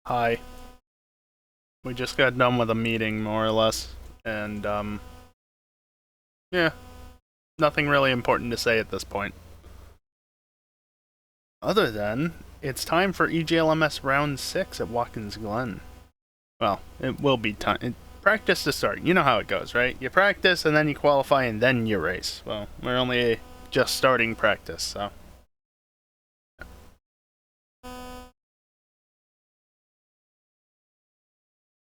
Hi. We just got done with a meeting, more or less, and, yeah, nothing really important to say at this point. Other than, it's time for EJLMS Round 6 at Watkins Glen. Well, it will be time. Practice to start. You know how it goes, right? You practice, and then you qualify, and then you race. Well, we're only just starting practice, so...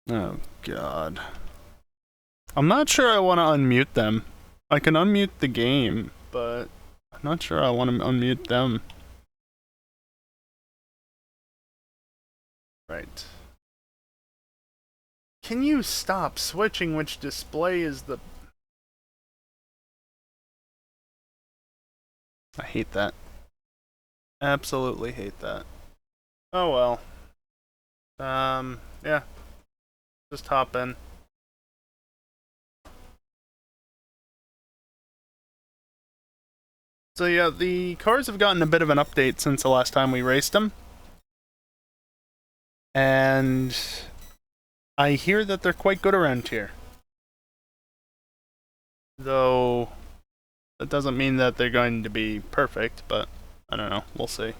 Oh, God. I'm not sure I want to unmute them. I can unmute the game, but I'm not sure I want to unmute them. Right. Can you stop switching which display is the... I hate that. Absolutely hate that. Oh well. Yeah. Just hop in. So yeah, the cars have gotten a bit of an update since the last time we raced them. And I hear that they're quite good around here. Though that doesn't mean that they're going to be perfect, but I don't know, we'll see.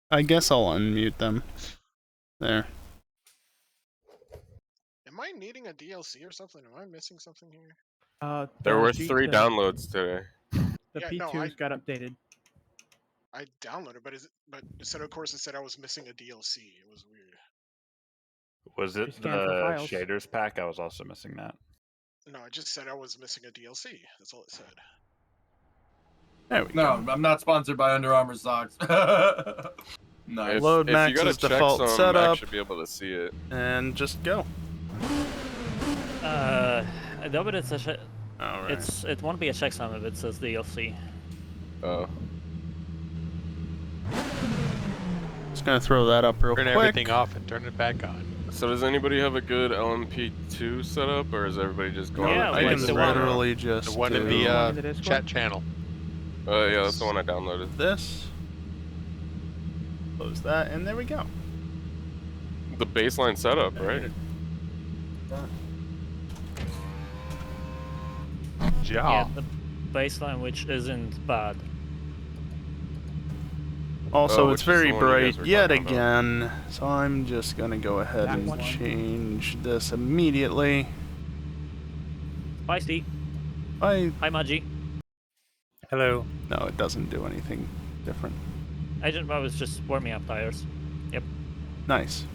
I guess I'll unmute them. There. Am I needing a DLC or something? Am I missing something here? There were 3 downloads today. The Yeah, P2s no, got updated. I downloaded, but instead of course it said I was missing a DLC. It was weird. Was it scan for the files. shaders pack? I was also missing that. No, it just said I was missing a DLC. That's all it said. There we No, go. I'm not sponsored by Under Armour socks. Nice. Load if you go Max's to default checksum, setup. I should be able to see it. And just go. No, but it's a Alright. it won't be a checksum if it says DLC. Oh. Just gonna throw that up real Turn quick. everything off and turn it back on. So does anybody have a good LMP2 setup, or is everybody just going? Yeah, I like can the one- literally just The one in do the chat channel. Yeah, that's the one I downloaded. this. Close that, and there we go. The baseline setup, right? Yeah, the baseline, which isn't bad. Also, Oh, it's which is very the one you guys bright were yet talking about. again, so I'm just gonna go ahead That and one. change this immediately. Hi, Steve. I Hi, Maji. Hello. no, it doesn't do anything different. I was just warming up tires. Yep. Nice.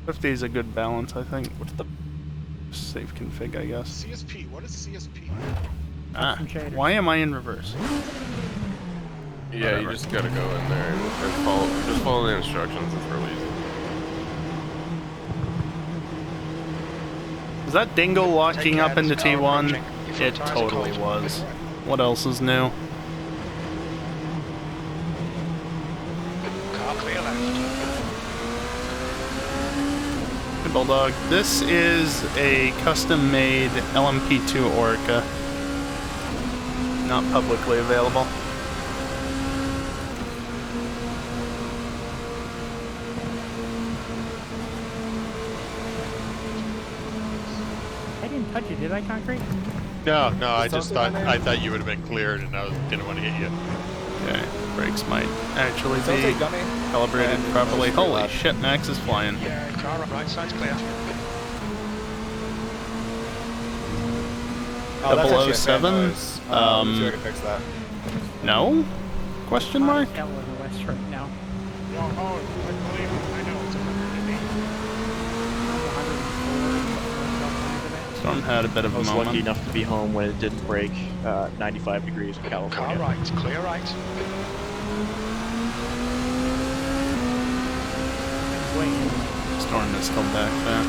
$50 is a good balance, I think. What's the safe config, I guess? CSP. What is CSP? Ah, Custom shaders. why am I in reverse? Yeah, Whatever. you just gotta go in there and follow the instructions. It's really easy. Was that dingle locking Take up care, into this car T1? approaching. Your front It tires are totally cold. was. What else is new? Car clear left. Hey, Bulldog, this is a custom-made LMP2 Orca. Not publicly available. I didn't touch it, did I, Concrete? No, I just thought you would have been cleared, and I didn't want to hit you. Okay, brakes might actually be calibrated properly. Holy shit, Max is flying. Yeah, car right side's clear. 007? See if I can fix that. No? Question mark? Hell in the west right now. No, oh, I believe I know. It's 180. Storm had a bit of I a was lucky moment. enough to be home when it didn't break 95 degrees in Car California. right, clear right. Wait, storm is still back there.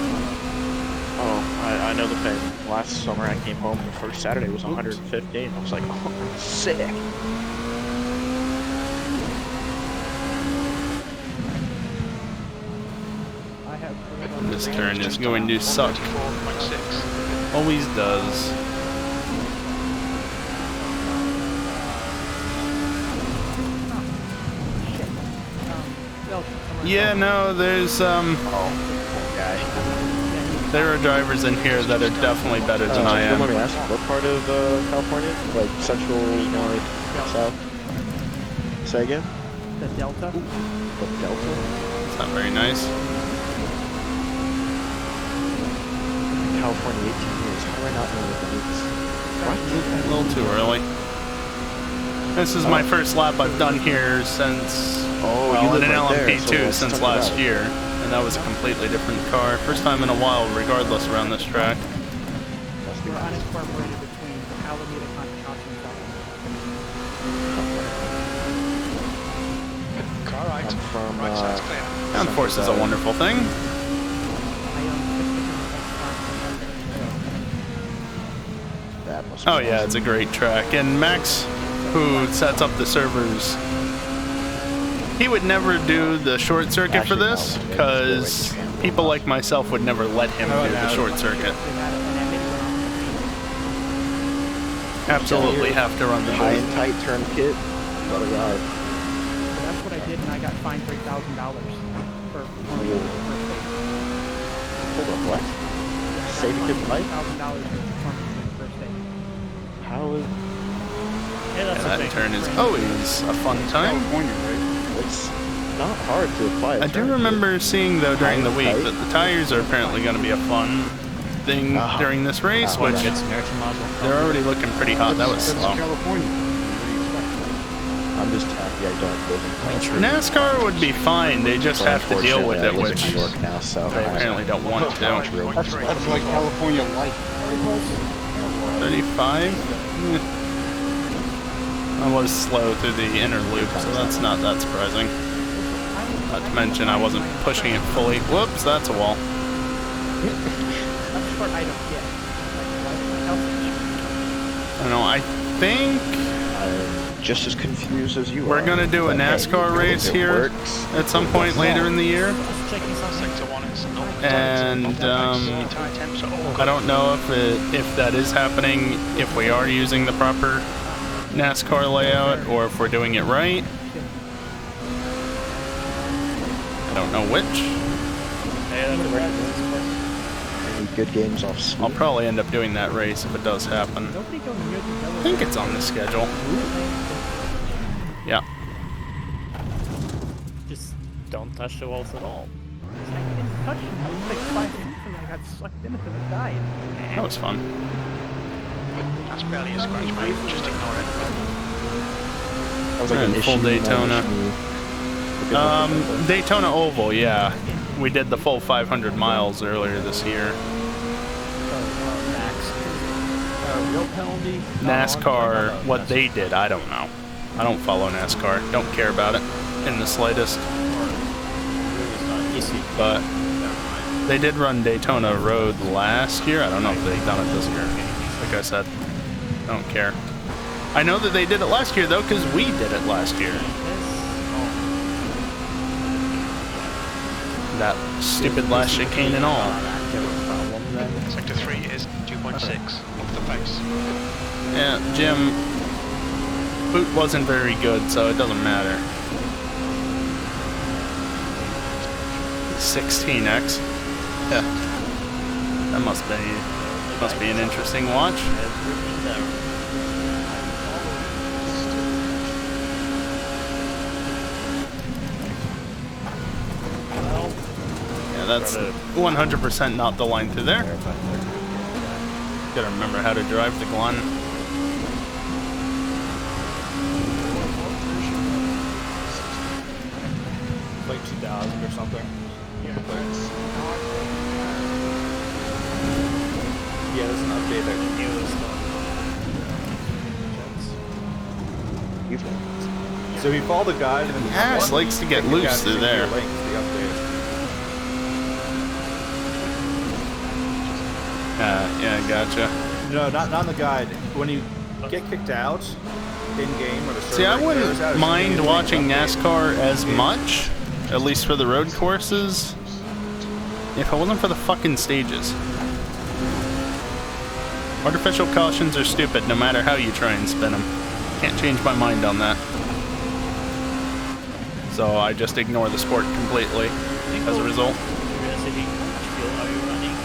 Oh, I know the thing. Last summer I came home, the first Saturday was 150, and I was like, oh, sick. I have This turn is going to suck. Always does. Yeah, no, there's there are drivers in here that are definitely better than I am. Let me ask, what part of California? Like central, north, south? Say again? The Delta. The Delta? It's not very nice. California 18 years. How do I not know what that means? A little too early. This is my first lap I've done here since Oh, you in live an right there, LMP2 so let's since talk last about it. year, and that was a completely different car. First time in a while, regardless, around this track. We're unincorporated between Alameda, Contra Costa, and South. Car right. I'm from, Right side's clear. Downforce is a wonderful thing. I own 6 different That must be Oh yeah, it's a great track. And Max, who sets up the servers, he would never do the short circuit for this, because people like myself would never let him do the short circuit. Absolutely have to run the high bull. and tight turn kit. What a ride. So that's what I did, and I got fined $3,000 for performing the first day. Hold on, what? Saving good life? $3,000 for performing the first day. How is... Yeah, that's And the that thing. turn is always a fun time. It's not hard to apply. I do remember seeing though during the week that the tires are apparently going to be a fun thing during this race, which they're already looking pretty hot. That was slow. I'm just happy I don't live in country. NASCAR would be fine. They just have to deal with it, Unfortunately, I live which in New York now, so they apparently don't want to. That's like California life. 35? I was slow through the inner loop, so that's not that surprising. Not to mention I wasn't pushing it fully. Whoops, that's a wall. That's the part I don't get. I don't know, I think I'm just as confused as you are. we're gonna do a But, hey, NASCAR race it here works. at some point later in the year. Just checking something. And I don't know if that is happening, if we are using the proper NASCAR layout, or if we're doing it right. I don't know which. Any good games off speed. I'll probably end up doing that race if it does happen. Nobody go near the I think it's on the schedule. Yeah. Just don't touch the walls at all. I didn't touch him. I was like 5 feet from him. I got sucked in because it died. That was fun. That's barely a scratch, mate. Just ignore it. That was like And an full issue, Daytona. non-issue. Daytona Oval, yeah. We did the full 500 miles earlier this year. Real penalty. NASCAR, what they did, I don't know. I don't follow NASCAR. Don't care about it in the slightest. But they did run Daytona Road last year. I don't know if they've done it this year. Like I said, I don't care. I know that they did it last year though, because we did it last year. That stupid last chicane and all. Sector 3 is 2.6 off the pace. Yeah, Jim, boot wasn't very good, so it doesn't matter. 16x. Yeah. That must be an interesting watch. Yeah, that's 100% not the line through there. Gotta remember how to drive the Glen. Like 2000 or something. Yeah, there's an update that So we follow the guide and then Ass likes to get loose through there. Links, the update. Yeah, gotcha. No, not on the guide. When you get kicked out in game or the server See, I clears wouldn't out, it's mind immediately watching updated. NASCAR as much, at least for the road courses, if it wasn't for the fucking stages. Artificial cautions are stupid no matter how you try and spin them. Can't change my mind on that. So I just ignore the sport completely as a result. Curiosity, how much fuel are you running?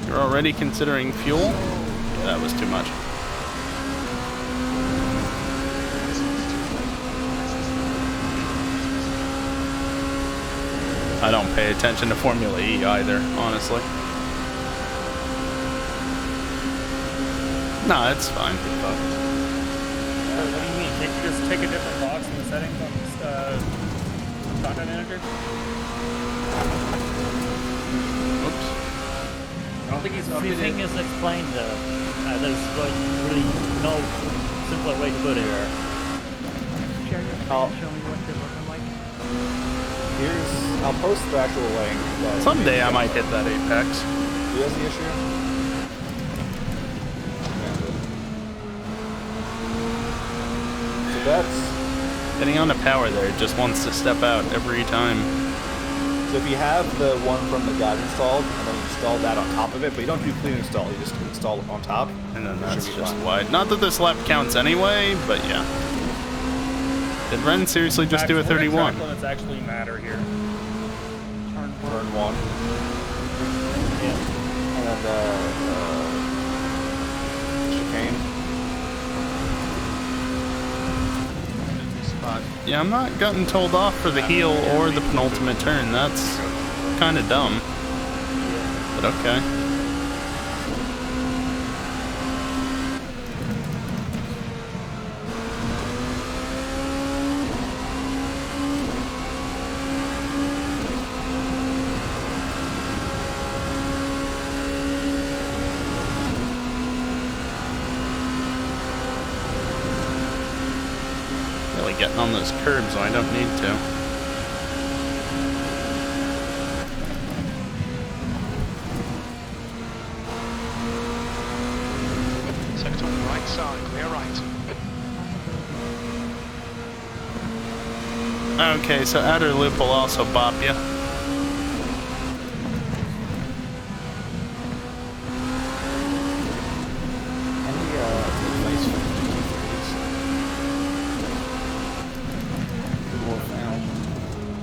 You're already considering fuel? Yeah, that was too much. I don't pay attention to Formula E either, honestly. No, it's fine. What do you mean? Can't you just take a different box in the settings on content manager? Oops. I don't think he's Everything is explained. There's like really no simpler way to put it. Share your screen and show me what you're looking like. I'll post the actual link. Someday I might hit that apex. Who has the issue? So that's... Getting on the power there, it just wants to step out every time. So if you have the one from the guide installed, and then you install that on top of it, but you don't do clean install, you just install it on top. And then it that's should be just fine. wide. Not that this lap counts anyway, but yeah. Did Ren seriously just do a 31? Track limits actually matter here. Turn one. Yeah. And chicane. Yeah, I'm not getting told off for the heel or the penultimate turn. That's kind of dumb. But okay. Really getting on those curbs when I don't need to. Sector on the right side, clear right. Okay, so outer loop will also bop you.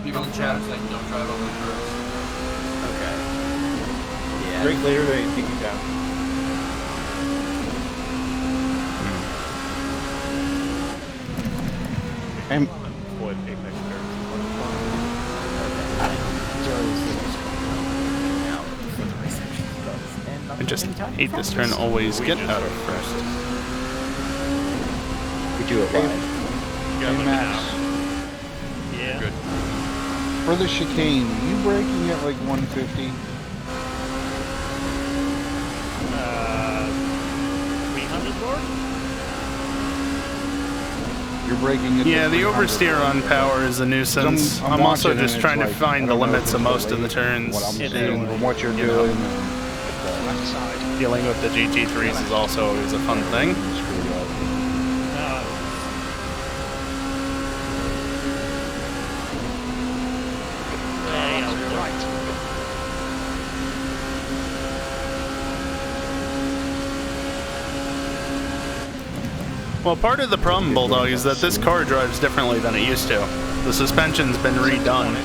People in chat are saying don't drive over the curves. Okay. Yeah. Break later than you peeking down. I just hate this turn. Always get out of first. We do it live. Hey, Max, Yeah. good. For the chicane, you braking at like 150? 300 more? You're braking at Yeah, the 300 oversteer on power is a nuisance. I'm I'm also watching just and trying to it's like, find I the don't know limits if of it's most of the related to turns. what I'm and, saying or what you're you know, doing. Left side. dealing with the GT3s is also always a fun thing. Clear right. Well, part of the problem, Bulldog, is that this car drives differently than it used to. The suspension's been redone,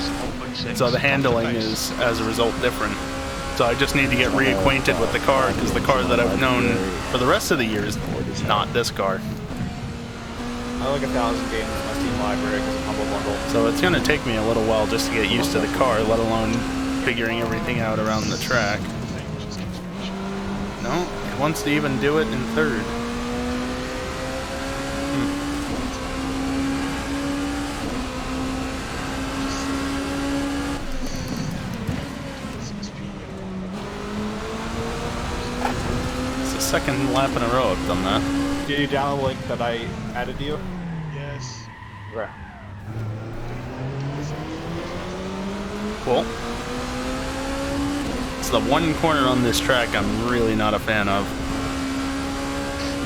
so the handling is, as a result, different. So I just need to get reacquainted with the car, because the car that I've known for the rest of the year is not this car. I like 1,000 games in my Steam library because of Humble Bundle. So it's going to take me a little while just to get used to the car, let alone figuring everything out around the track. No, it wants to even do it in third. It's the second lap in a row I've done that. Did you download the link that I added to you? Yes. Right. Cool. It's the one corner on this track I'm really not a fan of.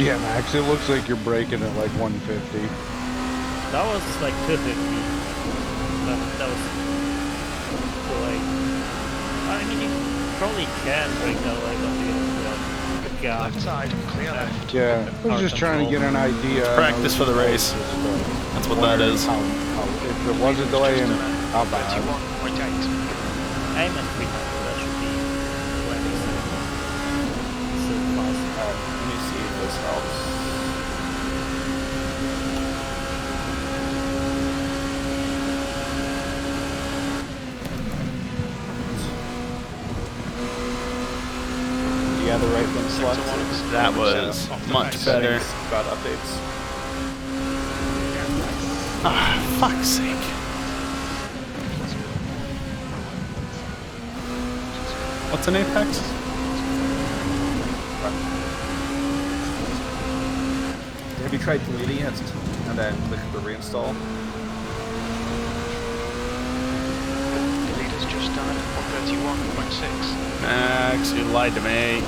Yeah, Max, it looks like you're braking at like 150. That was like 250. That was so like. I mean, you probably can break that way, but you know, yeah. Left side, clear left. Yeah, I was just trying to get an idea. Practice for the race. That's what that is. If it was a delay, and how bad? 31.8. Aim at 300, that should be plenty so fast. Let me see if this helps. Yeah, the right thing selected. That was much better. About updates. Ah, fuck's sake. What's an Apex? Have you tried deleting it and then click the reinstall? Deleter's just done at 131.6. Max, you lied to me.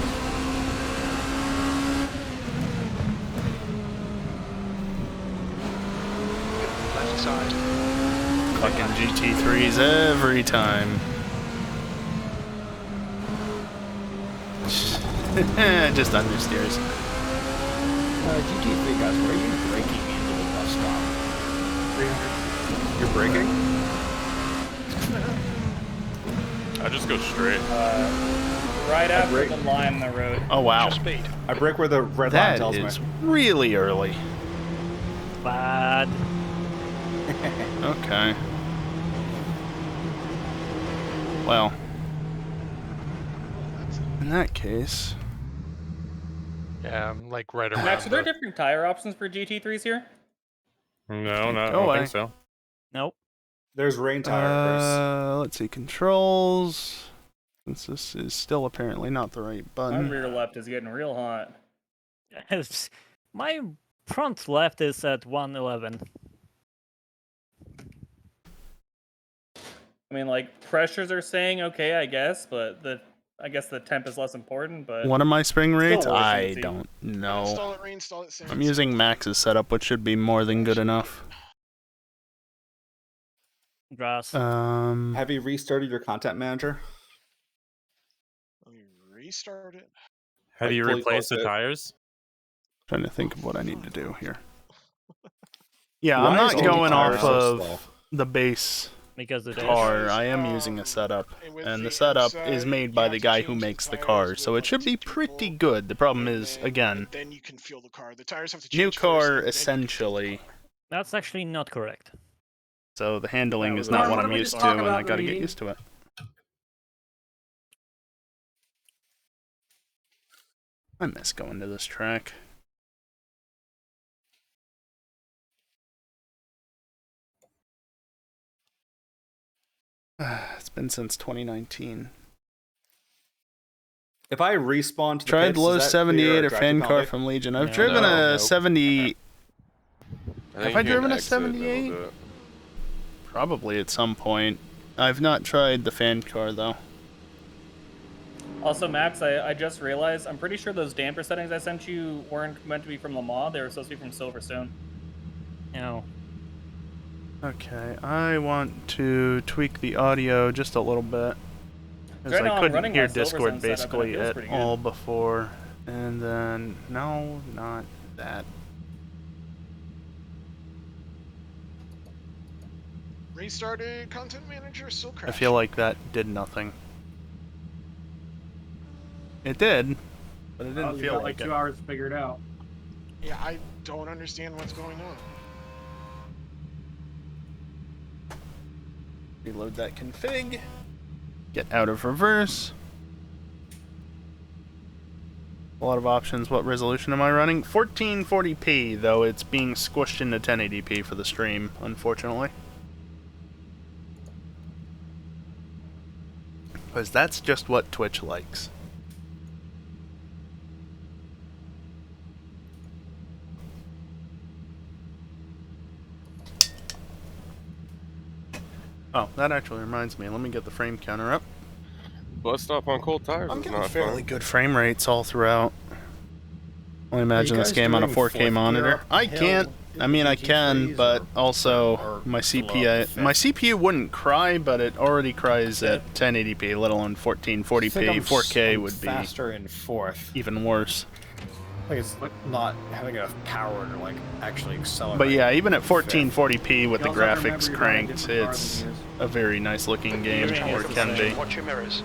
Left side. Fucking GT3s every time. Just understeers. GT3 guys, where are you braking into the bus stop? 300. You're braking? I just go straight. Right after the line in the road. Oh wow. Speed. I brake where the red line tells me. That is really early. Bad. Okay. Well. In that case. Yeah, I'm like right around. Max, are there different tire options for GT3s here? No, I Go don't away. think so. Nope. There's rain tires. Let's see, controls. Since this is still apparently not the right My button. rear left is getting real hot. My front left is at 111. I mean, like, pressures are saying okay, I guess, but I guess the temp is less important, but... What are my spring rates? Still worse than I the don't know. Install it, reinstall it, same. I'm using Max's setup, which should be more than good enough. Grass. Have you restarted your content manager? Let me restart it. Have Like, you fully replaced the closed it. tires? Trying to think of what I need to do here. Yeah, Why I'm is not all the going tires off so of slow? the base Because it is. car. I am using a setup, with and the the setup inside, is made you by have the to guy who change the makes the tires car, with so it should be 1 to pretty 2 good. The problem and is, then- again, and then you can feel the car. The tires have to change new first, car and then you can feel the essentially. That's actually not correct. So the handling That is was not wrong. what What I'm did we used just to, talk and I about, gotta get Reedy? used to it. I miss going to this track. It's been since 2019. If I respawn to the Tried pits, low is that 78 clear or drive fan through car penalty? from Legion. I've No. driven No, a nope. 70. Have I driven a Exit, then we'll 78? do it. Probably at some point. I've not tried the fan car though. Also, Max, I just realized, I'm pretty sure those damper settings I sent you weren't meant to be from Le Mans, they were supposed to be from Silverstone. No. Okay, I want to tweak the audio just a little bit. Because Right now I I'm couldn't running hear my Silverstone Discord setup, and it basically feels at pretty good. all before. And then, no, not that. Restarted content manager, still I crashing. feel like that did nothing. It did, but it didn't feel like it. 2 hours figured out. Yeah, I don't understand what's going on. Reload that config. Get out of reverse. A lot of options. What resolution am I running? 1440p, though it's being squished into 1080p for the stream, unfortunately. Because that's just what Twitch likes. Oh, that actually reminds me. Let me get the frame counter up. Bus stop on cold tires I'm is getting not fairly fun. good frame rates all throughout. I imagine this game on a 4K monitor. I can't. I mean, I can, but also my CPU wouldn't cry, but it already cries at 1080p, let alone 1440p. 4K would be faster in fourth. even worse. Like it's not having enough power to like actually accelerate. But yeah, even at 1440p with the graphics cranked, it's a very nice looking game, or it can be. Watch your mirrors.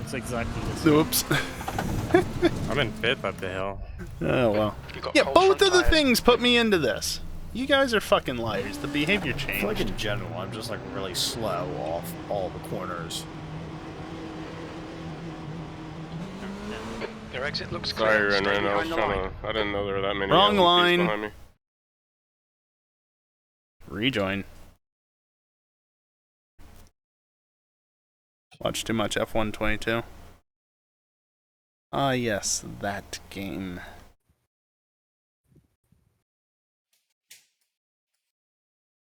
It's exactly the same. Oops. I'm in fifth up the hill. Oh well. Yeah, both of the things put me into this. You guys are fucking liars. The behavior I changed. feel like in general, I'm just like really slow off all the corners. Your exit looks clear. Sorry, Ren Stay Ren. I was behind the trying line. to. I didn't know there were that many. Wrong LMPs line. Behind me. Rejoin. Watch too much F122. Ah, yes, that game.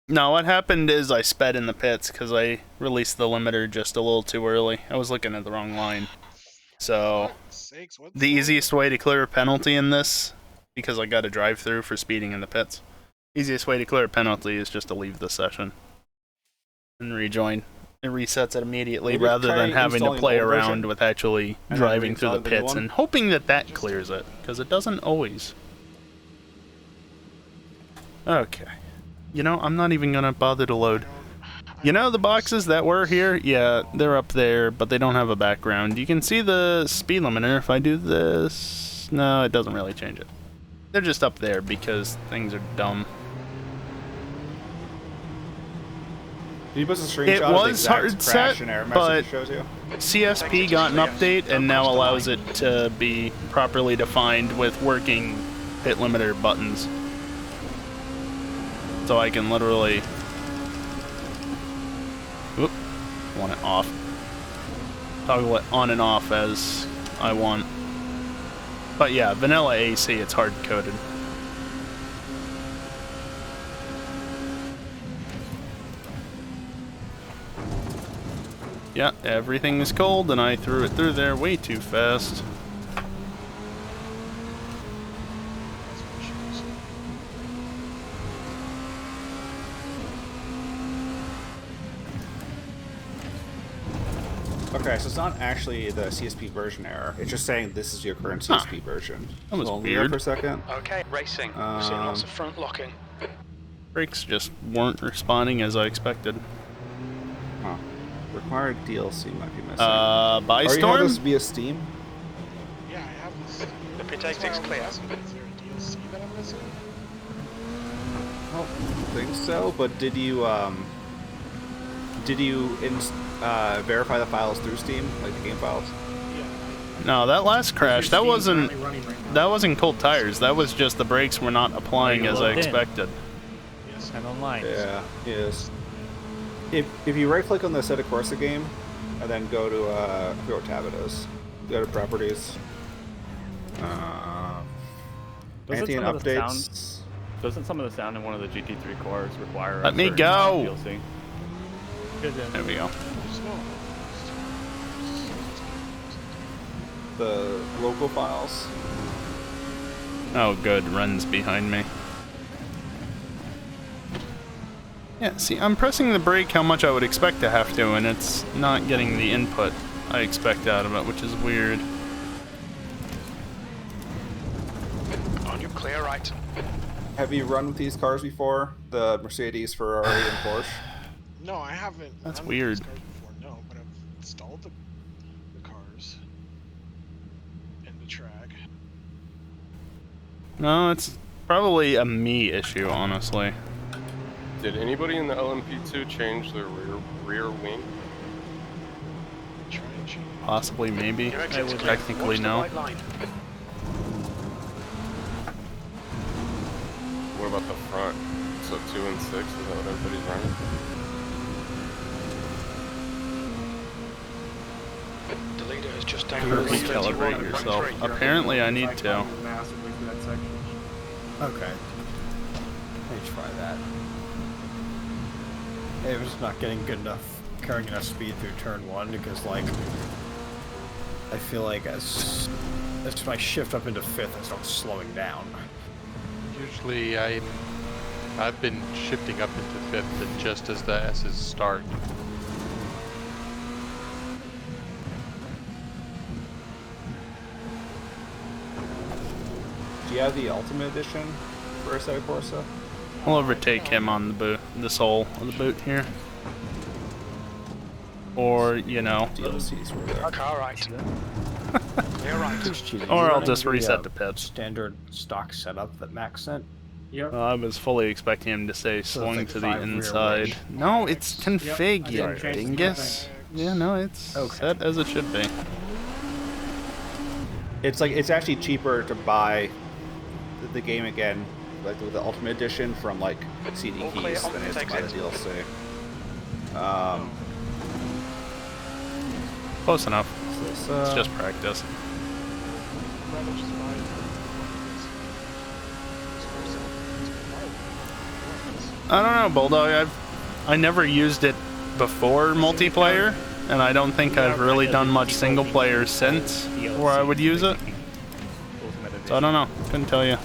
No, what happened is I sped in the pits because I released the limiter just a little too early. I was looking at the wrong line. So, the easiest way to clear a penalty in this, because I got a drive-through for speeding in the pits, easiest way to clear a penalty is just to leave the session and rejoin. It resets it immediately rather than having to play around with actually driving through the pits and hoping that that clears it, because it doesn't always. Okay. You know, I'm not even gonna bother to load. You know the boxes that were here? Yeah, they're up there, but they don't have a background. You can see the speed limiter if I do this. No, it doesn't really change it. They're just up there because things are dumb. Can you post a screenshot It of the was exact hard crash set, and error message but it shows you? CSP got an update and now allows it to be properly defined with working pit limiter buttons. So I can literally, whoop, want it off. Toggle it on and off as I want. But yeah, vanilla AC, it's hard coded. Yeah, everything is cold and I threw it through there way too fast. Okay, so it's not actually the CSP version error. It's just saying this is your current CSP version. That was so weird. For a second. Okay, racing. We're seeing lots of front locking. Brakes just weren't responding as I expected. Huh. Required DLC might be missing. Buy Are you Storm? having this via Steam? Yeah, I have this. The pit exit's clear. Is there a DLC that I'm missing? I don't think so, but did you verify the files through Steam, like the game files? No, that last crash, that wasn't cold tires. That was just the brakes were not applying as I expected. Yes, and online. Yeah, yes. If you right click on the Set a Corsa game, and then go to I forget what tab it is. Go to properties. Anti and updates. Doesn't some of the sound in one of the GT3 cores require? Let me go. DLC? There we go. The local files. Oh, good. Run's behind me. Yeah, see, I'm pressing the brake how much I would expect to have to, and it's not getting the input I expect out of it, which is weird. On your clear right. Have you run with these cars before? The Mercedes, Ferrari, and Porsche? No, I haven't. That's weird. These cars before, no, but I've installed the cars and the track. No, it's probably a me issue, honestly. Did anybody in the LMP2 change their rear wing? Possibly, maybe. I would technically know. What about the front? So 2 and 6, is that what everybody's running? The leader has just done Recalibrate yourself. Apparently I need to. Okay. Let me try that. It was not getting good enough, carrying enough speed through turn 1 because, like, I feel like as I shift up into 5th, I start slowing down. Usually I've been shifting up into 5th and just as the S's start. Do you have the Ultimate Edition for Assetto Corsa? I'll overtake him on the boot, the sole of the boot here. Or, you know. DLCs were there. Car right. Clear right. Or I'll just reset the pips. Standard stock setup that Max sent. Yep. I was fully expecting him to say So swing it's like to the 5 rear inside. range. No, it's config, I you didn't change dingus. Yeah, no, it's set as it should be. It's like it's actually cheaper to buy the game again, like with the Ultimate Edition from like CD All clear, keys than it is to buy the exit. DLC. Close enough. This, It's just practice. I don't know, Bulldog. I never used it before multiplayer, and I don't think I've really done much single player since where I would use it. So I don't know. Couldn't tell you.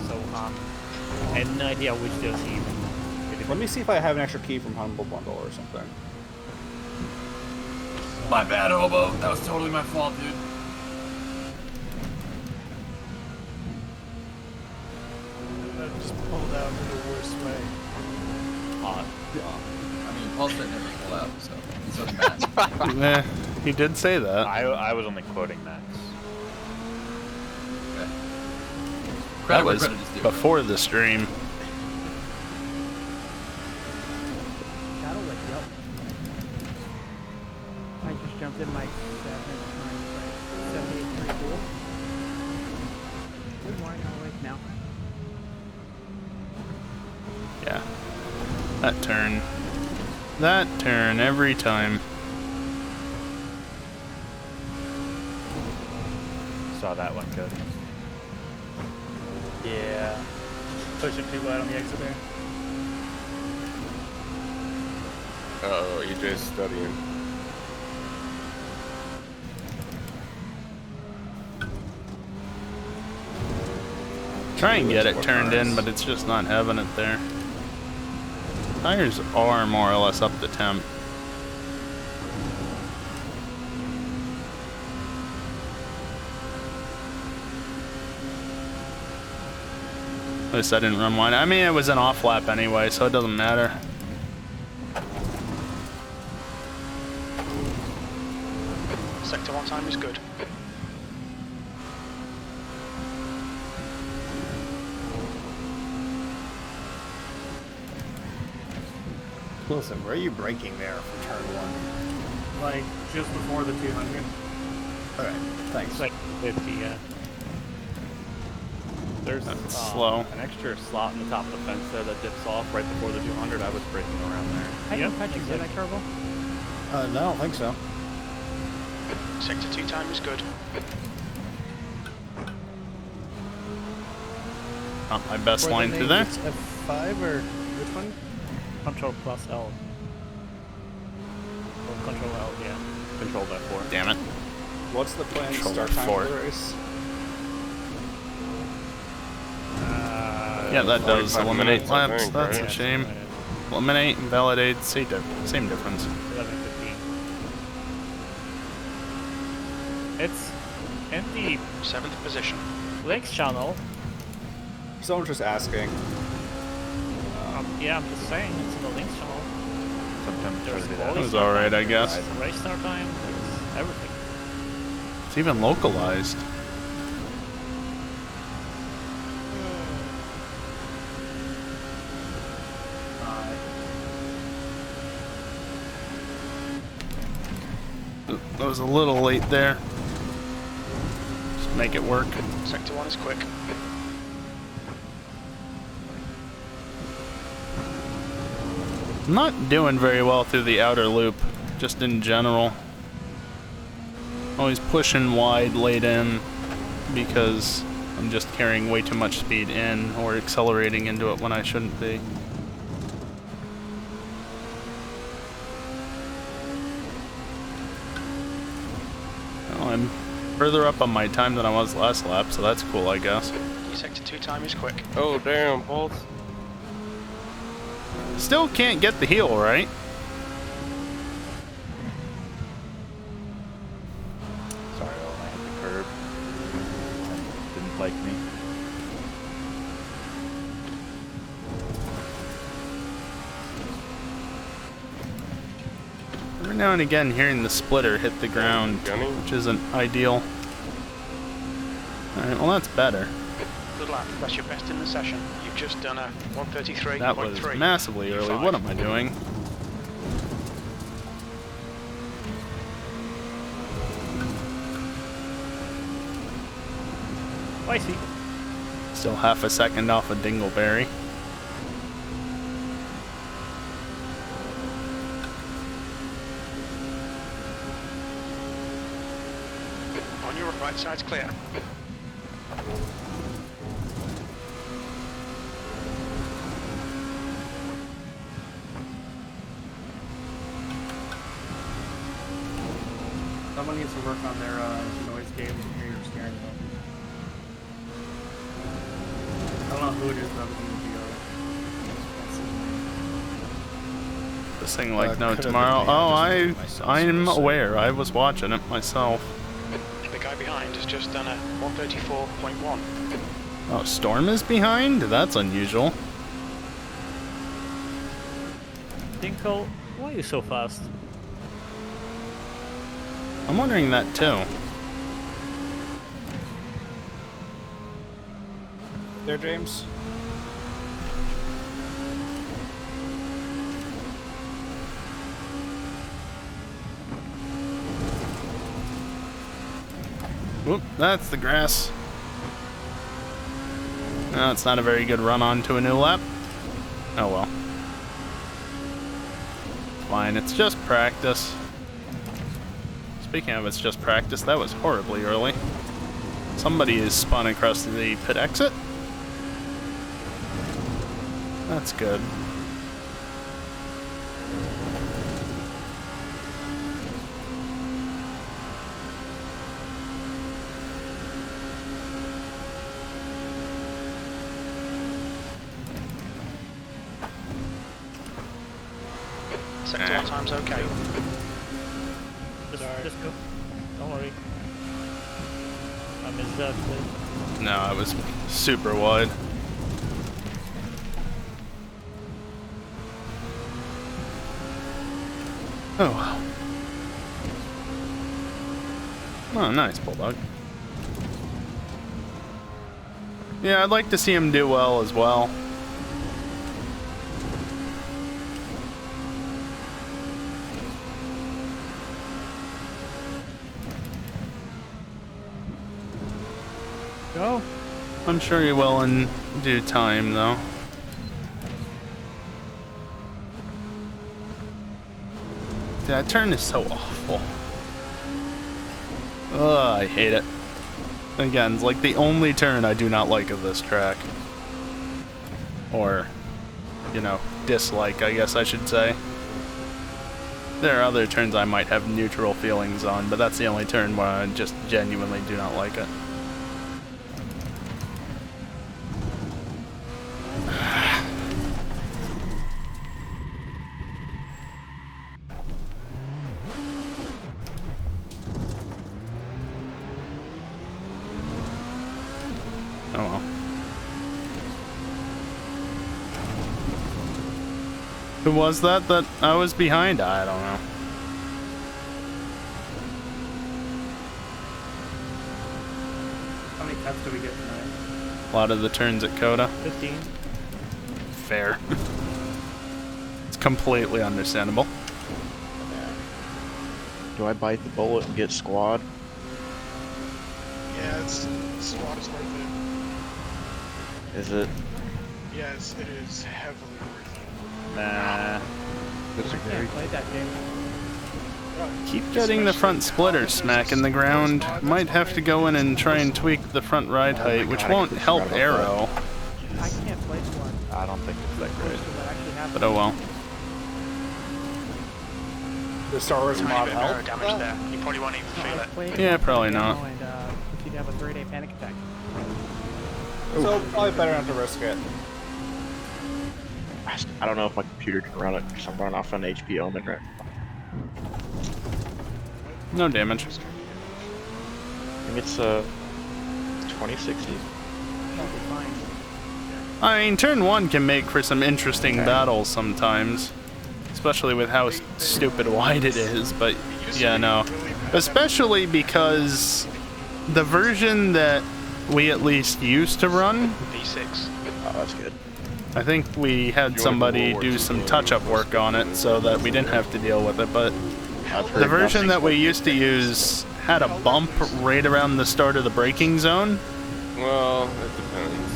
So, I had no idea which DLC even. Let me see if I have an extra key from Humble Bundle or something. My bad, Hobo. That was totally my fault, dude. That just pulled out in the worst way. I mean, Paul said never pull out, so it's doesn't matter. He did say that. I was only quoting Max. Okay. That Credit where was credit is due. before the stream. That'll wake you up. I just jumped in my 7834. Good morning, I'm awake now. Yeah. That turn. That turn every time. Saw that one good. Yeah. Pushing too wide on the exit there. Uh-oh, EJ's studying. Try and get it turned in, but it's just not having it there. Tires are more or less up to temp. At least I didn't run wide. I mean, it was an off lap anyway, so it doesn't matter. Sector 1 time is good. Listen, where are you braking there for turn 1? Like, just before the 200. Alright, thanks. It's like 50, yeah. There's slow. An extra slot in the top of the fence there that dips off right before the 200. I was braking around there. I didn't touch you, did I, Turbo? No, I don't think so. Sector 2 time is good. Not my best line through there. F5 or which one? Control plus L. Or Control L, yeah. Control F4. Damn it. What's the planned Control start time F4. for the race? Yeah, that does 45 eliminate minutes, I laps. think, That's right? a shame. Eliminate and validate, same difference. 11:15. It's in the 7th position. links channel. Someone's just asking. Yeah, I'm just saying, it's in the links channel. Sometimes There's try to do that. quality It was start alright, time, I guess. there's race start time, there's everything. It's even localized. That was a little late there. Just make it work. Sector 1 is quick. I'm not doing very well through the outer loop, just in general. Always pushing wide late in because I'm just carrying way too much speed in or accelerating into it when I shouldn't be. I'm further up on my time than I was last lap, so that's cool, I guess. Your sector 2 time is quick. Oh, damn, Bolt. Still can't get the heel, right? Sorry, I hit the curb. Didn't like me. Every now and again, hearing the splitter hit the ground, which isn't ideal. Alright, well that's better. Good lap. That's your best in the session. You've just done a 133.3. That was massively early. What am I doing? Spicy. Still half a second off of Dingleberry. On your right side's clear. Someone needs to work on their noise gauge and hear your steering wheel. I don't know who it is, but it's going to be This thing like no tomorrow. Oh, I'm aware. I was watching it myself. The guy behind has just done a 134.1. Oh, Storm is behind? That's unusual. Dinkle, why are you so fast? I'm wondering that too. There, James. Whoop, that's the grass. No, it's not a very good run on to a new lap. Oh well. Fine, it's just practice. Speaking of it's just practice, that was horribly early. Somebody is spun across the pit exit. That's good. Sector 1 time's okay. Just go. Don't worry. I missed that bit. No, I was super wide. Oh wow. Oh, nice, Bulldog. Yeah, I'd like to see him do well as well. Go. I'm sure he will in due time, though. That turn is so awful. Ugh, I hate it. Again, it's like the only turn I do not like of this track. Or, you know, dislike, I guess I should say. There are other turns I might have neutral feelings on, but that's the only turn where I just genuinely do not like it. Oh well. Who was that I was behind? I don't know. How many cuts do we get tonight? A lot of the turns at Coda. 15. Fair. It's completely understandable. Do I bite the bullet and get squad? Yeah, squad is worth it. Is it? Yes, it is heavily worth it. Nah. I can't play that game. Keep getting the front splitter smack in the ground. Might have to go in and try and tweak the front ride height, which won't help Aero. I can't play squad. I don't think it's that great. But oh well. The Star Wars Tiny mod bit of aero help? damage there. You probably won't even feel it. Yeah, probably not. And if you'd have a 3-day panic attack. So probably better not to risk it. I don't know if my computer can run it because I'm running off an HP Omen right now. No damage. I think it's 2060. That'll be fine. I mean, turn 1 can make for some interesting battles sometimes. Especially with how stupid wide it is, but yeah, no. Especially because the version that we at least used to run, V6. Oh, that's good. I think we had somebody do some touch-up work on it so that we didn't have to deal with it, but the version that we used to use had a bump right around the start of the braking zone. Well, it depends.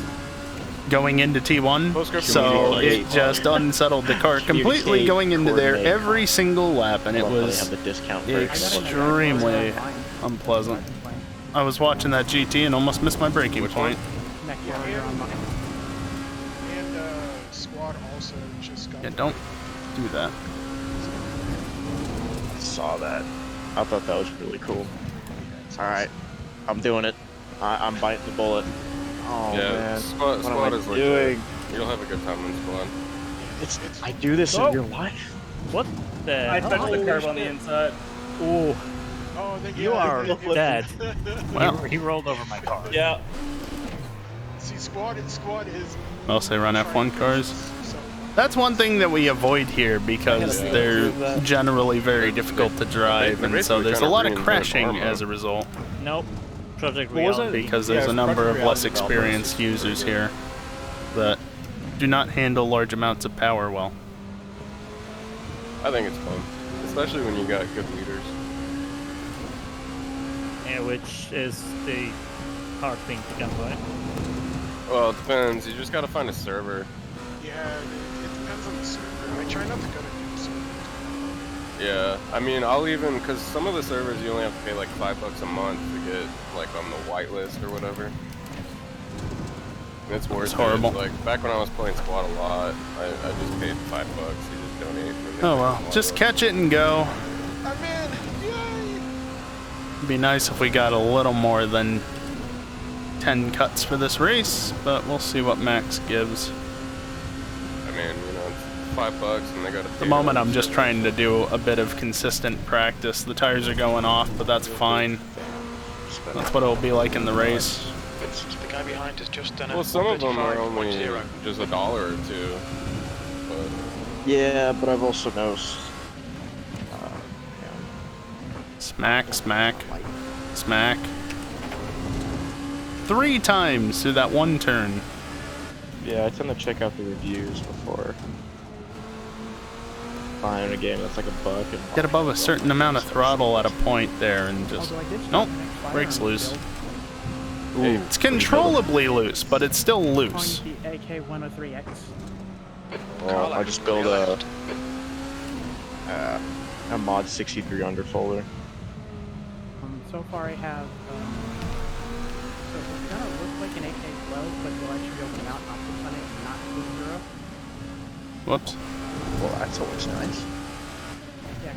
Going into T1, so it just unsettled the car completely going into there every single lap, and it was extremely unpleasant. I was watching that GT and almost missed my braking point. And squad also just got. Yeah, don't do that. I saw that. I thought that was really cool. Alright, I'm doing it. I'm biting the bullet. Oh yeah, man, squad what am I is like doing? You'll have a good time in squad. I do this in real life. What the I hell? touched the curb on the inside. Ooh. Oh, You are dead. Well, he rolled over my car. Yeah. See, squad is. Mostly run F1 cars. That's one thing that we avoid here because they're generally very difficult to drive, and so there's a lot of crashing as a result. Nope. Project Reality. Because there's a number of less experienced users here that do not handle large amounts of power well. I think it's fun, especially when you got good leaders. Yeah, which is the hard thing to come by. Well, it depends. You just gotta find a server. Yeah, it depends on the server. I try not to go to new servers. Yeah, I mean, I'll even, because some of the servers you only have to pay like $5 a month to get like on the whitelist or whatever. And it's worth it. horrible. Like back when I was playing squad a lot, I just paid $5. You just donate. Oh well, just catch it and go. I'm in! Yay! It'd be nice if we got a little more than 10 cuts for this race, but we'll see what Max gives. I mean, you know, it's $5 and they got a At the moment, I'm just trying to do a bit of consistent practice. The tires are going off, but that's fine. That's what it'll be like in the race. The guy behind has just done a Well, some of them are only 35.0. just $1 or $2. But Yeah, but I've also noticed. Smack, smack, smack. 3 times through that one turn. Yeah, I tend to check out the reviews before buying a game that's like $1. And Get above a certain amount of throttle at a point there and just... Nope, brakes loose. It's controllably loose, but it's still loose. The AK-103X. Well, I just built a mod 63 under folder. So far I have, so it's gonna look like an AK-12, but you'll actually be able to mount optics on it and not do 0. Whoops. Well, that's always nice. Yeah,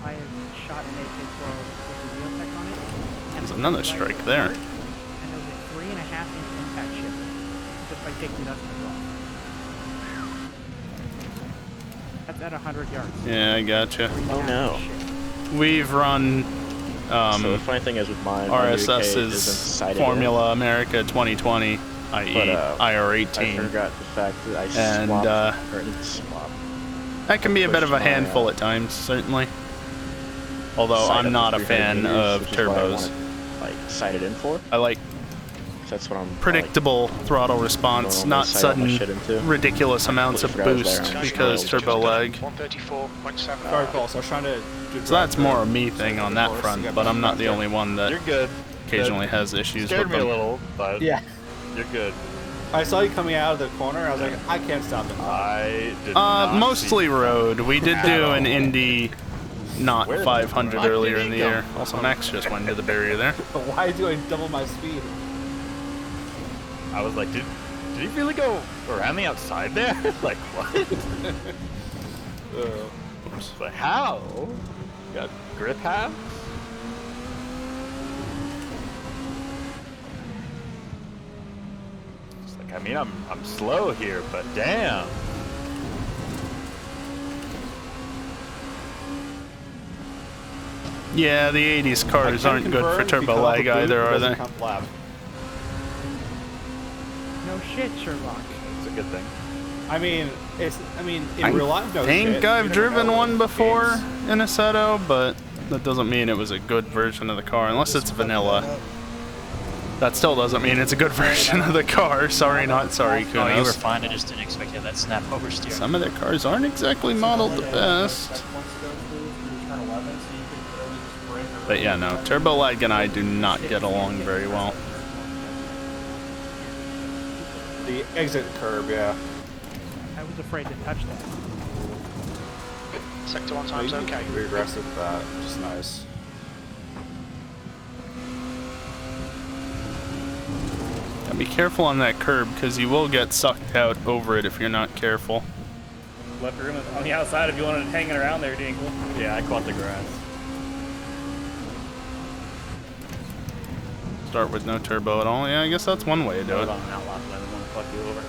I have shot an AK-12 with a wheel tech on it. And There's another strike there. And there was a 3.5-inch impact shift just by taking dust off. That's at 100 yards. Yeah, I gotcha. Oh no. We've run So the funny thing is with mine, my new AK isn't RSS's sighted Formula America 2020, i.e. IR18. I forgot the fact that I And, swapped, or didn't swap. That can be a bit of a Pushed my, handful at times, certainly. Although sight I'm up not to a 300 fan meters, of which is what I turbos. wanted, like sighted in for. I like That's what I'm predictable throttle response, Don't not sight all my sudden, shit into. ridiculous amounts of Forgot I was there. boost because turbo lag. 134.7. Sorry, Paul. So I was trying to. So that's more a me thing on that front, but I'm not the only one that You're good. occasionally has issues Scared with me a them. little, but Yeah. you're good. I saw you coming out of the corner. I was like, I can't stop it. I did not Mostly see road. We did do an Indy not Where the 500 fuck earlier did in he the go? year. Also, Max just went into the barrier there. Why is he doing double my speed? I was like, did he really go around the outside there? Like, what? Oops. But how? Got grip halves? It's like, I mean, I'm slow here, but damn. Yeah, the 80s cars aren't good for turbo lag either, are they? No shit, Sherlock. It's a good thing. I mean, in real life, no I think shit. I've driven one before in a Seto, but that doesn't mean it was a good version of the car, unless it's vanilla. That still doesn't mean it's a good version of the car. Sorry, not sorry, Kunos. Oh, you were fine. I just didn't expect to have that snap oversteer. Some of their cars aren't exactly modeled the best. But yeah, no, turbo lag and I do not get along very well. The exit curb, yeah. I was afraid to touch that. Sector 1 time's okay. Be aggressive with that, which is nice. Yeah, be careful on that curb, because you will get sucked out over it if you're not careful. Left room on the outside if you wanted it hanging around there, Dingle. Yeah, I caught the grass. Start with no turbo at all. Yeah, I guess that's one way to do it. On an outlaw, so I don't want to fuck you over.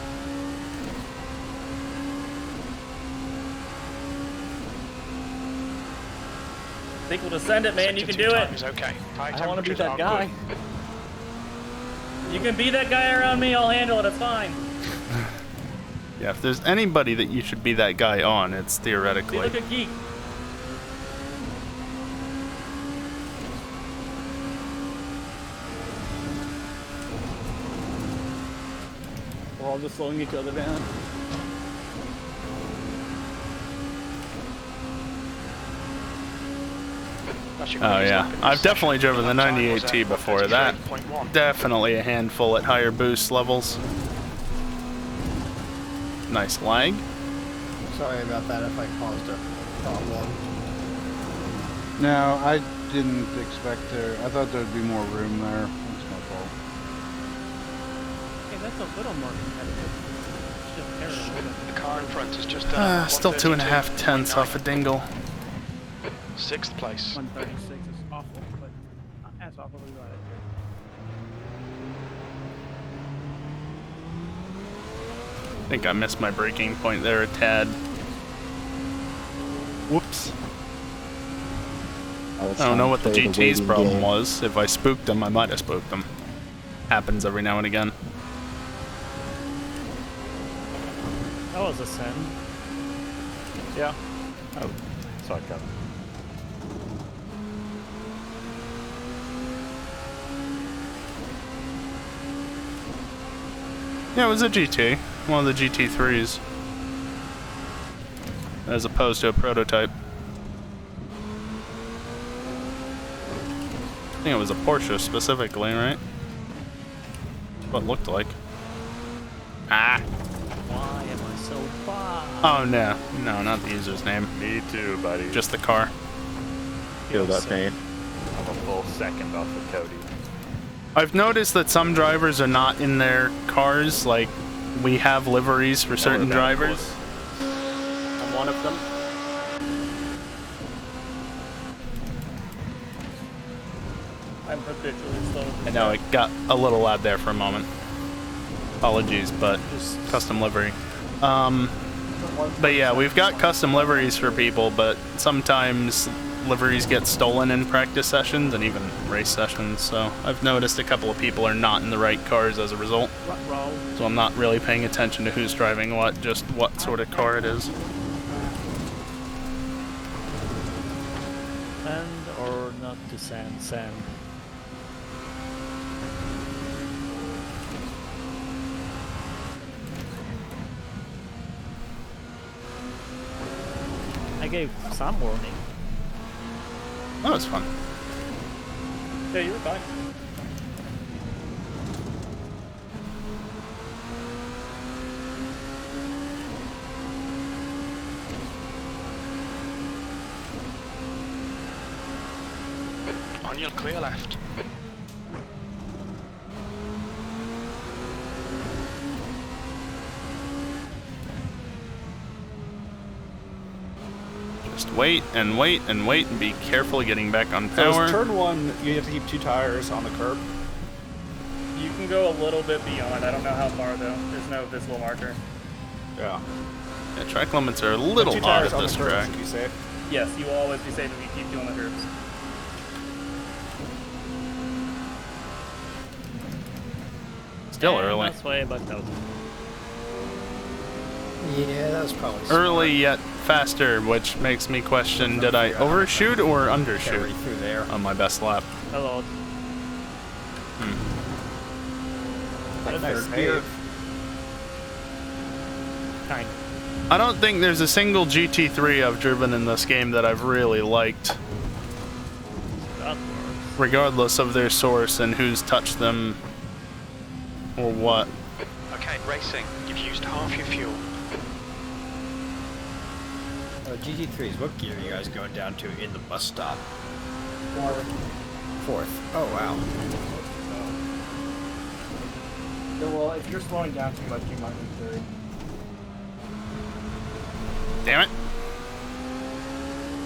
I think we'll descend it, man. You can do it. Is okay. I don't want to be that guy. You can be that guy around me. I'll handle it. It's fine. Yeah, if there's anybody that you should be that guy on, it's theoretically. See, look at Geek. We're all just slowing each other down. Oh yeah, I've definitely driven the 98T before. That definitely a handful at higher boost levels. Nice lag. Sorry about that if I caused a problem. No, I didn't expect there. I thought there'd be more room there. That's my fault. Okay, that's a little more competitive. It's just terrible. The car in front is just Still 2.5 tenths off a dingle. 6th place. 136 is awful, but not as awful as we got it. I think I missed my braking point there a tad. Whoops. I don't know what the GT's problem was. If I spooked them, I might have spooked them. Happens every now and again. That was a sin. Yeah. Oh, saw it coming. Yeah, it was a GT. One of the GT3s. As opposed to a prototype. I think it was a Porsche specifically, right? That's what it looked like. Ah! Why am I so far? Oh no. No, not the user's name. Me too, buddy. Just the car. Feel that pain. I'm a full second off of Cody. I've noticed that some drivers are not in their cars, like we have liveries for certain drivers. I'm one of them. I'm habitually slow. I know it got a little loud there for a moment. Apologies, but just custom livery. But yeah, we've got custom liveries for people, but sometimes liveries get stolen in practice sessions and even race sessions, so I've noticed a couple of people are not in the right cars as a result. So I'm not really paying attention to who's driving what, just what sort of car it is. Sand or not to sand? Sand. I gave some warning. That was fun. Yeah, you were fine. On your clear left. Just wait and wait and wait and be careful getting back on So power. is turn 1, you have to keep 2 tires on the curb? You can go a little bit beyond. I don't know how far though. There's no visible marker. Yeah. Yeah, track limits are a little odd at this track. Should be safe. Yes, you will always be safe if you keep doing the curves. Still early. That's way, but that was... Yeah, that was probably Early yet faster, which makes me question, did I overshoot or undershoot through there on my best lap? Hello. Nice speed. Kind. I don't think there's a single GT3 I've driven in this game that I've really liked, regardless of their source and who's touched them or what. Okay, racing. You've used half your fuel. GT3s, what gear are you guys going down to in the bus stop? Fourth. Oh, wow. Yeah, well, if you're slowing down too much, you might be third. Damn it.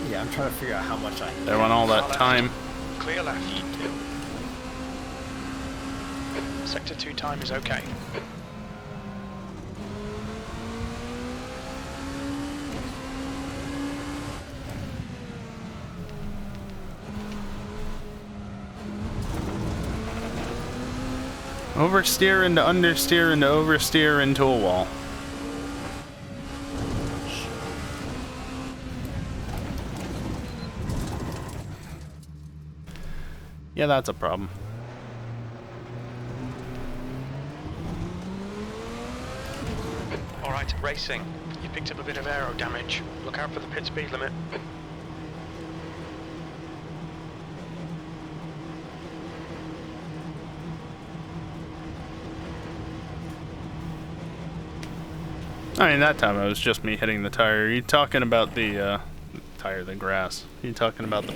Yeah, I'm trying to figure out how much I... There went all that time. Clear left. Sector 2 time is okay. Oversteer into understeer into oversteer into a wall. Yeah, that's a problem. Alright, racing. You picked up a bit of aero damage. Look out for the pit speed limit. I mean, that time it was just me hitting the tire. Are you talking about the tire, the grass? Are you talking about the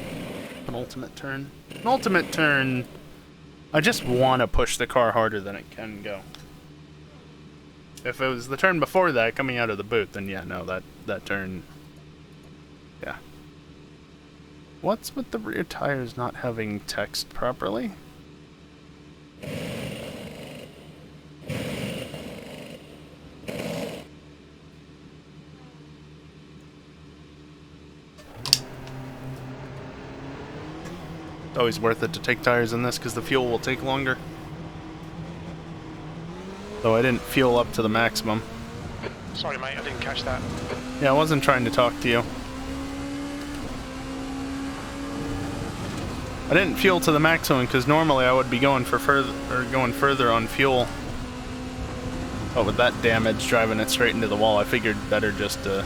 penultimate turn? Penultimate turn, I just want to push the car harder than it can go. If it was the turn before that, coming out of the boot, then yeah, no, that turn, yeah. What's with the rear tires not having text properly? It's always worth it to take tires in this because the fuel will take longer. Though I didn't fuel up to the maximum. Sorry mate, I didn't catch that. Yeah, I wasn't trying to talk to you. I didn't fuel to the maximum because normally I would be going for further on fuel. But with that damage driving it straight into the wall, I figured better just to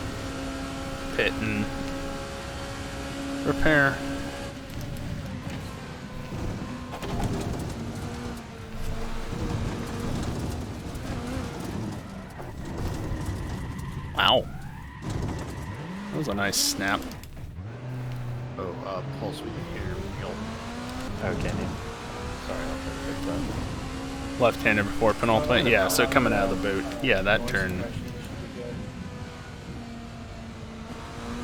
pit and repair. Wow. That was a nice snap. Oh, pulse we can hear wheel. Okay. Sorry, I'll try to fix that. Left-hander before penultimate. Yeah, so coming out of the boot. Yeah, that turn.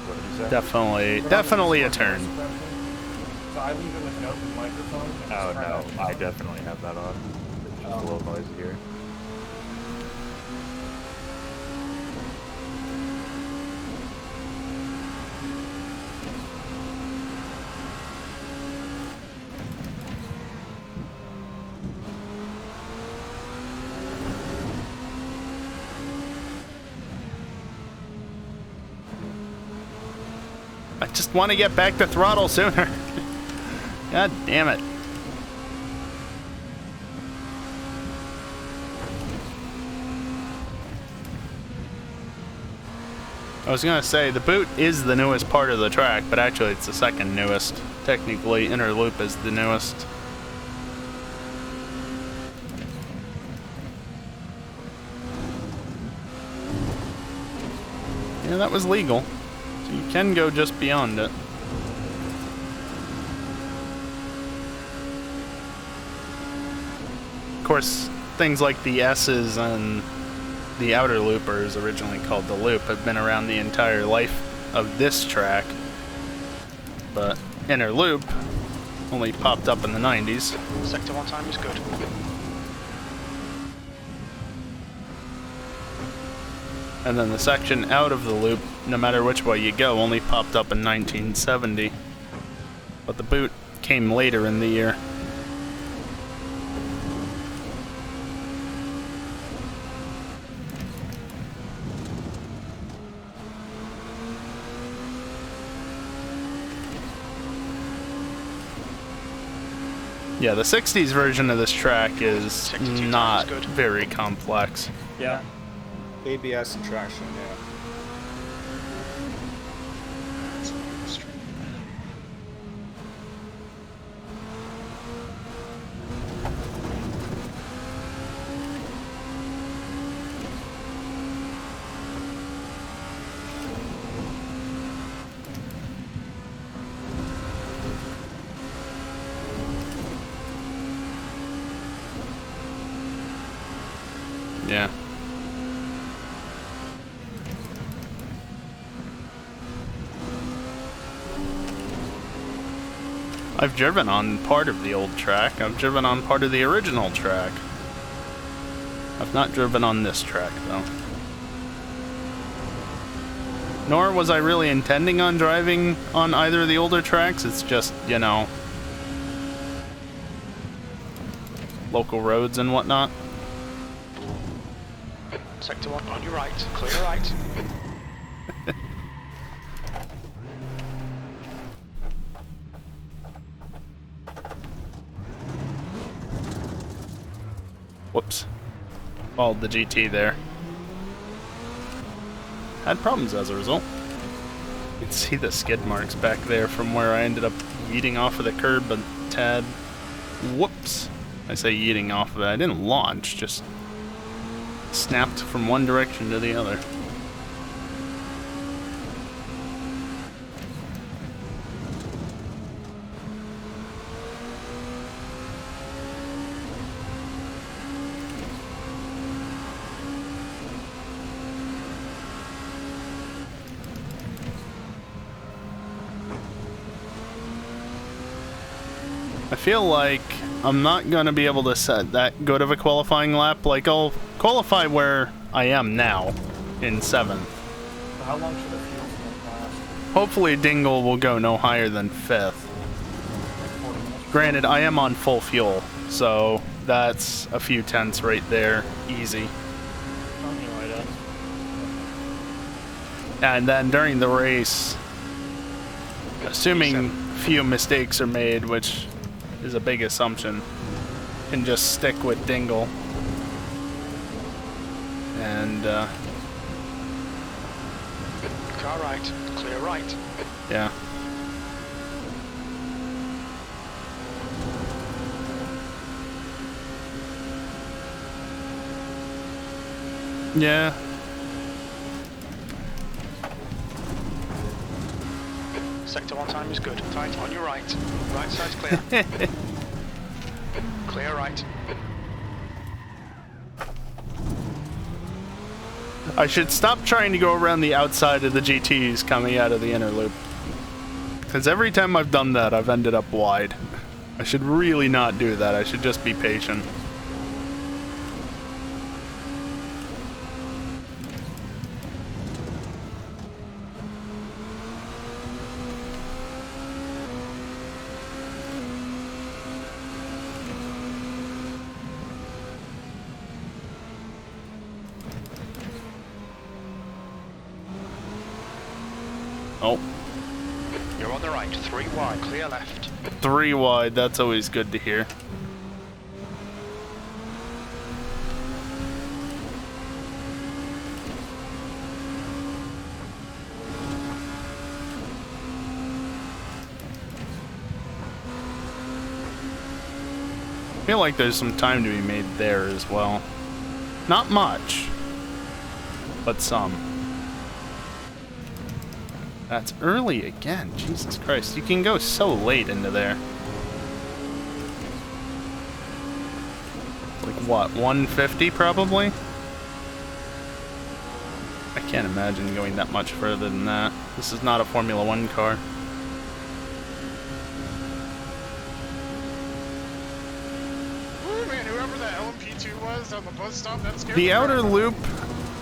What did you say? Definitely a turn. So I leave it with an open microphone. Oh no, I definitely have that on. It's just a little noisy here. I just want to get back to throttle sooner. God damn it. I was gonna say, the boot is the newest part of the track, but actually it's the second newest. Technically, inner loop is the newest. Yeah, that was legal. So you can go just beyond it. Of course, things like the S's and the outer loopers, originally called the loop, have been around the entire life of this track, but inner loop only popped up in the 90s. Sector 1 time is good. And then the section out of the loop, no matter which way you go, only popped up in 1970. But the boot came later in the year. Yeah, the 60s version of this track is not very complex. Yeah. ABS and traction, yeah. Yeah. I've driven on part of the old track. I've driven on part of the original track. I've not driven on this track, though. Nor was I really intending on driving on either of the older tracks. It's just, you know, local roads and whatnot. Sector 1 on your right, clear right. Whoops. Followed the GT there. Had problems as a result. You can see the skid marks back there from where I ended up yeeting off of the curb a tad. Whoops. I say yeeting off of it. I didn't launch, just snapped from one direction to the other. I feel like I'm not going to be able to set that good of a qualifying lap. Like, I'll qualify where I am now, in 7th. So how long should the fuel tank last? Hopefully Dingle will go no higher than 5th. Granted, I am on full fuel, so that's a few tenths right there, easy. And then during the race, assuming few mistakes are made, which is a big assumption, can just stick with Dingle. And, Car right, clear right. yeah. Yeah. Sector 1 time is good. Tight on your right. Right side's clear. Clear right. I should stop trying to go around the outside of the GTs coming out of the inner loop. Because every time I've done that, I've ended up wide. I should really not do that. I should just be patient. Oh. You're on the right, 3 wide, clear left. 3 wide, that's always good to hear. I feel like there's some time to be made there as well. Not much, but some. That's early again. Jesus Christ. You can go so late into there. Like what, 150 probably? I can't imagine going that much further than that. This is not a Formula 1 car. Ooh, man, whoever that LMP2 was on the bus stop, that scared me. The outer loop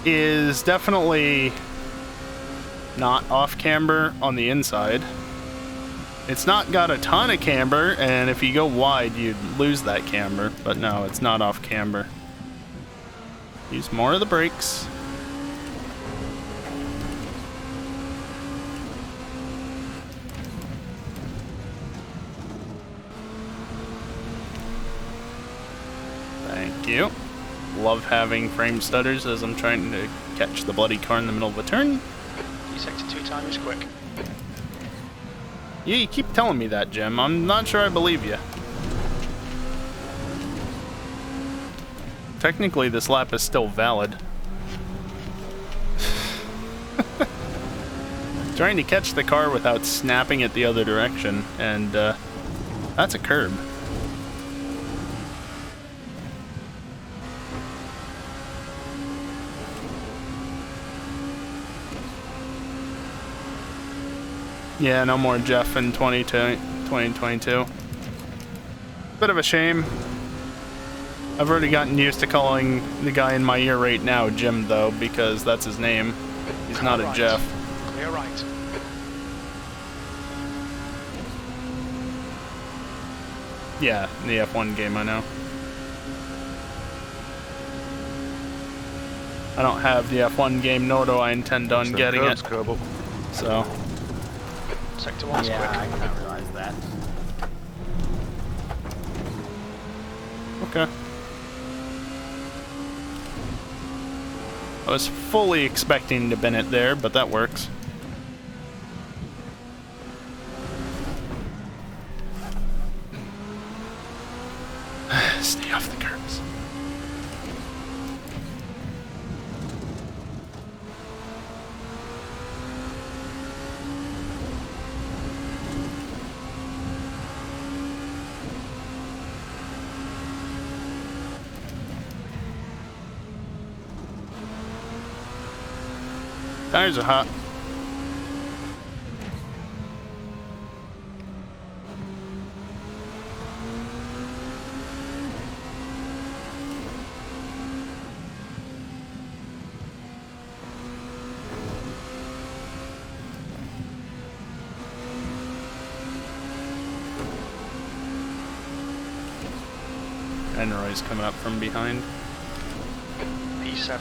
is definitely not off camber on the inside. It's not got a ton of camber, and if you go wide, you'd lose that camber. But no, it's not off camber. Use more of the brakes. Thank you. Love having frame stutters as I'm trying to catch the bloody car in the middle of a turn. Sector 2 time is quick. Yeah, you keep telling me that, Jim. I'm not sure I believe you. Technically, this lap is still valid. Trying to catch the car without snapping it the other direction, and that's a curb. Yeah, no more Jeff in 2022. Bit of a shame. I've already gotten used to calling the guy in my ear right now Jim, though, because that's his name. He's not a Jeff. Clear right. Yeah, in the F1 game, I know. I don't have the F1 game, nor do I intend on getting it. So. Sector 1's quick. I did not realize that. Okay. I was fully expecting to bin it there, but that works. Stay off the curbs. Tires are hot. And Roy's coming up from behind. P7.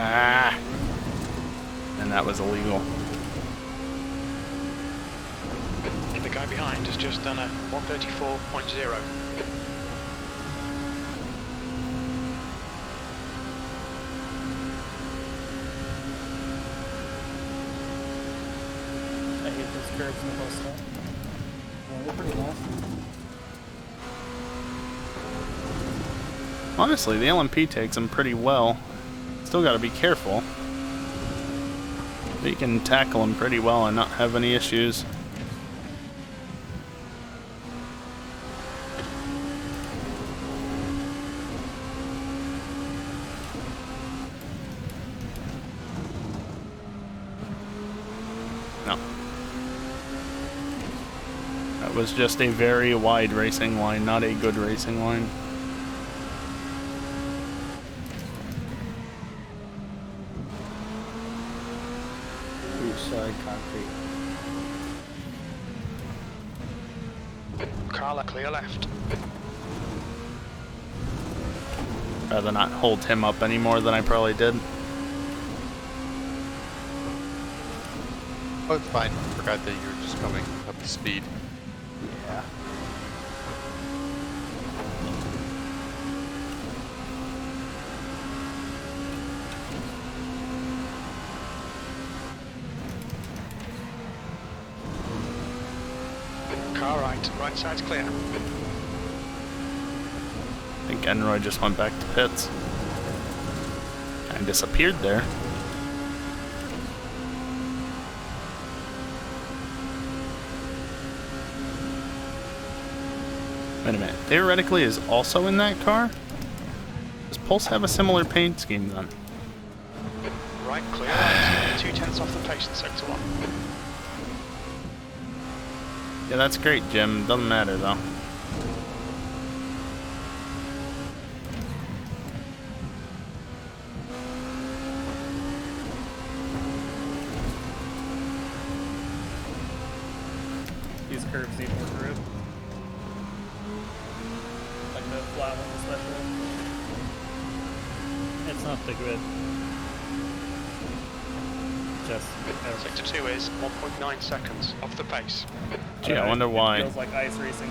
Ah! And that was illegal. The guy behind has just done a 134.0. I hate those curves in the bus stop. Yeah, they're pretty nasty. Honestly, the LMP takes them pretty well. Still gotta be careful. But you can tackle them pretty well and not have any issues. No. That was just a very wide racing line, not a good racing line. Concrete. Carla, clear left. Rather not hold him up any more than I probably did. Oh, it's fine. Forgot that you were just coming up to speed. Yeah. Car right. Right side's clear. I think Enroy just went back to pits. Kind of disappeared there. Wait a minute. Theoretically is also in that car? Just Pulse have a similar paint scheme then? Right, clear right. 2/10 off the pace in sector 1. Yeah, that's great, Jim. Doesn't matter though. These curves need more grip. Like the flat one especially. It's not the grid. Just Sector 2 is 1.9 seconds off the pace. Gee, I wonder why. It feels like ice racing.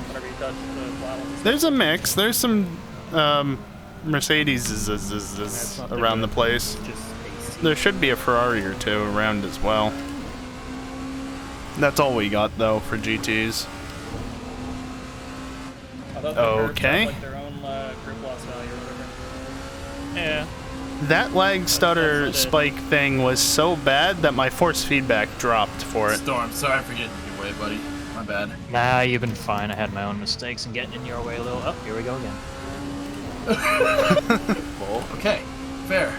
Whenever you touch the flat ones. There's a mix. There's some Mercedes around the place. There should be a Ferrari or two around as well. That's all we got though for GTs. I thought the curves Okay. had, like, their own grip loss value or whatever. yeah. That lag stutter spike thing was so bad that my force feedback dropped for it. Storm, sorry for getting in your way, buddy. My bad. Nah, you've been fine. I had my own mistakes and getting in your way a little. Oh, here we go again. Well, okay. Fair.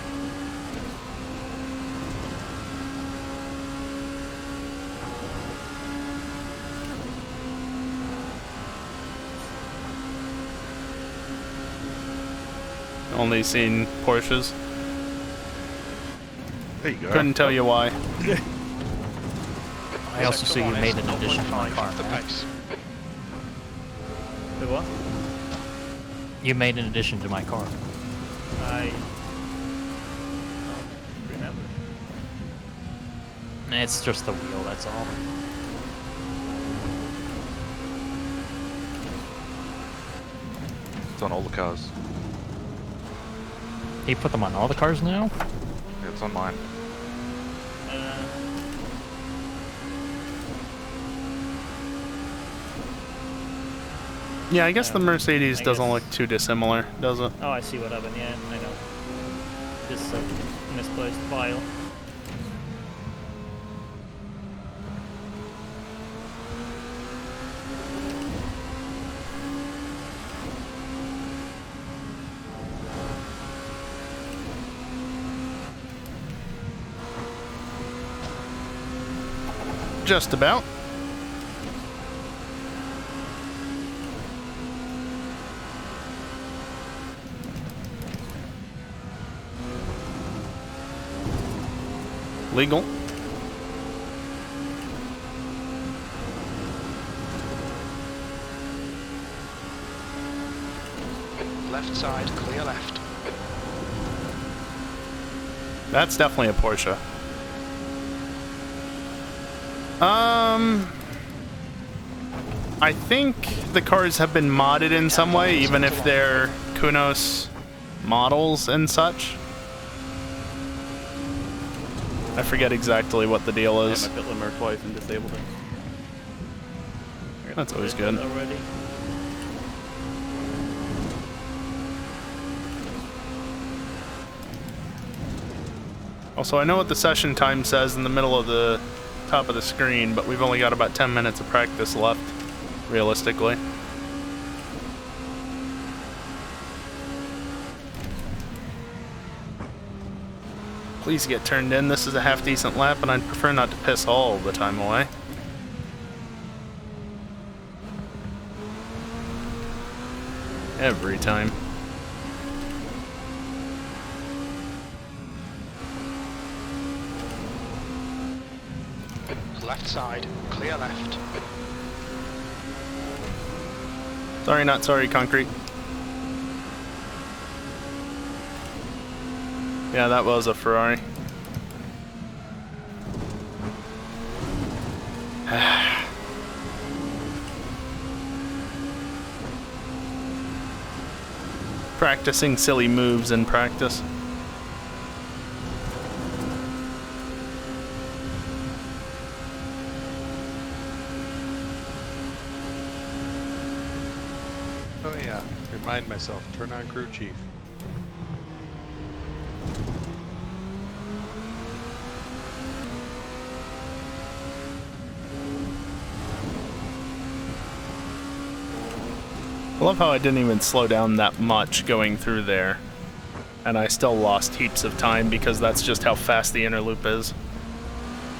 Only seen Porsches. There you go. Couldn't tell you why. I also see you made an addition to my car. man. The what? You made an addition to my car. I don't remember. It's just the wheel, that's all. It's on all the cars. He put them on all the cars now? Yeah, it's on mine. Yeah, I guess the Mercedes doesn't look too dissimilar, does it? Oh, I see what happened. Yeah, I know. Just a misplaced file. Just about. Legal. Left side, clear left. That's definitely a Porsche. I think the cars have been modded in some way, even if they're Kunos models and such. I forget exactly what the deal is. I pit limiter twice and disabled it. That's always good. Already. Also, I know what the session time says in the middle of the top of the screen, but we've only got about 10 minutes of practice left, realistically. Please get turned in. This is a half-decent lap, and I'd prefer not to piss all the time away. Every time. Left side, clear left. Sorry, not sorry, concrete. Yeah, that was a Ferrari. Practicing silly moves in practice. Oh yeah, remind myself, turn on crew chief. I love how I didn't even slow down that much going through there. And I still lost heaps of time because that's just how fast the inner loop is.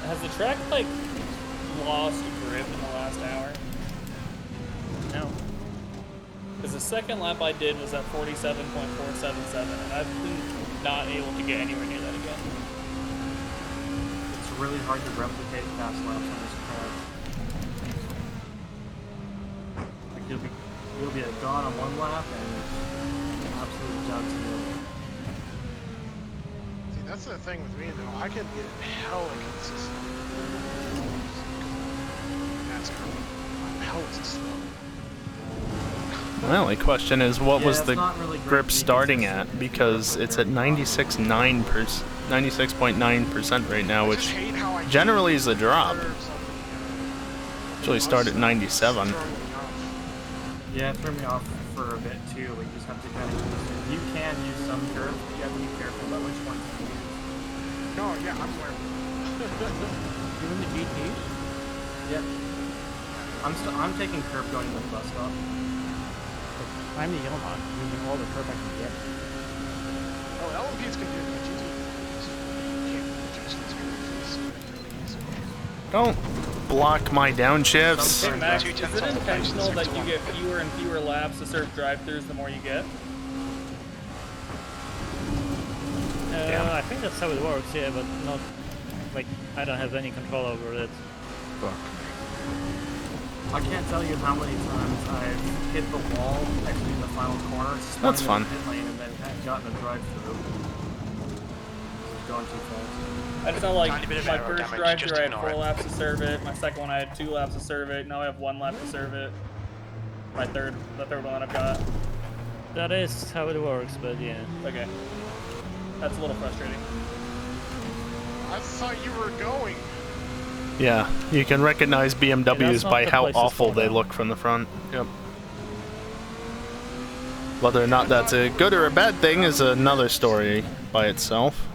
Has the track, like, lost grip in the last hour? No. Because the second lap I did was at 47.477, and I've been not able to get anywhere near that again. It's really hard to replicate fast laps on this track. Like you'll be gone on one lap and absolutely down to the other. See, that's the thing with me though. I can get hella consistent. That's cool. I'm hella slow. My only question is, what was it's the not really grip great starting at? Because it's at 96.9% right now, which generally is a drop. Usually start at 97. Yeah, it threw me off for a bit too. We just have to kind of use it. You can use some curves, but you have to be careful about which ones you use. No, yeah, I'm aware. You in the GT? Yep. I'm taking curve going to the bus stop. I'm the Yamaha, using all the curve I can get. Oh, LMPs can do it, but GT can't just Don't block my downshifts. Hey Max, is it intentional that you get fewer and fewer laps to serve drive-thrus the more you get? I think that's how it works, yeah, but not, like, I don't have any control over it. Fuck. I can't tell you how many times I've hit the wall actually in the final corner. That's fun. Pit lane and then gotten a drive-through. Going too fast. I just know, like, my first drive-thru I had 4 laps to serve it, my second one I had 2 laps to serve it, now I have 1 lap to serve it. The third one that I've got. That is how it works, but yeah. Okay. That's a little frustrating. I thought you were going. Yeah, you can recognize BMWs by how place to awful slow they down. look from the front. Yep. Whether or not that's a good or a bad thing is another story by itself.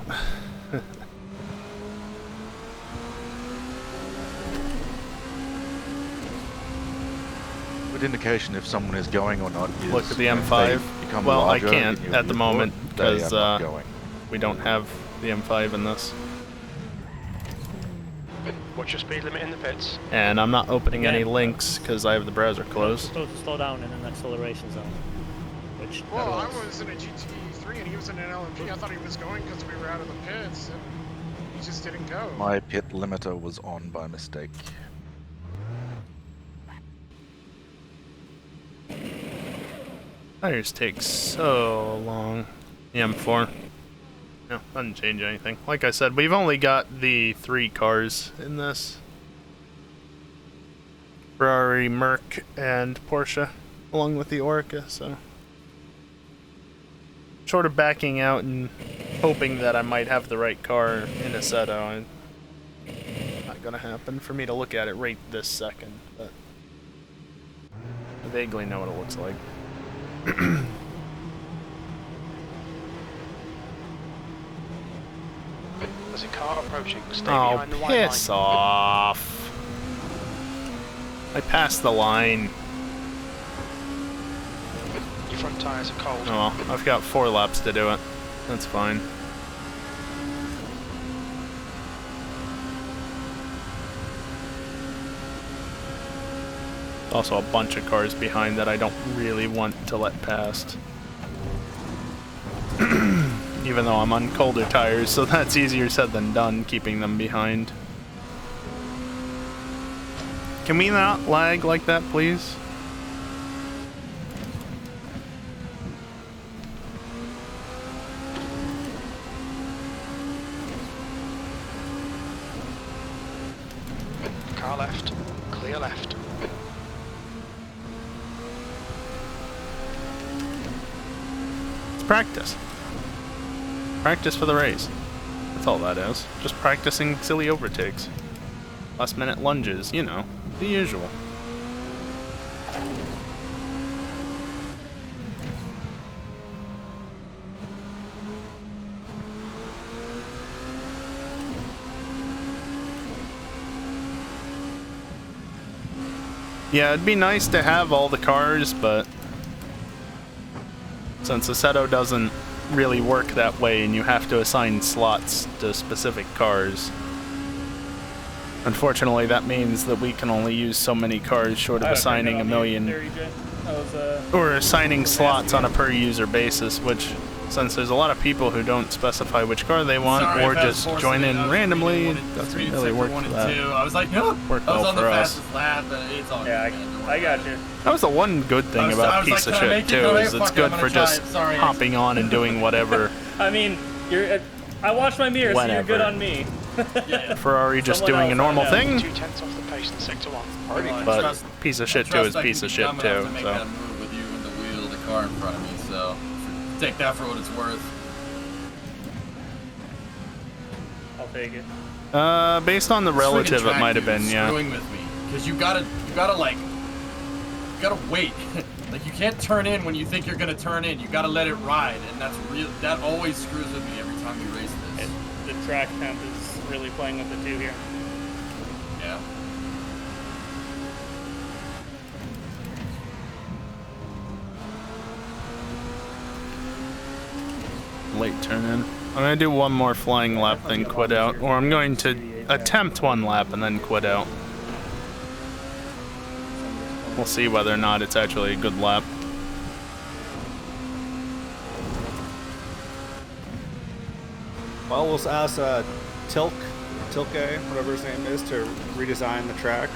Good indication if someone is going or not is Look at the if M5. they become Well, I larger can't in your at the viewport, moment they are because not going. we don't have the M5 in this. What's your speed limit in the pits? And I'm not opening any links because I have the browser closed. Supposed to slow down in an acceleration zone. Which Well, I was in a GT3 and he was in an LMP. I thought he was going because we were out of the pits and he just didn't go. My pit limiter was on by mistake. Tires take so long. The M4. No, doesn't change anything. Like I said, we've only got the 3 cars in this. Ferrari, Merc, and Porsche, along with the Orca, so... Short of backing out and hoping that I might have the right car in Assetto, not gonna happen for me to look at it right this second, but... I vaguely know what it looks like. There's a car approaching. Stay Oh, behind the white line. piss off. I passed the line. Your front tyres are cold. Oh well, I've got 4 laps to do it. That's fine. Also a bunch of cars behind that I don't really want to let past. Even though I'm on colder tires, so that's easier said than done, keeping them behind. Can we not lag like that, please? Car left. Clear left. It's practice. Practice for the race. That's all that is. Just practicing silly overtakes. Last minute lunges, you know, the usual. Yeah, it'd be nice to have all the cars, but since Assetto doesn't really work that way and you have to assign slots to specific cars. Unfortunately, that means that we can only use so many cars short of assigning a million. Or assigning slots on a per user basis, which, since there's a lot of people who don't specify which car they want, or just join in randomly, it doesn't really work for that. I was like, no, Work I was well on the for us. fastest lap, but it's all Yeah, I got you. That was the one good thing about Piece of Shit, too, is it's good for just hopping on and doing whatever. I mean, I watched my mirror, so you're good on me. Ferrari just doing a normal thing, 2/10 off the pace in sector 1. but Piece of Shit 2 is Piece of Shit 2, Make so. that move with you and the wheel of the car in front of me, so take that for what it's worth. I'll take it. Based on the relative, it might have been, yeah. Screwing with me, because you gotta wait. Like, you can't turn in when you think you're gonna turn in. You gotta let it ride, and that always screws with me every time you race this. The track temp is really playing with the two here. Yeah. Late turn in. I'm gonna do one more flying lap, then quit out, or I'm going to attempt one lap and then quit out. We'll see whether or not it's actually a good lap. Well, we'll ask Tilke, whatever his name is, to redesign the track.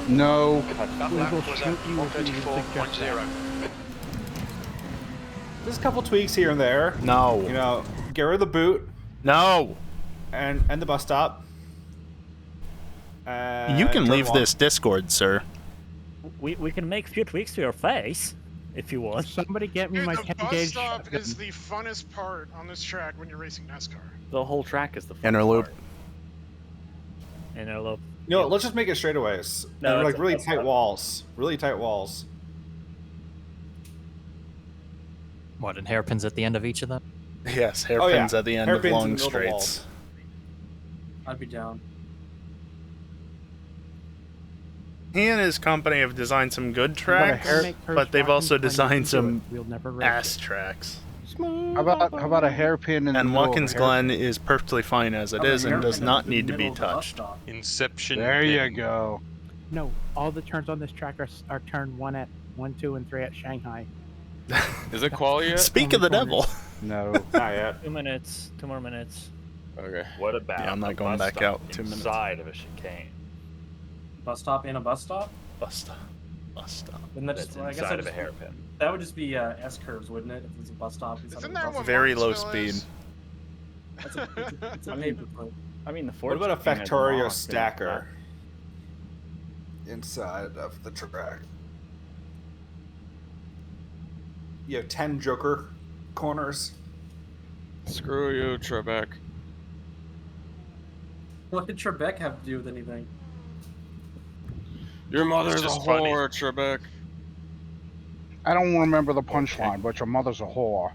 No. That lap was at 134.0. There's a couple tweaks here and there. No. You know, get rid of the boot. No. And the bus stop. You can leave this Discord, sir. We can make a few tweaks to your face, if you want. Somebody get me my The 10 bus gauge. stop is the funnest part on this track when you're racing NASCAR. The whole track is the fun Inner loop. part. Inner loop. You know, let's just make it straightaways. No, And, it's like really a- tight walls. Really tight walls. What, and hairpins at the end of each of them? Yes, hairpins at the end Hairpins of long in the middle of the straights. I'd be down. He and his company have designed some good gotta tracks, make curves but they've also Watkins Glen designed do some it. We'll never race ass it. tracks. How about a hairpin in the And middle of a Watkins Glen is perfectly fine as it is and does not need to be touched. Inception. There you go. No, all the turns on this track are turn 1, 2, and 3 at Shanghai. Is it quali yet? Speak of the devil. No, not yet. 2 minutes. 2 more minutes. Okay. What about Yeah, I'm not a going bus back stop out 2 minutes. inside of a chicane? Bus stop in a bus stop? Bus stop. Bus stop. Wouldn't that That's just, well, I guess inside that of a just- hairpin. That would just be S curves, wouldn't it? If it's a bus stop. inside of Isn't a that bus what Very low Martinsville speed. is? It's a neighborhood. I mean, the What Ford about a chicane has Factorio long stacker inside of the track? You have 10 Joker corners. Screw you, Trebek. What did Trebek have to do with anything? Your mother's a just funny. whore, Trebek. I don't remember the punchline, but your mother's a whore.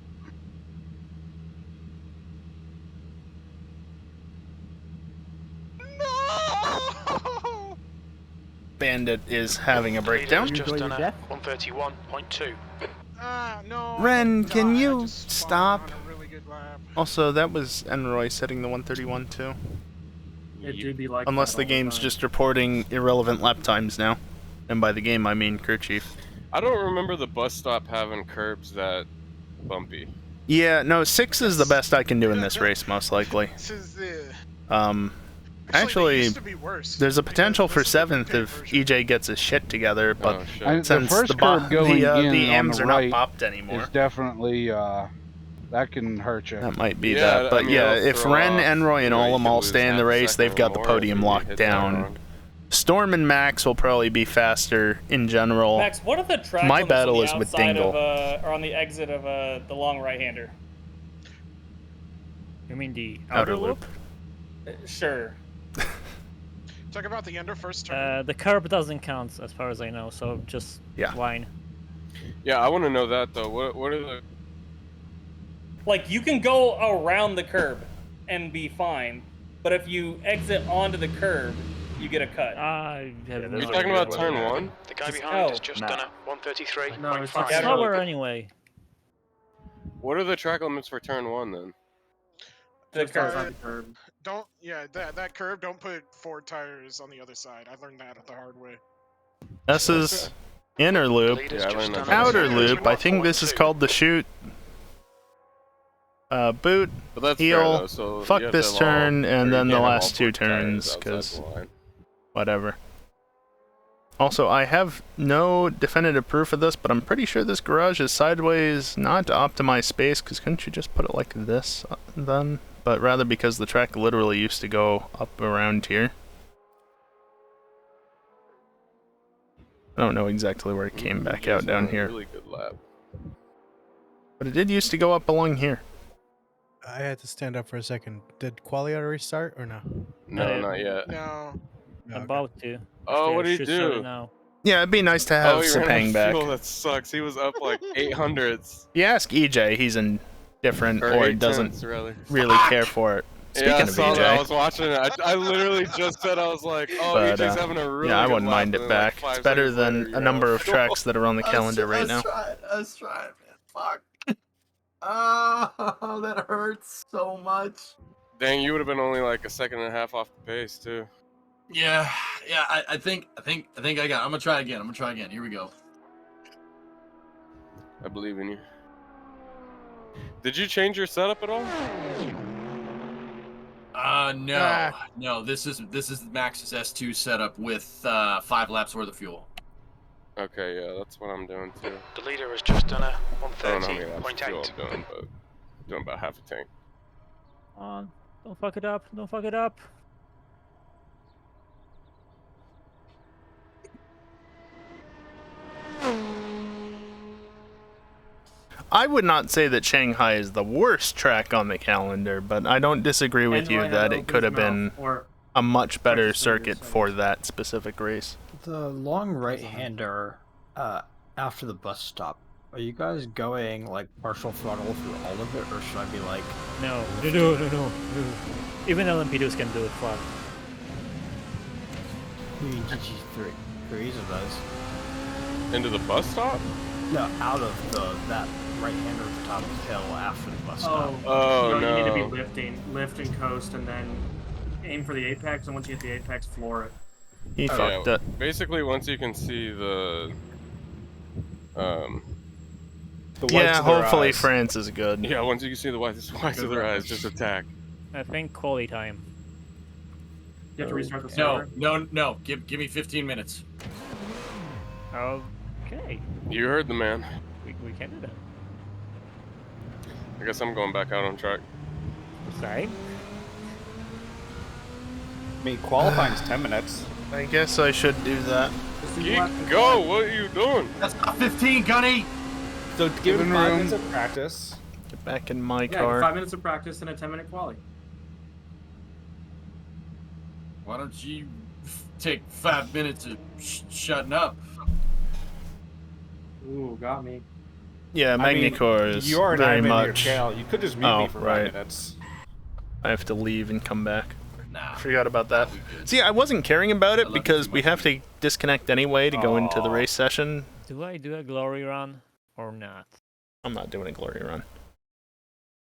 Bandit is having a breakdown. Just done a 131.2. No. Ren, can I you just spun stop? on a really good lap. Also, that was Enroy setting the 131 too. It do be like Unless that the all game's time. just reporting irrelevant lap times now. And by the game, I mean Kerchief. I don't remember the bus stop having curbs that bumpy. Yeah, no, 6 is the best I can do in this race, most likely. This is the. Actually, they used to be worse, there's a potential for 7th if EJ gets his shit together, but Oh, shit. And the since first the, curve going in the on AMs the are right not bopped anymore. is definitely that can hurt you. That might be Yeah, that. But I mean, yeah, it'll if throw Ren, off Enroy, and where you Olam can all lose stay in half the a race, second they've got the more if podium you locked hit that down. wrong. Storm and Max will probably be faster in general. Max, what are the tracks My on battle the is with outside Dingle. of, or on the exit of the long right-hander? You mean the Outer outer loop. Sure. Talk about the end of first turn. The curb doesn't count as far as I know, so just line. Yeah, I want to know that though. What are the? Like, you can go around the curb and be fine, but if you exit onto the curb, you get a cut. I have Are you talking about turn 1? The guy behind has just done a 133. No, it's It's slower anyway. What are the track limits for turn 1 then? The Uh, curve. Don't, yeah, that curve, don't put 4 tires on the other side. I learned that the hard way. This is inner loop. Yeah, I learned that. Outer loop. I think this is called the chute. Boot, But that's heel, fair, though, so you fuck have this to have all- turn, or and you then the can't have all last 4 2 tires turns, outside because the line. whatever. Also, I have no definitive proof of this, but I'm pretty sure this garage is sideways, not to optimize space, because couldn't you just put it like this then? But rather because the track literally used to go up around here. I don't know exactly where it came back out down here. Really good lap. But it did used to go up along here. I had to stand up for a second. Did quali already start or no? No, not yet. No. About to. Oh, what did he Should start do? now. Yeah, it'd be nice to have he ran out Sepang of back. fuel. That sucks. He was up like 800s. You ask EJ, he's indifferent Or or 8 doesn't tenths, rather. really care for it. Speaking Yeah, I of saw that. I EJ, was watching it. I literally just said, I was like, oh, but, EJ's having a really yeah, I good wouldn't lap, mind and it then, like, back. 5 It's better seconds than later, a you're number out of tracks that are on the calendar right now. I was trying, man. Fuck. Oh, that hurts so much. Dang, you would have been only like a second and a half off the pace, too. Yeah. I think I got it. I'm gonna try again. Here we go. I believe in you. Did you change your setup at all? No. This is Max's S2 setup with 5 laps worth of fuel. Okay, yeah, that's what I'm doing too. The leader has just done a I don't know how many laps of fuel 130.8. I'm doing, but I'm doing about half a tank. Don't fuck it up. Don't fuck it up. I would not say that Shanghai is the worst track on the calendar, but I don't disagree with you that it could have been a much better circuit for that specific race. The long right-hander after the bus stop, are you guys going like partial throttle through all of it, or should I be like... No. Even LMP2s can do it flat. GG3 does. Into the bus stop? No, out of that right-hander at the top of the hill after the bus stop. Oh, no. You need to no. be lift and coast, and then aim for the apex, and once you hit the apex, floor it. He fucked it. Basically, once you can see the Yeah, hopefully France is good. Yeah, once you can see the whites of their eyes, just attack. I think quality time. You have to restart the server? No. Give me 15 minutes. Okay. You heard the man. We can do that. I guess I'm going back out on track. Sorry? I mean, qualifying's 10 minutes. I guess I should do that. Go! What are you doing? That's not 15, Gunny! So give it 5 minutes of practice. Get back in my Yeah, car. 5 minutes of practice and a 10-minute quali. Why don't you take 5 minutes of shutting up? Ooh, got me. Yeah, Magnicor is you already very have me in your much. channel. You could just mute me for 5 minutes. I have to leave and come back. Nah, forgot about that. See, I wasn't caring about it because we have to disconnect anyway to go into the race session. Do I do a glory run or not? I'm not doing a glory run.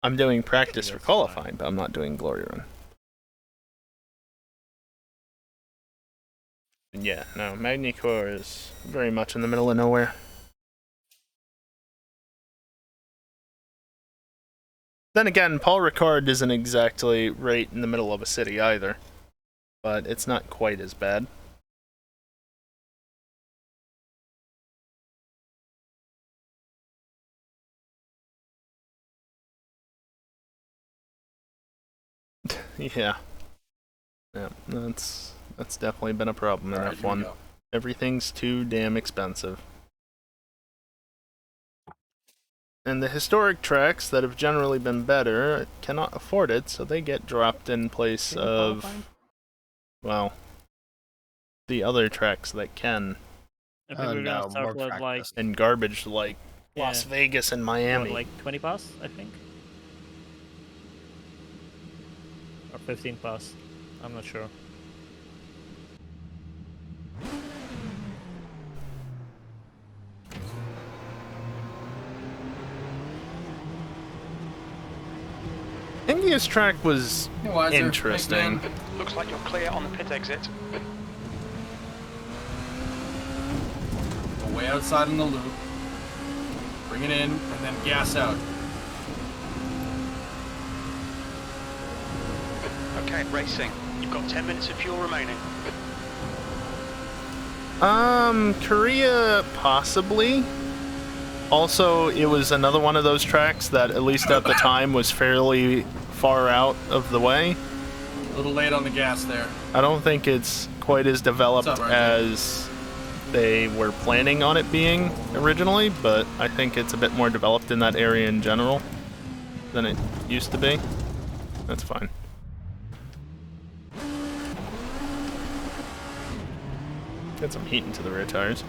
I'm doing practice for qualifying, but I'm not doing glory run. Yeah, no, Magnicor is very much in the middle of nowhere. Then again, Paul Ricard isn't exactly right in the middle of a city either, but it's not quite as bad. Yeah, that's definitely been a problem in F1. Everything's too damn expensive. And the historic tracks that have generally been better cannot afford it, so they get dropped in place of, well, the other tracks that can. And garbage like Las Vegas and Miami. What, like 20 pass, I think? Or 15 pass. I'm not sure. think this track was interesting. Looks like you're clear on the pit exit. Go way outside in the loop. Bring it in, and then gas out. Okay, racing. You've got 10 minutes of fuel remaining. Korea, possibly. Also, it was another one of those tracks that, at least at the time, was fairly far out of the way. A little late on the gas there. I don't think it's quite as developed What's up, RJ? as they were planning on it being originally, but I think it's a bit more developed in that area in general than it used to be. That's fine. Get some heat into the rear tires.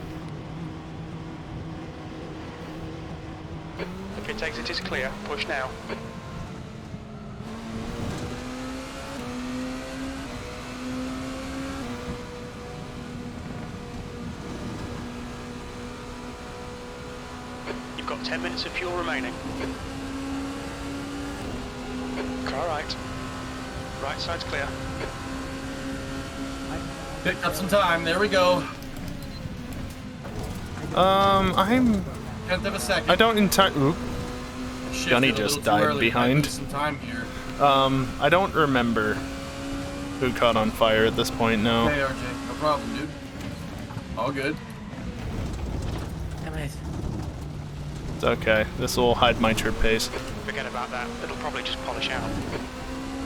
The pit exit is clear. Push now. You've got 10 minutes of fuel remaining. Car right. Right side's clear. Picked up some time. There we go. I'm... Tenth of a second. I don't entirely... Oop. Shifted Gunny a little just too died early. behind. Might lose some time here. I don't remember who caught on fire at this point now. Hey, RJ. No problem, dude. All good. Damn it. It's okay. This will hide my trip pace. Forget about that. It'll probably just polish out.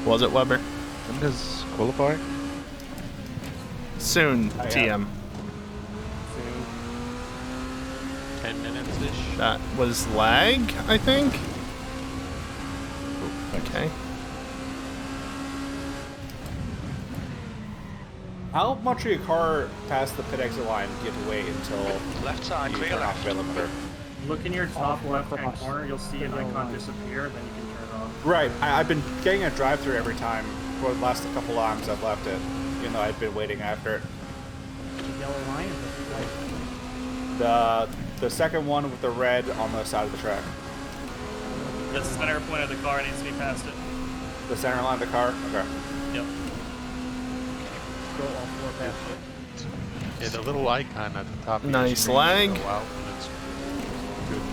Was it, Weber? When does qualify? Soon, TM. 10 minutes-ish. That was lag, I think? Okay. How much of your car past the pit exit line do you have to wait until left side, you clear turn left. off the limiter? Look in your top left-hand corner, you'll see an icon disappear, then you can turn it off. Right. I've been getting a drive-through every time for the last couple times I've left it, even though I've been waiting after it. The yellow line is The second one with the red on the side of the track. The center point of the car needs to be past it. The center line of the car? Okay. Yep. Go all four past it. Yeah, the little icon at the top of your Nice screen lag. will go out when it's good to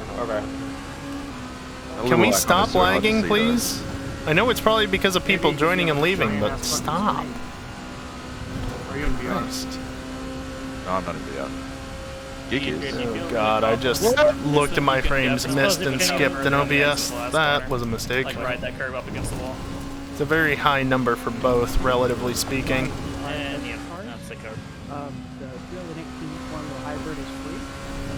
turn off. Okay. Can we stop lagging, please? I know it's probably because of people joining and leaving, but stop. Are you in VR? Christ. No, I'm not in VR. Gig is. Oh god, I just looked at my frames, missed and skipped an OBS. That was a mistake. Like ride that curve up against the wall. It's a very high number for both, relatively speaking. And yeah, that's the curve. The 2018 Formula Hybrid is free. The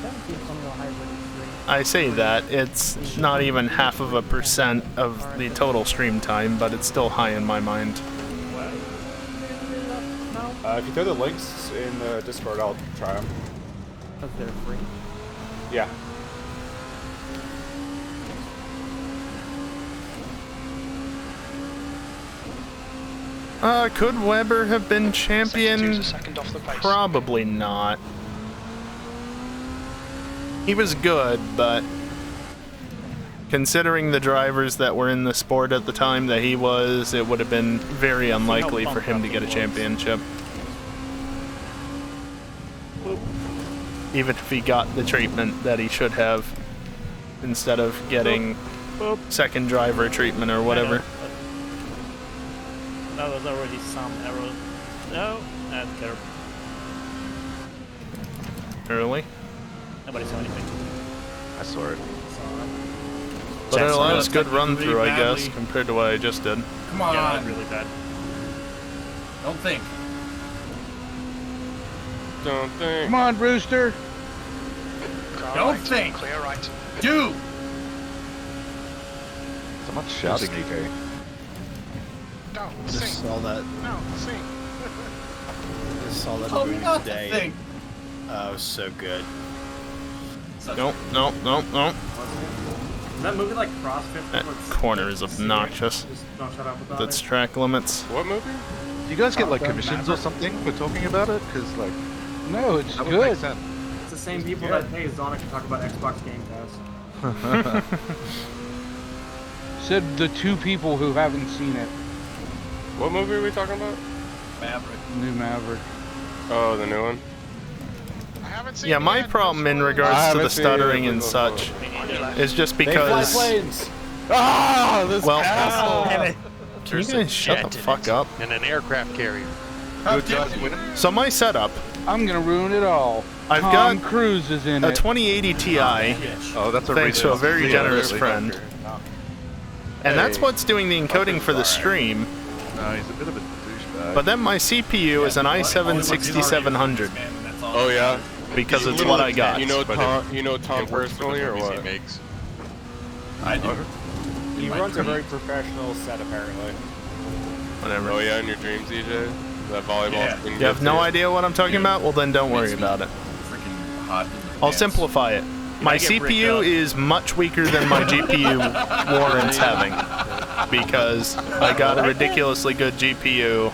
2017 Formula Hybrid is free. I say that, it's not even 0.5% of the total stream time, but it's still high in my mind. If you throw the links in the Discord, I'll try them. Because they're free. Yeah. Could Weber have been champion? A second off the pace. Probably not. He was good, but considering the drivers that were in the sport at the time that he was, it would have been very unlikely for him to get a championship. Even if he got the treatment that he should have, instead of getting second driver treatment or whatever. That was already some error. No, that's curb. Early. Nobody saw anything. I saw it. But it allows good Really run through, I badly. guess, compared to what I just did. Come on. Yeah, that's really bad. Don't think. Don't think. Come on, Rooster. Car Don't right. think. Clear right. Dude! So much shouting, EK. Go. Just Sing. saw that. No, sing. Just saw that Told me movie not to today. think. Oh, it was so good. Nope, nope, nope, nope. Is that movie like CrossFit? That corner is obnoxious. Just don't shut up about That's it. track limits. What movie? Do you guys get like commissions or something for talking about it? Because like, No, it's that would make good. sense. It's the same people that pay Zonic to talk about Xbox Game Pass. Said the two people who haven't seen it. What movie are we talking about? Maverick. New Maverick. Oh, the new one? I haven't seen Yeah, it my yet. problem in regards to the stuttering and such is just because. Ah, this Well, asshole! Can you guys shut the fuck up? And an aircraft carrier. So my setup, I'm gonna ruin it all. I've Tom got Cruise is in a it. 2080 Ti, Oh, that's a thanks to a very generous friend. And that's what's doing the encoding for the stream. No, he's a bit of a douchebag. But then my CPU is an i7-6700. Oh yeah, because it's what I got. You know Tom personally or what? I do. He runs a very professional set, apparently. Whatever. Oh yeah, in your dreams, EJ? That volleyball thing. You have no idea what I'm talking about? Well, then don't worry about it. Freaking hot. I'll simplify it. My CPU is much weaker than my GPU warrants having, because I got a ridiculously good GPU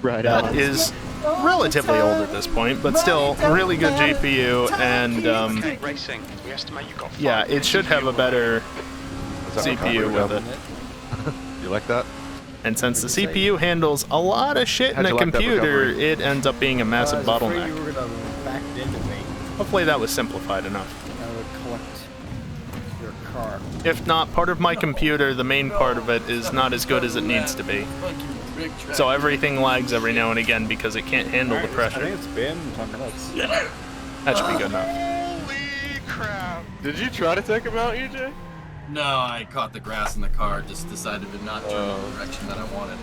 that is relatively old at this point, but still really good GPU, and yeah, it should have a better CPU with it. You like that? And since the CPU handles a lot of shit in How'd a you like that computer, recovery? it ends up being a massive bottleneck. You were gonna back into me. Hopefully that was simplified enough. I would collect your car. If not, part of my computer, the main part of it, is not as good as it needs to be. So everything lags every now and again because it can't handle the I pressure. think it's been 10 minutes. That should be good enough. Holy crap! Did you try to take him out, EJ? No, I caught the grass in the car, just decided to not turn in the direction that I wanted.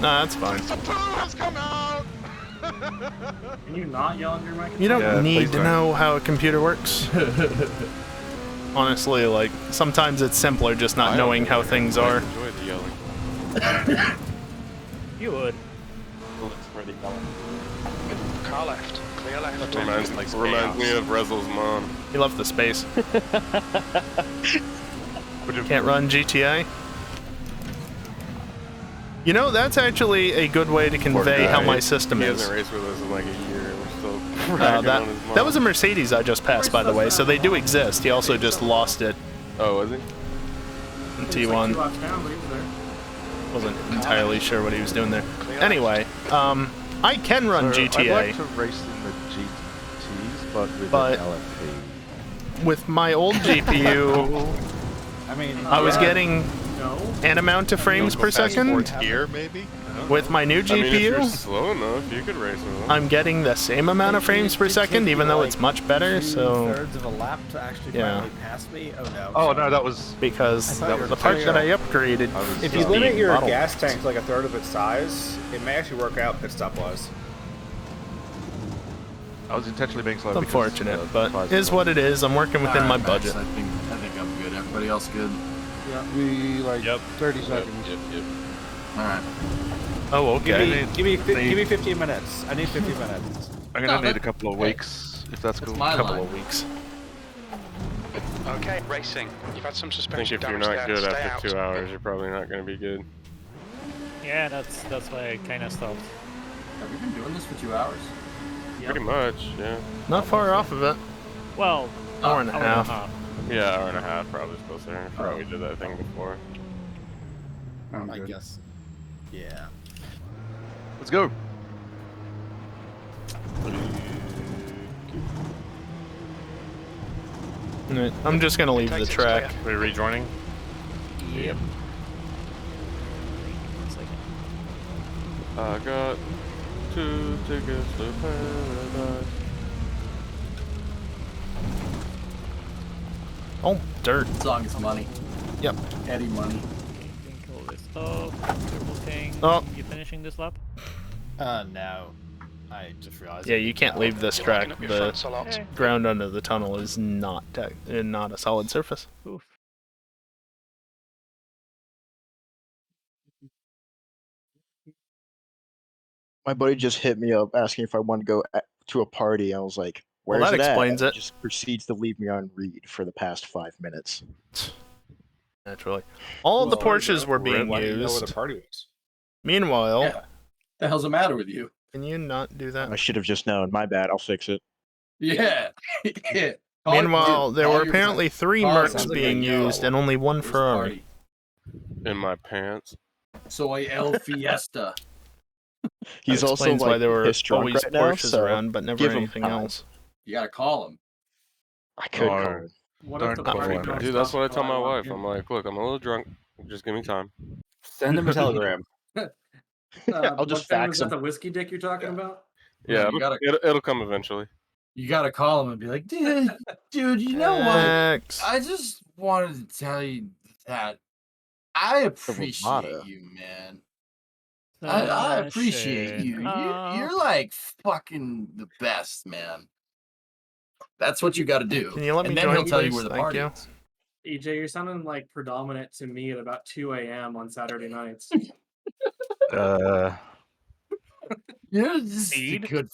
Nah, that's fine. The poo has come out! Can you not yell into your microphone? You don't Yeah, need please to don't. know how a computer works. Honestly, like, sometimes it's simpler just not knowing how things are. I enjoy the yelling. You would. Car left. Clear left. Reminds me of Rezel's mom. He left the space. Can't run GTA? You know, that's actually a good way to convey how my system He is. hasn't raced with us in like a year. We're still ragging on his mom. That was a Mercedes I just passed, by the way, so they do exist. He also just lost it Oh, was he? in T1. Wasn't entirely sure what he was doing there. Anyway, I can run I'd GTA. like to race in the GTs, but with an LFP. With my old GPU, I mean, I was getting an amount of frames per second. Here, maybe? With my new I mean, if you're GPU, slow enough, you could race with him. I'm getting the same amount of frames per second, even though it's much better, so... 2/3 of a lap to actually Yeah. finally pass me? Oh no. Oh no, that was Because I thought the part that I upgraded If is you limit the your bottle. gas tank to like a third of its size, it may actually work out pit stop wise. I was intentionally being slow. It's because, unfortunate, but price is what it is. I'm working within my Alright, Max, budget. I think I'm good. Everybody else good? We like 30 seconds. Yep. Alright. Oh, okay. Give me 15 minutes. I need 15 minutes. I'm gonna need a couple of weeks, if that's cool. my Couple line. of weeks. Okay, racing. You've had some I think suspension if you're damage not there. good Stay after out. 2 hours, you're probably not going to be good. Yeah, that's why I kind of stopped. Have we been doing this for 2 hours? Pretty much, yeah. Not far off of it. Well, Hour and a half. Yeah, hour and a half, probably closer. I forgot we did that thing before. I guess. Yeah. Let's go. Alright, I'm just gonna leave the track. Are we rejoining? Yep. I got 2 tickets to paradise. Oh, dirt. Song is money. Yep. Eddie money. All this stuff. Turbo tank. Oh. You finishing this lap? No. I just realized. Yeah, you can't leave this track. Up your The fronts a lot. ground under the tunnel is not not a solid surface. Oof. My buddy just hit me up asking if I wanted to go to a party. I was like, Well, "Where's that it at?" explains And it. he just proceeds to leave me on read for the past 5 minutes. Naturally. All of the Porsches were being Why do you know where used. the party was? Meanwhile, Yeah. The hell's the matter with you? can you not do that? I should have just known. My bad. I'll fix it. Yeah. Yeah. Meanwhile, there were apparently 3 mercs sounds like being a yo. used and only 1 Ferrari. In my pants. Soy El Fiesta. He's That also explains why like there were pissed drunk always right now, Porsches so around, but never give him anything time. else. You gotta call him. I could call No. him. What Don't if the call party him. don't Dude, that's stop what I tell until my log wife. in? I'm like, look, I'm a little drunk. Just give me time. Send him a telegram. I'll just what thing fax was that him. the whiskey dick you're talking about? Yeah, you gotta- it'll come eventually. You gotta call him and be like, dude, you know what? X. I just wanted to tell you that I appreciate Ramada. you, man. I appreciate you. You're like fucking the best, man. That's what you got to do. Can you let me and then join, he'll tell you please? where the Thank party you. is. EJ, you're sounding like predominant to me at about 2 a.m. on Saturday nights. You're just a good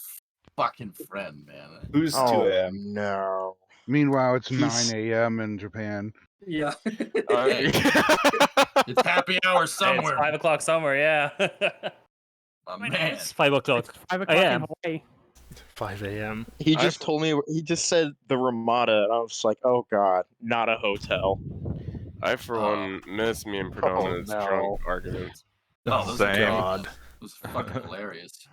fucking friend, man. Who's 2 a.m.? No. Meanwhile, it's He's- 9 a.m. in Japan. Yeah. Hey, it's happy hour Hey, it's somewhere. 5 o'clock somewhere, yeah. My man. It's 5 o'clock. 5 o'clock a.m. in Hawaii. 5 a.m. He just told me, he just said the Ramada, and I was like, oh god, not a hotel. I, for one, miss me and Predominant's no. drunk arguments. Oh, those Same. are good. Those are fucking hilarious.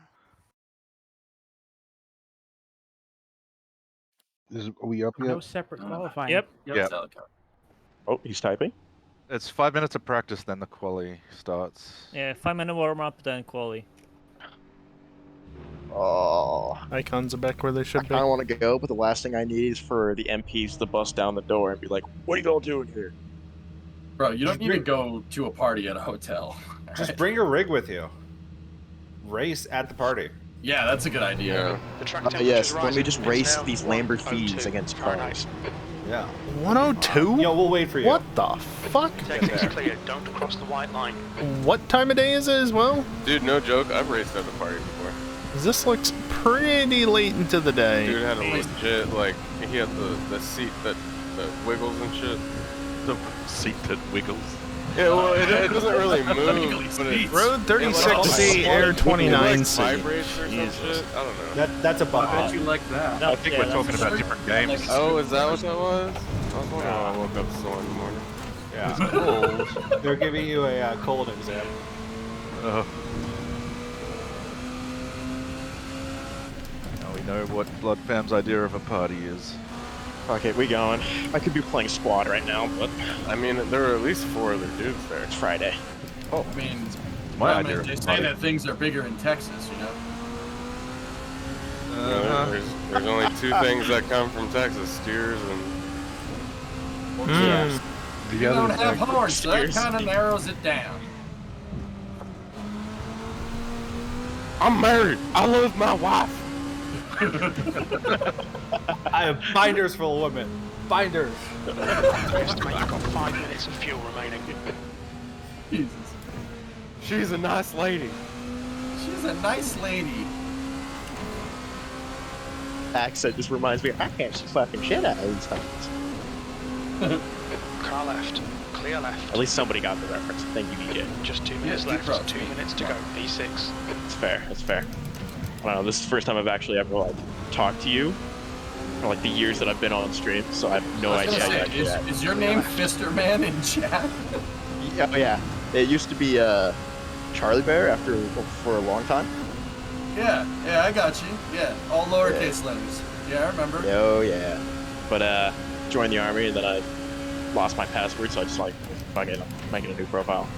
Are we up yet? No separate qualifying. Yep. Yep. Oh, he's typing? It's 5 minutes of practice, then the quali starts. Yeah, 5-minute warm-up, then quali. Oh. Icons are back where they I should be. kind of want to go, but the last thing I need is for the MPs to bust down the door and be like, what are you all doing here? Bro, you don't need to go to a party at a hotel. Just bring your rig with you. Race at the party. Yeah, that's a good idea. The track Yes, temperature's let me rising. just It's race now these 102 Lamborghinis against Fahrenheit. cars. Yeah. 102? Yo, we'll wait for you. What the fuck? Techniques clear. Don't cross the white line. What time of day is it as well? Dude, no joke. I've raced at a party before. This looks pretty late into the day. Dude had a legit, like, he had the seat that wiggles and shit. The seat that wiggles. Yeah, well, it doesn't really move. But it, Road 36C, Air 29C. Vibrates or some shit. I don't know. That's a I bump. bet you like that. I think we're talking about different games. Oh, is that what that was? I was wondering when I woke up so in the morning. Yeah. It's cold. They're giving you a cold exam. Now we know what Blood Fam's idea of a party is. Okay, we going. I could be playing squad right now, but I mean, there are at least 4 other dudes there. it's Friday. I mean, My idea of they a say party. that things are bigger in Texas, you know? There's only 2 things that come from Texas: steers and. Yeah. You don't have horns, so that kind of narrows it down. I'm married. I love my wife. I have binders full of women. Binders. Estimate you've got 5 minutes of fuel remaining. Jesus. She's a nice lady. She's a nice lady. Accent just reminds me, I can't see fucking shit out of these things. Car left. Clear left. At least somebody got the reference. Thank you, BJ. Just 2 minutes keep left. up. 2 minutes to go. P6. It's fair. It's fair. I don't know. This is the first time I've actually ever like talked to you for like the years that I've been on stream, so I have no I was idea. gonna how say, you chat. is your name Fisterman in chat? Oh yeah. It used to be Charlie Bear for a long time. Yeah, I got you. Yeah, all lowercase letters. Yeah, I remember. Oh yeah. But joined the army and then I lost my password, so I just like fucking making a new profile.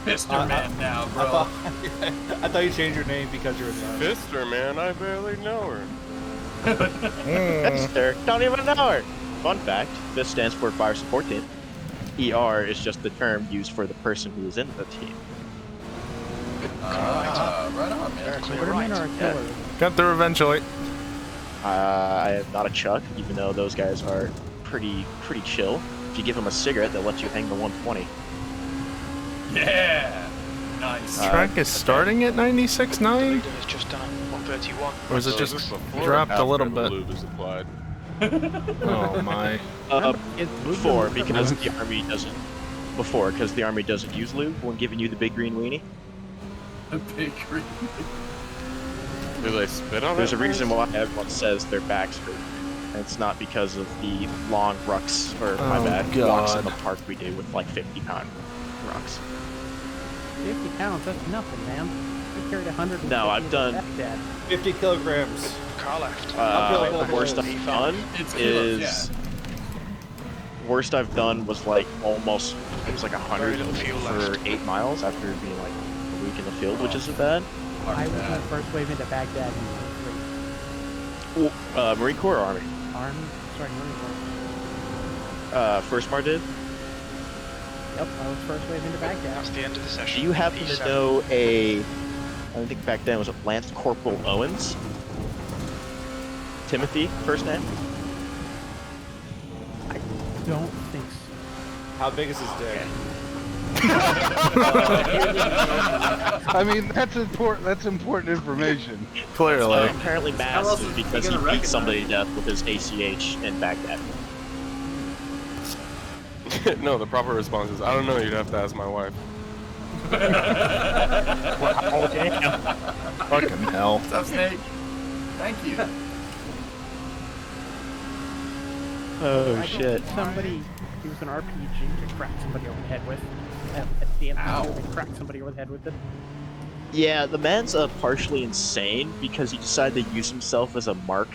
Fisterman now, bro. I thought you changed your name because you're in the army. Fister, man, I barely know her. Fister, don't even know her. Fun fact: FIST stands for Fire Support Team. ER is just the term used for the person who is in the team. Right on, man. Quarterman or a killer? Got there eventually. I am not a Chuck, even though those guys are pretty chill. If you give them a cigarette, they'll let you hang the 120. Yeah. Nice. Track is starting at 96.9? Leader has just done 131. Or is it So just is this before or dropped a after little the bit? lube is applied? Oh my. Before, because the army doesn't. Before, because the army doesn't use lube when giving you the big green weenie. The big green. Do they spit on There's it a reason first? why everyone says their backs hurt, And it's not because of the long rucks, or my Oh, bad, walks in God. the park we do with like 50-pound rucks. 50 pounds, that's nothing, man. I carried 100. No, I've done 50 kilograms. Car left. The worst I've done is worst I've done was like almost, it was like 100 for 8 miles after being like a week in the field, which isn't bad. I was my first wave into Baghdad in Marine Corps or Army? Army? Sorry, Marine Corps. First Mar did? Yep, I was first wave into Baghdad. That's the end of the session. Do you happen to know I think back then was it Lance Corporal Owens? Timothy, first name? I don't think so. How big is his dick? I mean, that's important information. Clearly. Apparently massive because he beat somebody to death with his ACH in Baghdad. No, the proper response is, I don't know, you'd have to ask my wife. Wow, damn. Fucking hell. What's up, Snake? Thank you. Oh, I shit. Somebody used an RPG to crack somebody over the head with. At the end of the they cracked somebody over the head with it. Yeah, the man's partially insane because he decided to use himself as a mark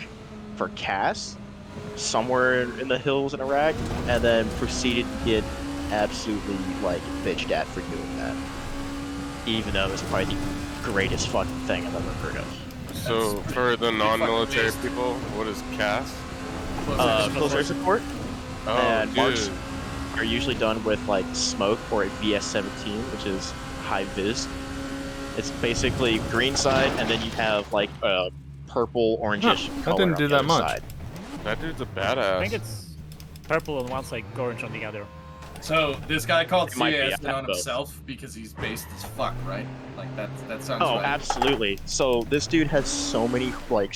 for Cass somewhere in the hills in Iraq, and then proceeded to get absolutely, like, bitched at for doing that. Even though it was probably the greatest fucking thing I've ever heard of. So, for the non-military people, what is CAS? Close air support. Oh, and dude. marks are usually done with, like, smoke or a VS-17, which is high vis. It's basically green side, and then you have, like, a purple, orangish color didn't on do the that other much. side. That dude's a badass. I think it's purple on one side, orange on the other. So this guy called It might be, CAS I have on both. himself because he's based as fuck, right? Like that sounds Oh, right. absolutely. So this dude has so many, like,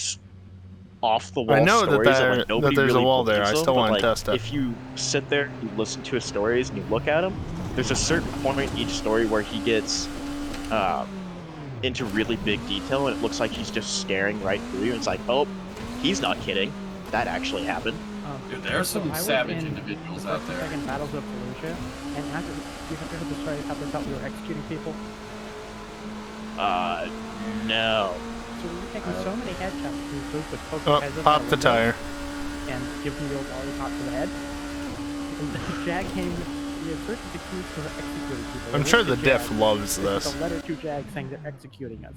off-the-wall I know that stories there- like, nobody that there's a really wall there. believes I them, still but, wanna like, test it. If you sit there, you listen to his stories, and you look at him, there's a certain point in each story where he gets into really big detail, and it looks like he's just staring right through you, and it's like, oh, he's not kidding. That actually happened. Dude, there are some I was savage in individuals the out first and there. second battles of Fallujah, and after you have heard the story how they thought we were executing people. No. So we were taking so many headshots to these groups with poker Oh, heads pop the tire. and give them the old lollipop to the head. And Jag came. The first is accused of executing people. I'm They sure went to the diff Jag loves with this. a letter to Jag saying they're executing us.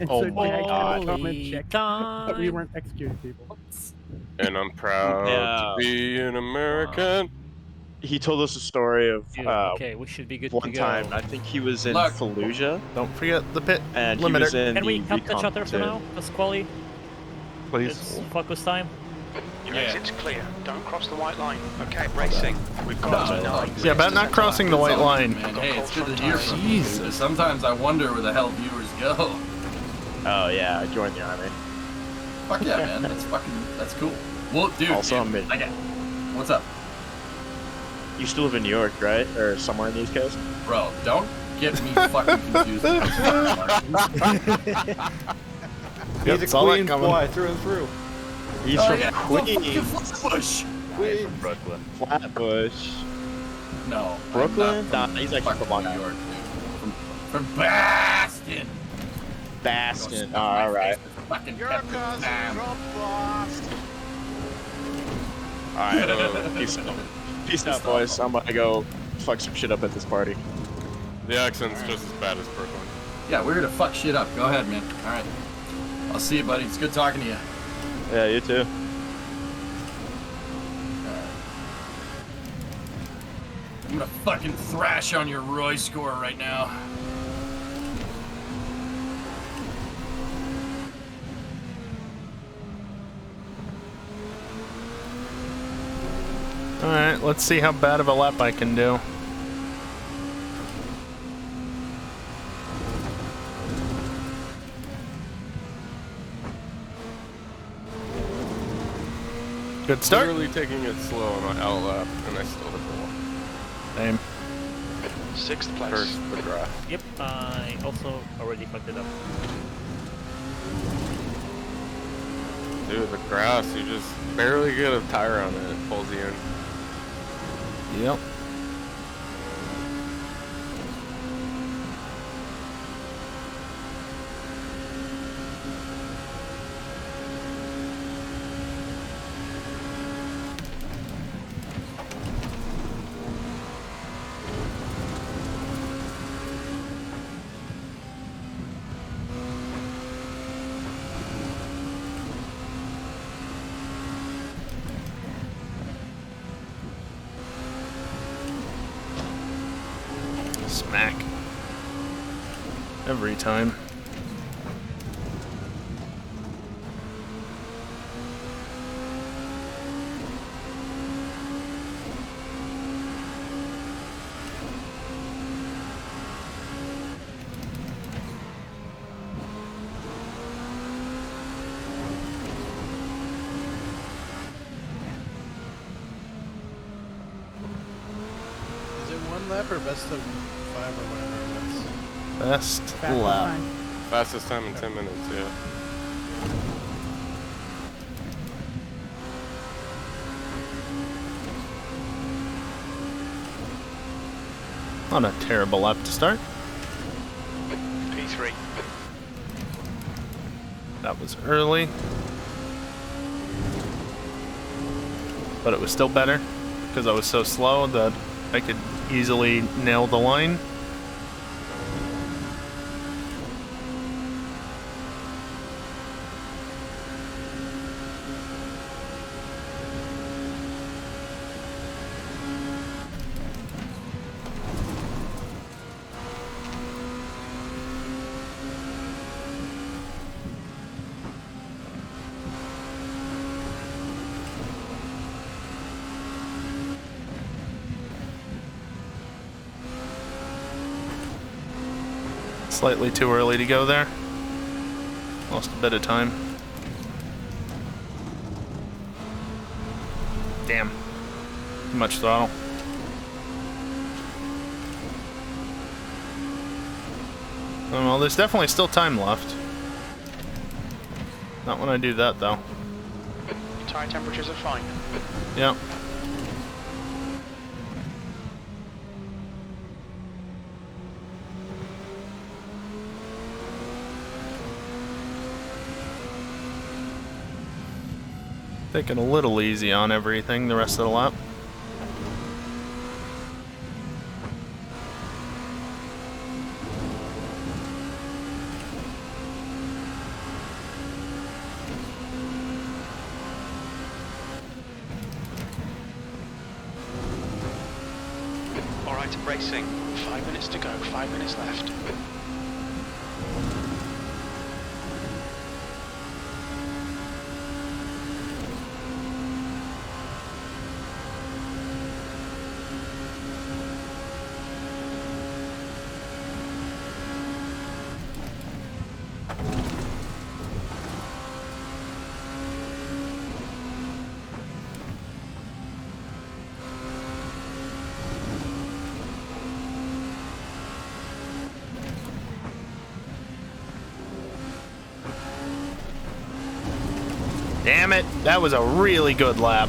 And Oh so my Jag God. had to come and check that we weren't executing people. And I'm proud to be an American. He told us a story of Dude, okay, we should be good to one go. time. I think he was in Look. Fallujah. Don't forget the pit and limiter. he was in Can we the cut the recon shutter for platoon. now? That's quality. Please. It's focus time. Your exit's clear. Don't cross the white line. Okay, racing. We've got to 9. Yeah, about not crossing the white line. Man, hey, it's good to hear from you. But sometimes I wonder where the hell viewers go. Oh yeah, I joined the army. Fuck yeah, man. That's cool. Well, dude. Also, dude, I'm I got. What's up? You still live in New York, right? Or somewhere in the East Coast? Bro, don't get me fucking confused. with those fucking markings. He's a saw that Queens coming. boy through and through. He's Oh, from yeah. Queens. Flatbush. Queens. Brooklyn. Flatbush. No. Brooklyn? I'm not Nah, he's actually from Long New Island. York, dude. From Bastion. Bastion. Oh, alright. Fucking Your Pepper cousin Sam. from Boston. Alright, peace out, boys. I'm gonna go fuck some shit up at this party. The accent's just as bad as Brooklyn. Yeah, we're here to fuck shit up. Go ahead, man. All right. I'll see you, buddy. It's good talking to you. Yeah, you too. I'm gonna fucking thrash on your Roy score right now. Alright, let's see how bad of a lap I can do. Good start. Literally taking it slow on my out lap, and I still hit the wall. Same. 6th place. First, the draft. Yep, I also already fucked it up. Dude, the grass, you just barely get a tire on it, it pulls you in. Yep. Smack. Every time. Is it one lap or best of 5 or whatever it was? Best Fastest lap. time. Fastest time in 10 minutes, yeah. Not a terrible lap to start. P3. That was early. But it was still better because I was so slow that I could easily nail the line. Slightly too early to go there. Lost a bit of time. Damn. Too much throttle. Oh, well, there's definitely still time left. Not when I do that, though. Tire temperatures are fine. Yep. Taking a little easy on everything the rest of the lap. Alright, racing. 5 minutes to go, 5 minutes left. Damn it, that was a really good lap.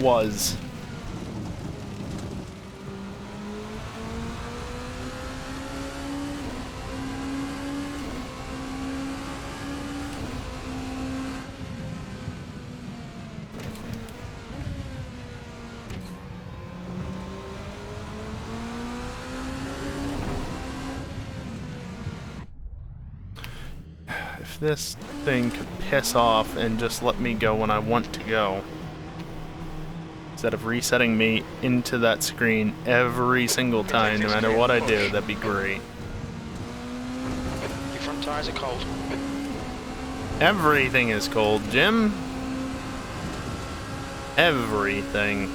Was. If this thing could piss off and just let me go when I want to go, instead of resetting me into that screen every single time, no matter what I do, that'd be great. Your front tires are cold. Everything is cold, Jim. Everything.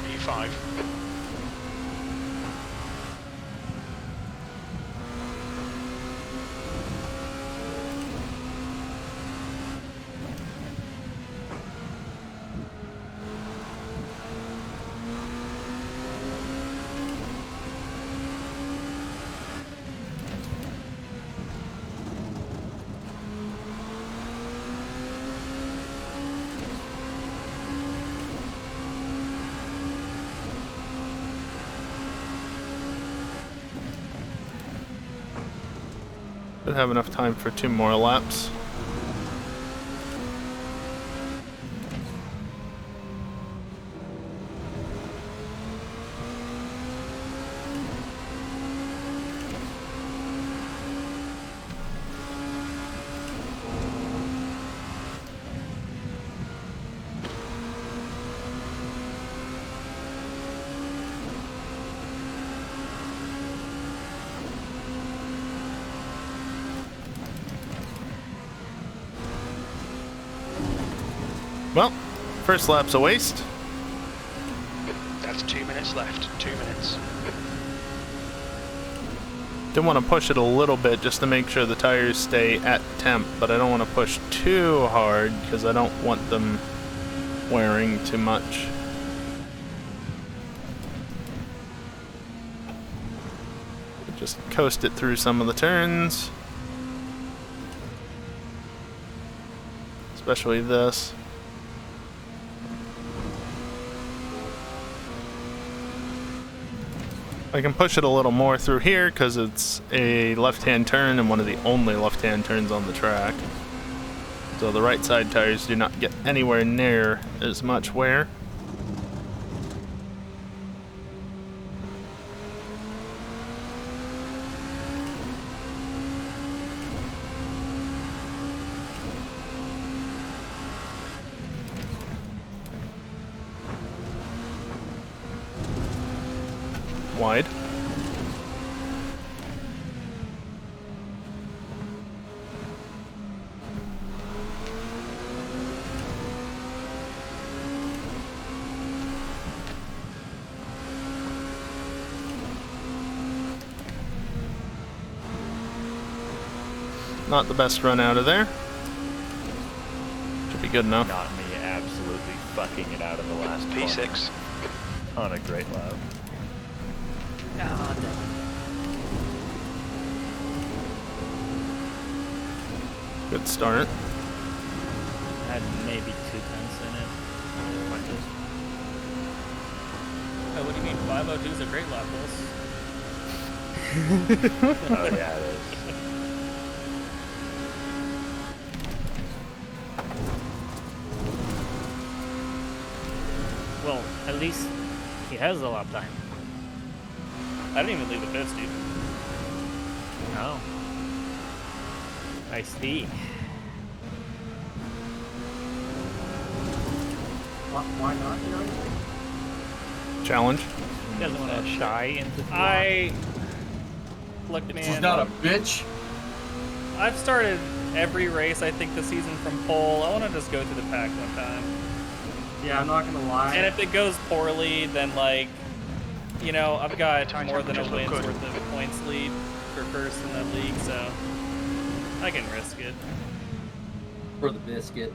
P5. Should have enough time for 2 more laps. Well, first lap's a waste. That's 2 minutes left. 2 minutes. Do want to push it a little bit just to make sure the tires stay at temp, but I don't want to push too hard because I don't want them wearing too much. Just coast it through some of the turns. Especially this. I can push it a little more through here because it's a left-hand turn and one of the only left-hand turns on the track. So the right side tires do not get anywhere near as much wear. Wide. Not the best run out of there. Should be good enough. Not me absolutely fucking it out of the last P6 on a great lap. Good start. Had maybe 2 tenths in it. Oh, what do you mean? 502 is a great lap, Pulse. Oh yeah, it is. Well, at least he has a lap time. I didn't even leave the pits, dude. Oh. I see. Why not, you know? Challenge. He doesn't want to shy into the Look, man. She's not a bitch. I've started every race, I think, this season from pole. I want to just go to the pack one time. Yeah, I'm not gonna lie. And if it goes poorly, then, like, you know, I've got more than a win's worth of points lead for first in that league, so I can risk it. For the biscuit.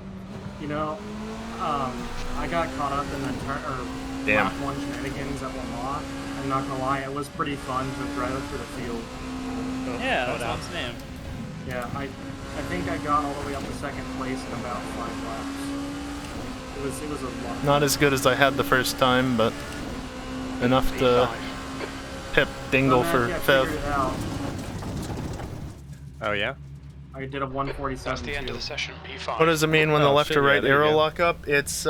You know, I got caught up in the lap 1 shenanigans at Lamar. I'm not gonna lie, it was pretty fun to drive it through the field. Yeah, that's what I'm saying. Yeah, I think I got all the way up to 2nd place in about 5 laps. It was a lot. Not as good as I had the first time, but enough to pip Dingle for 5th. Oh yeah? I did a 147. That's the end of the session. P5. What does it mean when the left shit, or right yeah, there you arrow go. lock up? It's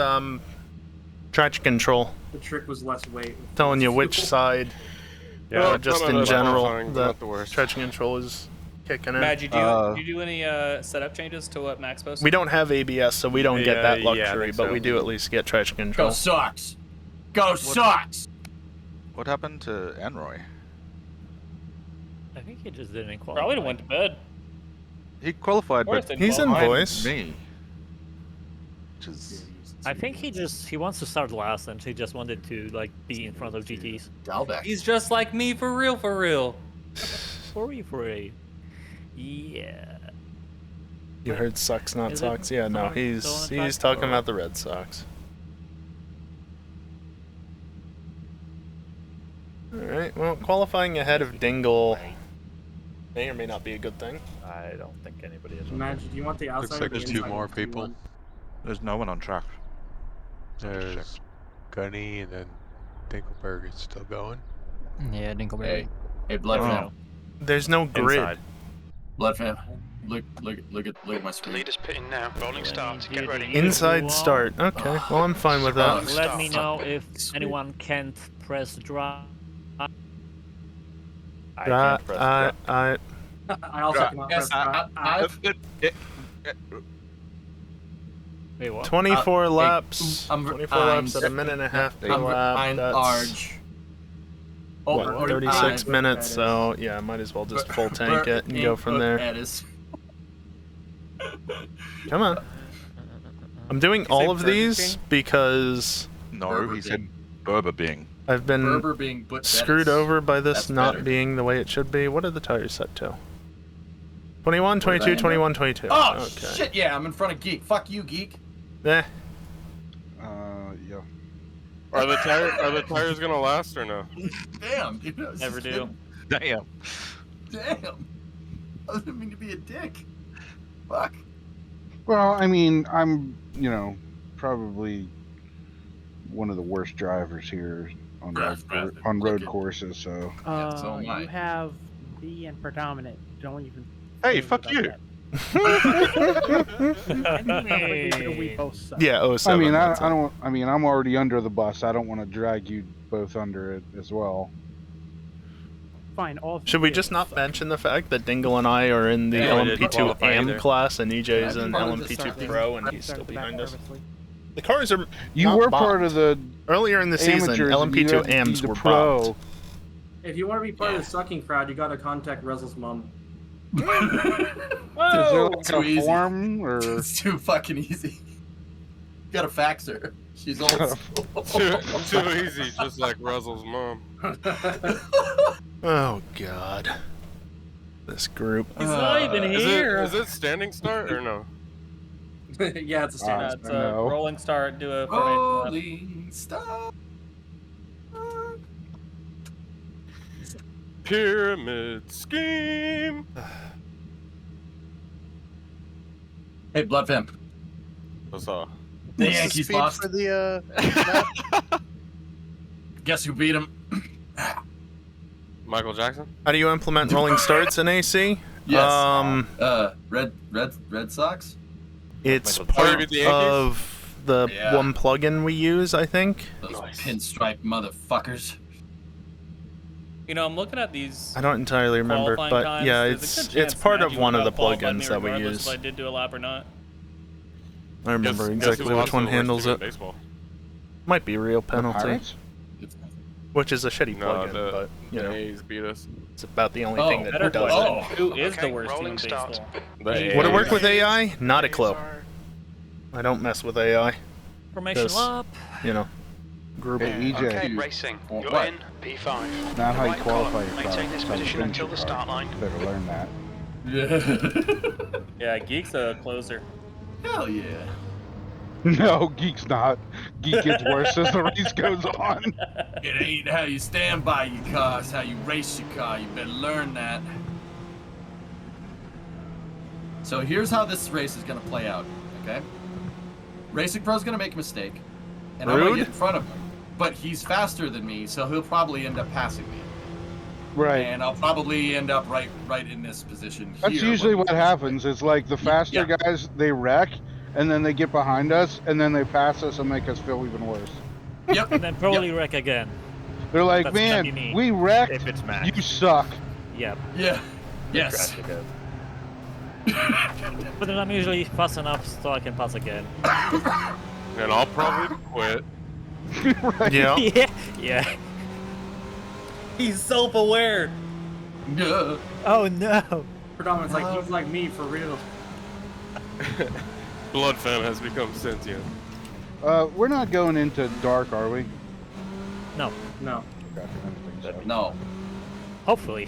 traction control. The trick was less weight. Telling you which side. Yeah, just in general, the traction control is kicking in. Matt, did you do any setup changes to what Max posted? We don't have ABS, so we don't get that Yeah, I luxury, think but so. we do at least get traction control. Go Sox! Go Sox! What happened to Enroy? I think he just didn't qualify. Probably went to bed. He qualified, Forrest but didn't He's in qualify. voice. me. Which is... I think he wants to start last and he just wanted to like be in front of GTs. Dalbeck. He's just like me for real, for real. For you. Yeah. You heard Sox, not Is it Sox? Yeah, no, still he's on track, talking or- about the Red Sox. Alright, well, qualifying ahead of Dingle may or may not be a good thing. I don't think anybody is. Imagine, do you want the outside Looks or like the there's 2 inside more of the people. T1? There's no one on track. There's Gunny and then Dinkelberg is still going. Yeah, Dinkelberg. Hey, Blood There's no grid. Inside. Blood fam. Look at my The screen. leader's pitting now. Rolling start. Get ready. Inside start. Okay, well I'm fine with that. Let me know if anyone can't press drive. I can't press I also cannot press Wait, what? 24 laps. 24 laps at a minute and a half per lap. That's large. what, 36 minutes. So yeah, I might as well just full tank it and go from there. Come on. I'm doing all of these because No, he said Berber being. I've been screwed over by this That's not better. being the way it should be. What are the tires set to? 21, 22, 21, 22. Oh Okay. shit! Yeah, I'm in front of Geek. Fuck you, Geek. Eh. Yeah. Are the tires gonna last or no? Damn, dude. I was Never just do. kidding. Damn. I didn't mean to be a dick. Fuck. Well, I mean, I'm, probably one of the worst drivers here on road courses, so. So am I. You have B and predominant. Don't even. Hey, think fuck about you. that. We both suck. Yeah, I 07. mean, that's it. I'm already under the bus. I don't want to drag you both under it as well. Fine. Should we just not mention the fact that Dingle and I are in the Yeah, we didn't LMP2 qualify AM either. class and EJ's in part of the LMP2 starting. Pro and he's still behind us? The cars are You not were bombed. part of the Earlier in the season, amateurs, and you LMP2 had to be AMs the were pro. bombed. If you want to be part of the sucking crowd, you gotta contact Rezel's mom. Is there like Too a easy. form or? It's too fucking easy. You gotta fax her. She's old. Too easy, just like Russell's mom. Oh god. This group. He's not even here. Is it standing start or no? Yeah, it's a standard. It's a rolling start. Do a formation lap. Rolling start. Pyramid scheme. Hey, Blood Fam. What's up? The Yankees lost. For the, Guess who beat him? Michael Jackson? How do you implement rolling starts in AC? Yes. Red Sox. It's Michael part Jackson. The Yankees? of the Yeah. one plugin we use, I think. Those pinstripe motherfuckers. You know, I'm looking at these. I don't entirely remember, qualifying but times. yeah, There's a it's good chance part of Maggie one would of the have qualified me plugins that we regardless use. If I did do a lap or not. I remember exactly which one handles it. Might be real penalty, Pirates? which is a shitty No, plugin, the but you know, A's beat us. it's about the only Oh, thing that Better does question. it. Who is Okay, the worst team rolling in start. baseball? Would it work with AI? Not a clue. I don't mess with AI. Formation Because, lap. you know, group. Hey, EJ. Okay, racing. You're What? in P5. Not how you Right qualify column. your car. Maintain this It's how you position finish until your the car. start line. Better learn that. Yeah. Yeah, Geek's a closer. Hell yeah. No, Geek's not. Geek gets worse as the race goes on. It ain't how you stand by your car, it's how you race your car. You better learn that. So here's how this race is gonna play out, okay? Racing Pro's gonna make a mistake, and I'm gonna Rude. get in front of him. But he's faster than me, so he'll probably end up passing me. Right. And I'll probably end up right in this position That's here. usually what happens. It's like the faster guys, they wreck, and then they get behind us, and then they pass us and make us feel even worse. Yep. And then probably wreck again. They're like, That's gonna be man, me. we wrecked. if it's Max. You suck. Yep. Yeah. Yes. Crash again. But then I'm usually fast enough so I can pass again. And I'll probably quit. Right. Yeah. Yeah. Yeah. He's self-aware. Yeah. Oh no. Predominant's like he's like me for real. Blood Fam has become sentient. We're not going into dark, are we? No. No. Gotcha, I didn't think so. No. Hopefully.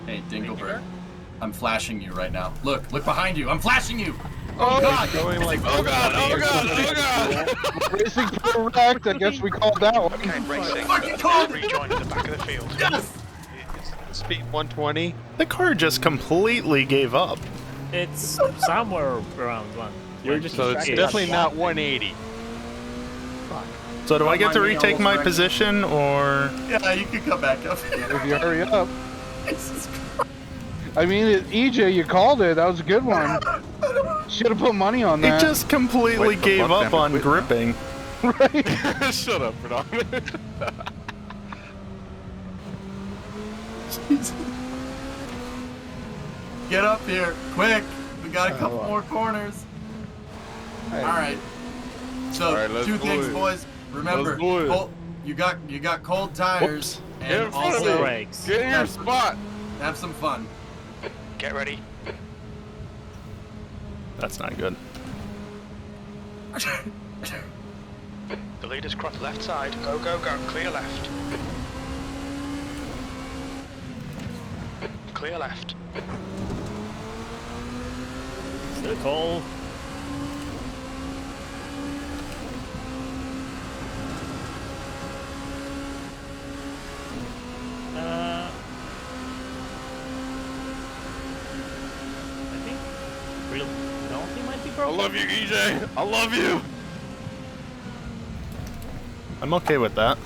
Hey, Dingleberg. I'm flashing you right now. Look behind you. I'm flashing you. Oh God! Going like, oh god, oh god, oh god! Racing correct. I guess we called that one. Okay, racing. Fucking called it. Rejoin at the back of the field. Yes. Speed 120. The car just completely gave up. It's somewhere around one. So it's definitely not 180. So do I get to Don't mind me, retake almost my wrecked. position, or...? Yeah, you can come back up. If you hurry up. Jesus Christ. I mean, EJ, you called it. That was a good one. Should have put money on He that. just completely gave up on gripping. Right? Shut up, Predominant. Get up here, quick. We got a couple more corners. Hey. All right. So All right, let's two do things, it. boys. Remember, Let's do it. you got cold tires, Get and in front of also me. Get in your spot. have some fun. Get ready. That's not good. The leader's crossed left side. Go, go, go. Clear left. Clear left. Circle. I think real penalty might be I broken. love you, EJ. I love you. I'm okay with that.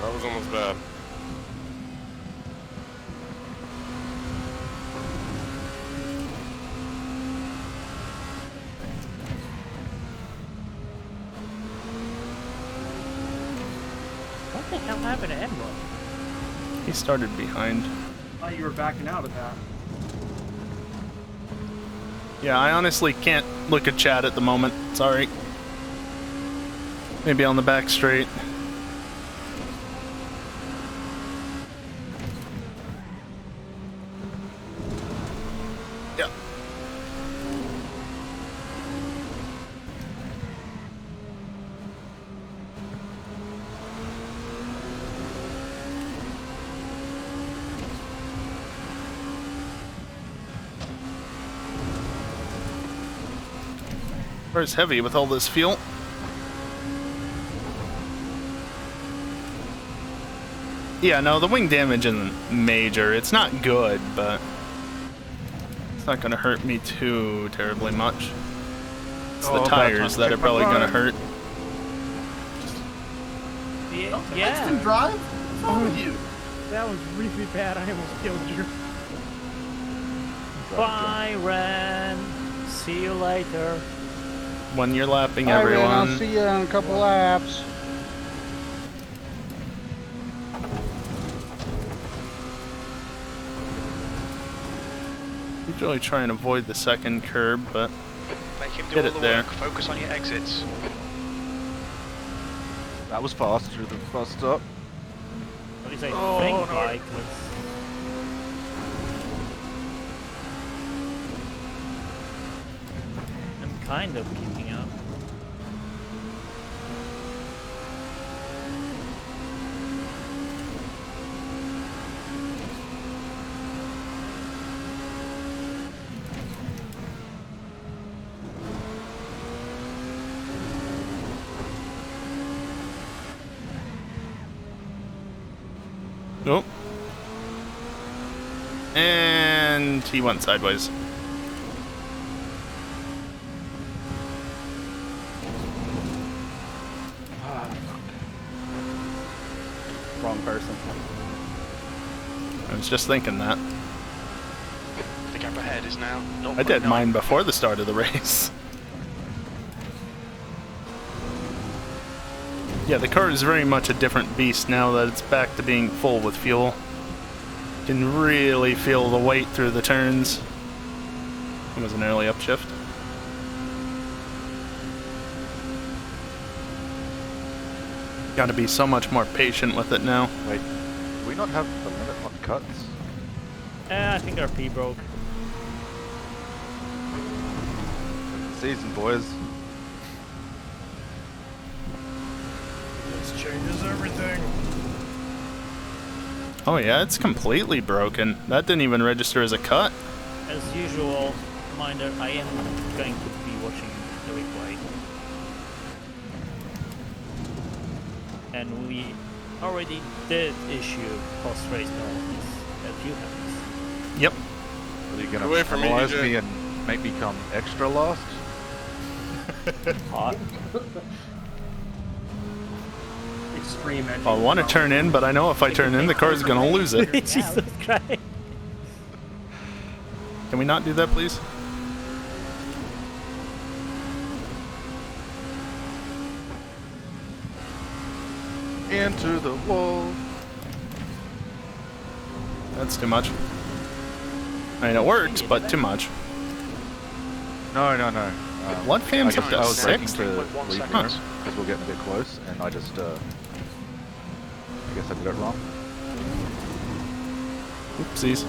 That was almost bad. What the hell happened to Edward? He started behind. I thought you were backing out of that. Yeah, I honestly can't look at chat at the moment. Sorry. Maybe on the back straight. Yeah. Where's heavy with all this fuel? Yeah, no, the wing damage isn't major. It's not good, but it's not gonna hurt me too terribly much. It's the tires that are probably gonna hurt. Yeah. Can drive? What's wrong with you? That was really bad. I almost killed you. Bye, Ren. See you later. When you're lapping All right, Ren, everyone. I'll see you in a couple laps. Usually try and avoid the second curb, but Make him do hit all it the there. work. Focus on your exits. That was fast through the first stop. At least I Oh, think no. like I'm kind of keeping up. Nope. And he went sideways. Wrong person. I was just thinking that. The gap ahead is now 0.9. I did mine before the start of the race. Yeah, the car is very much a different beast now that it's back to being full with fuel. You can really feel the weight through the turns. It was an early upshift. Got to be so much more patient with it now. Wait, do we not have a limit on cuts? I think our P broke. Season, boys. This changes everything. Oh yeah, it's completely broken. That didn't even register as a cut. As usual, reminder, I am going to be watching the replay. And we already did issue post-race penalties a few times. Yep. Are you gonna Away from me, penalize EJ. me and make me come extra last? Hot. Extreme edge. I want to turn in, but I know if I turn in, the car's gonna lose it. Jesus Christ. Can we not do that, please? Enter the wall. That's too much. I mean, it works, but too much. No, no, no. Blood fam's up I to was breaking 6? to leave Huh. room because we're getting a bit close, and I just, I guess I did it wrong. Oopsies.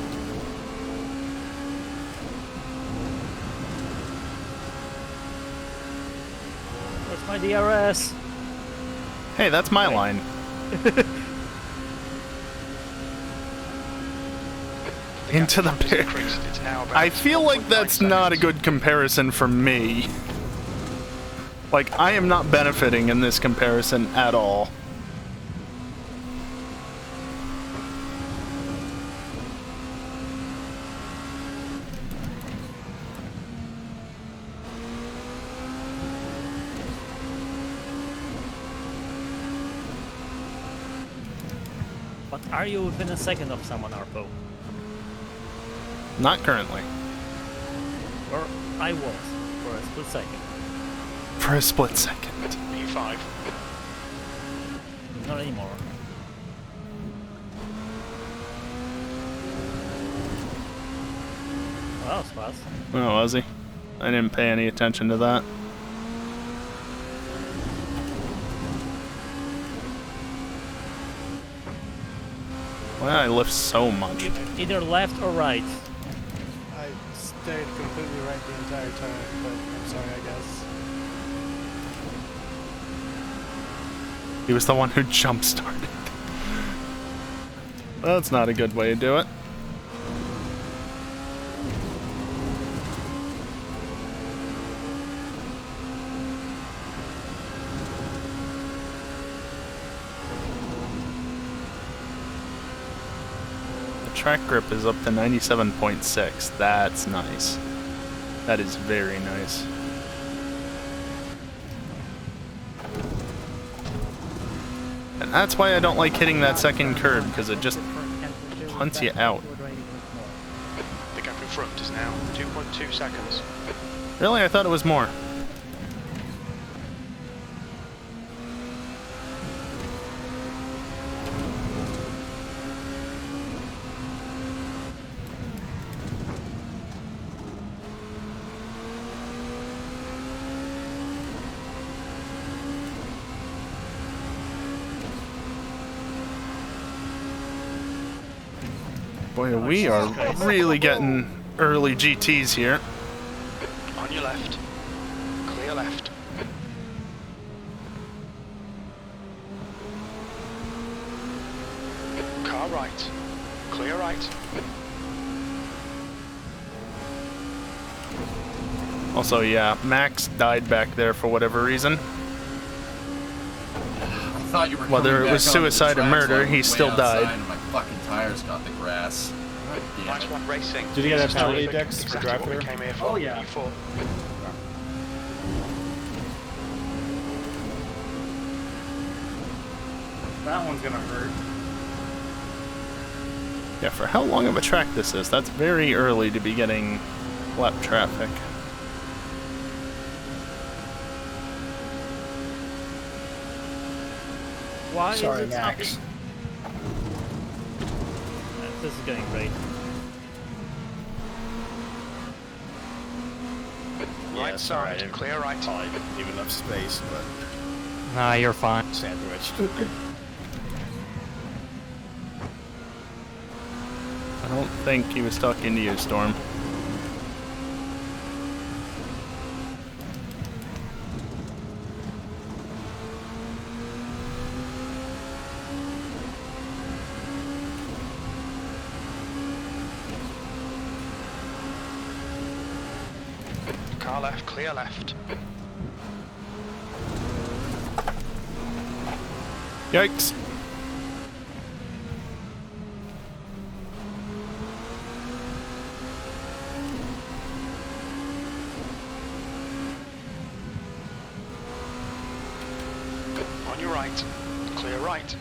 Where's my DRS? Hey, that's my line. Into the pit. I feel like that's not a good comparison for me. Like, I am not benefiting in this comparison at all. But are you within a second of someone, Arpo? Not currently. Or I was, for a split second. For a split second. P5. Not anymore. Well, that was fast. Oh, was he? I didn't pay any attention to that. Why did I lift so much? Either left or right. I stayed completely right the entire time, but I'm sorry, I guess. He was the one who jump-started. That's not a good way to do it. Track grip is up to 97.6. That's nice. That is very nice. And that's why I don't like hitting that second curb, because it just punts you out. The gap in front is now 2.2 seconds. Really? I thought it was more. Boy, we are really getting early GTs here. On your left. Clear left. Car right. Clear right. Also, yeah, Max died back there for whatever reason. I thought you were Whether it was suicide or murder, he still died. And my fucking tires got the grass. Nice one racing. Did you get a penalty, Terrific. Dex, for Exactly drive what we through? came here for. Oh, yeah. P4. That one's gonna hurt. Yeah, for how long of a track this is, that's very early to be getting lap traffic. Why Sorry, is it Max. stopping? This is going great. Right side. Clear right. Probably didn't leave enough space, but Nah, you're fine. sandwiched. I don't think he was talking to you, Storm. Car left. Clear left. Yikes. right. Clear right.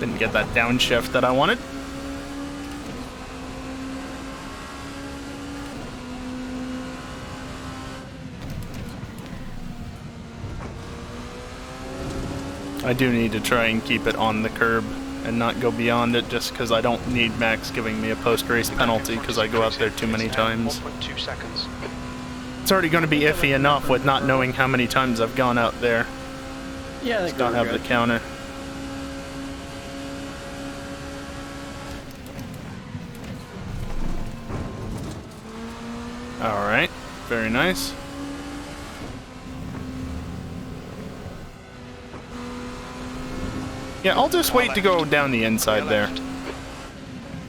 Didn't get that downshift that I wanted. I do need to try and keep it on the curb and not go beyond it, just because I don't need Max giving me a post-race penalty because I go out there too many times. 1.2 seconds. It's already going to be iffy enough with not knowing how many times I've gone out there. Yeah, Just don't have the counter. Alright, very nice. Yeah, I'll just wait to go down the inside there.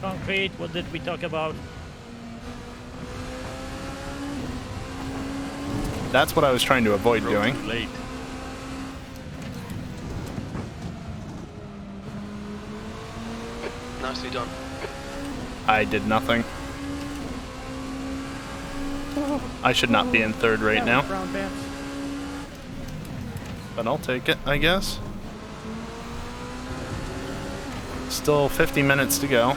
Concrete, what did we talk about? That's what I was trying to avoid doing. Late. Nicely done. I did nothing. I should not be in third right now. But I'll take it, I guess. Still 50 minutes to go.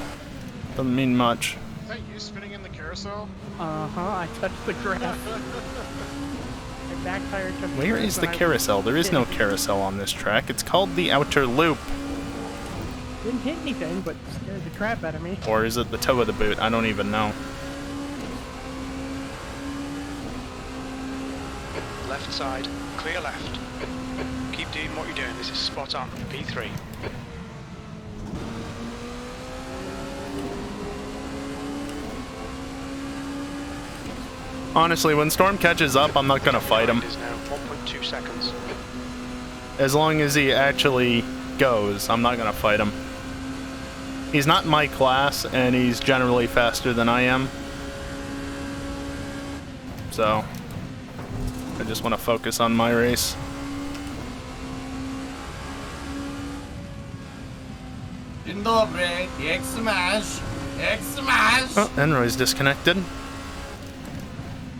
Doesn't mean much. Is that you spinning in the carousel? Uh-huh, I touched the grass. My back tire touched the Where grass is when the I carousel? There is no carousel on this track. It's called the outer loop. didn't hit anything, but scared the crap out of me. Or is it the toe of the boot? I don't even know. Left side, clear left. Keep doing what you're doing, this is spot on. P3. Honestly, when Storm catches up, I'm not gonna fight him. Is now 1.2 seconds. As long as he actually goes, I'm not gonna fight him. He's not my class, and he's generally faster than I am. So, I just want to focus on my race. Dzień dobry, jak smash, jak smash. Oh, Enroy's disconnected.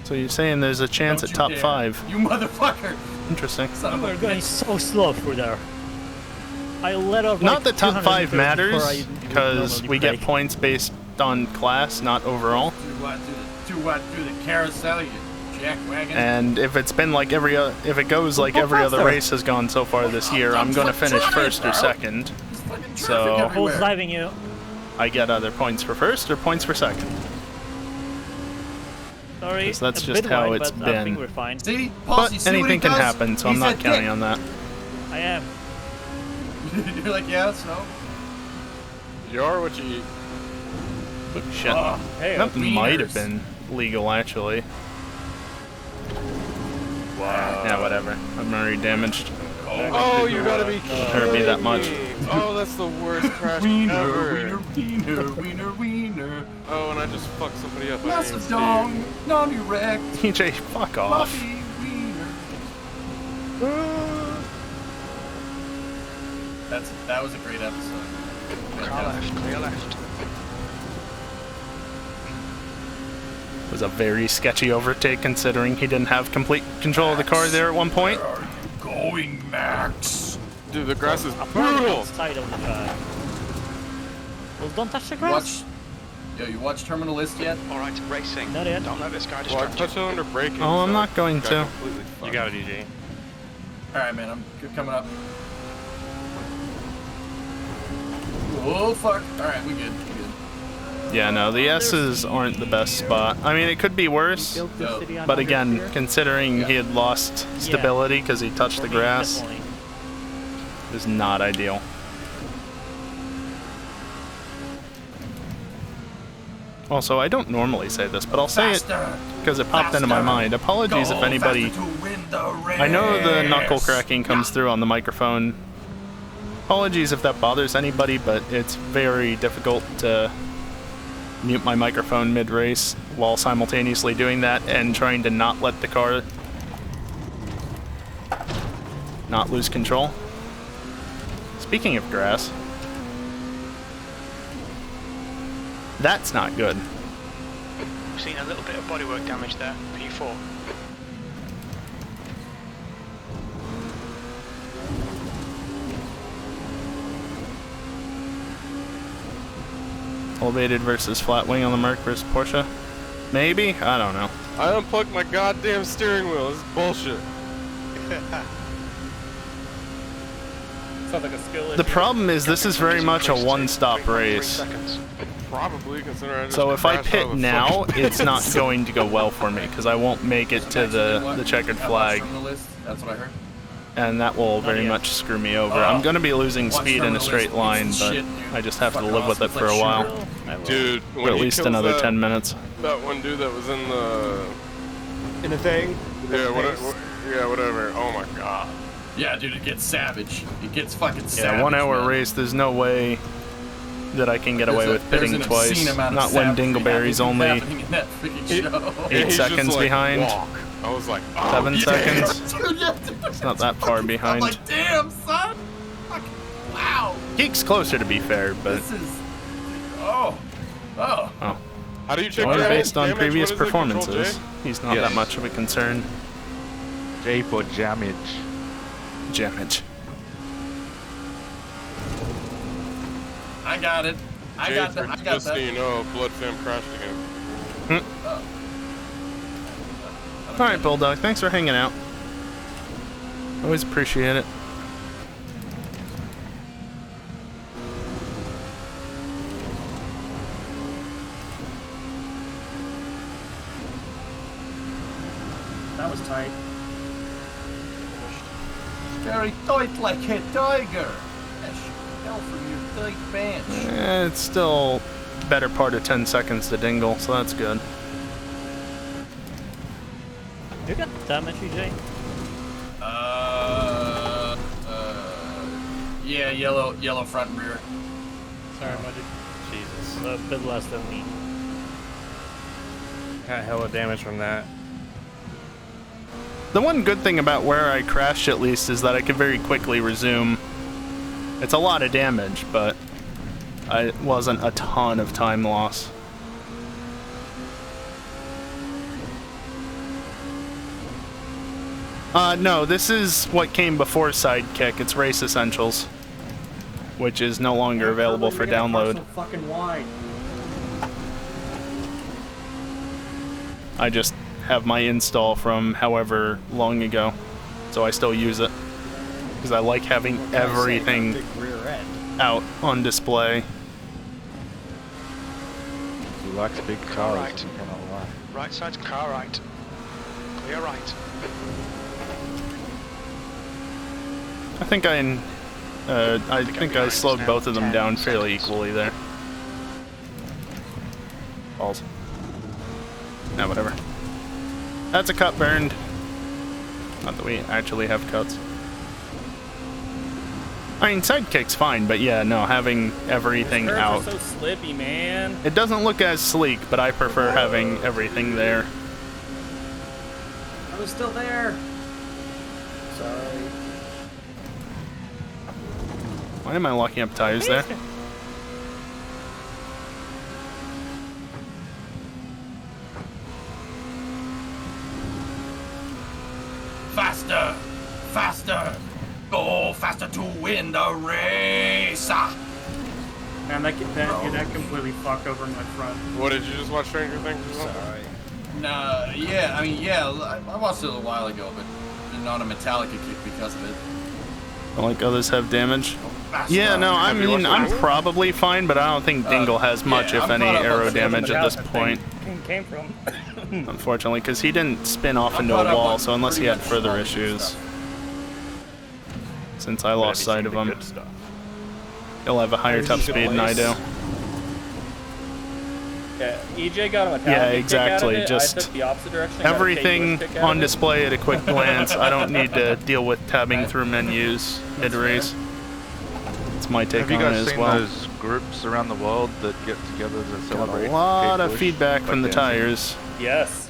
So you're saying there's a chance Don't at you top dare. 5? You motherfucker. Interesting. You are going so slow through there. I let off Not like the top 5 200 meters matters, before I because normally we get brake. points based on class, not overall. Do what? Do the carousel, you jackwagon. And if it's been like if it goes like every other race has gone so far this year, I'm gonna finish first or second. So Who's driving you? I get either points for first or points for second. Sorry, 'Cause that's a just bit how wide, it's but I think been. we're fine. See, But see what he anything can does? happen, so I'm He's not a counting dick. on that. I am. You're like, yeah, snow. You are what you eat. Oh, shit. Hey, That might have wieners. been legal, actually. Wow. Yeah, whatever. I'm already damaged. Oh, you gotta be Hurt me that much. kidding me. Oh, that's the worst crash Wiener, ever. wiener, wiener, wiener. Oh, and I just fucked somebody up. I Massive didn't dong, non-erect. TJ, fuck off. Fluffy wiener. That was a great episode. Clear left, clear left. It was a very sketchy overtake considering he didn't have complete control of the car there at one point. Where are you going, Max? Dude, the grass is I'm brutal. outside of the track. Well, don't touch the grass. You watch Terminal List yet? Alright, racing. Not yet. Don't let this guy Well, I distract you. touched it under braking. Oh, I'm so not going got to. completely fucked. You got it, EJ. Alright, man, I'm coming up. Oh, fuck. Alright, we good. Yeah, no, the S's aren't the best spot. I mean, it could be worse, but again, considering he had lost stability because he touched the grass, Definitely. it was not ideal. Also, I don't normally say this, but I'll say it because it popped into my mind. Apologies if anybody... I know the knuckle cracking comes through on the microphone. Apologies if that bothers anybody, but it's very difficult to mute my microphone mid-race while simultaneously doing that and trying to not let the car not lose control. Speaking of grass, that's not good. We've seen a little bit of bodywork damage there, P4. Elevated versus flat wing on the Merc versus Porsche? Maybe? I don't know. I unplugged my goddamn steering wheel. This is bullshit. Sounds like a skill issue. The problem is this is very much a one-stop race. Probably, considering I just So if I crashed out pit of a now, fucking- it's not going to go well for me because I won't make it to the checkered flag, That's what I heard. and that will very much screw me over. I'm going to be losing speed in a straight line, but I just have to live with it for a while. Dude, For when at he least kills another that, 10 minutes. That one dude that was in the thing. Yeah, whatever. Oh my god. Yeah, dude, it gets savage. It gets fucking savage. Yeah, 1 hour race, there's no way that I can get away with pitting twice. Not when Dingleberry's only 8 seconds behind. Walk. I was like, 7 seconds. Dude, yeah, dude. It's not that far I'm behind. like, damn, son. Fucking, wow. Geek's closer to be fair, but This is. Oh. Oh. oh. How do you check Only damage? based on Damage? previous What is it? Control performances. J? He's not that much of a concern. J for damage. Damage. I got it. I J got for that. I got just so that. you know, Blood Fam crashed again. Alright, Bulldog, thanks for hanging out. Always appreciate it. That was tight. Very tight like a tiger. That shit fell from your tight bench. It's still better part of 10 seconds to Dingle, so that's good. You got damage, EJ? Yeah, yellow front and rear. Sorry, buddy. Jesus, a bit less than me. Got hella damage from that. The one good thing about where I crashed at least is that I could very quickly resume. It's a lot of damage, but it wasn't a ton of time loss. No, this is what came before Sidekick. It's Race Essentials, which is no longer available for download. So fucking wide. I just have my install from however long ago, so I still use it because I like having everything out on display. He likes big cars. Right. You cannot lie. Right side's car right. Clear right. I think I slowed both of them down fairly equally there. Balls. No, whatever. That's a cut burned. Not that we actually have cuts. I mean, Sidekick's fine, but yeah, no, having everything Curves out. are so slippy, man. It doesn't look as sleek, but I prefer having everything there. I was still there. Sorry. Why am I locking up tires there? Faster, faster, go faster to win the race. Man, that completely fucked over my front. What, did you just watch Stranger Things or something? Sorry. Nah, yeah, I mean, yeah, I watched it a little while ago, but been on a Metallica kick because of it. Don't like others have damage. Yeah, no, I mean, I'm probably fine, but I don't think Dingle has much, if any, arrow damage at this point. Came from. Unfortunately, because he didn't spin off into a wall, so unless he had further issues. Since I lost sight of him. He'll have a higher top speed than I do. Yeah, EJ got him a Yeah, exactly. I Just took the opposite direction. and got a everything K-push kick out on of it. display at a quick glance. I don't need to deal with tabbing through menus mid-race. It's my take Have you on it guys as seen well. those groups around the world that get together to celebrate? A lot of K-push feedback by from the dancing? tires. Yes.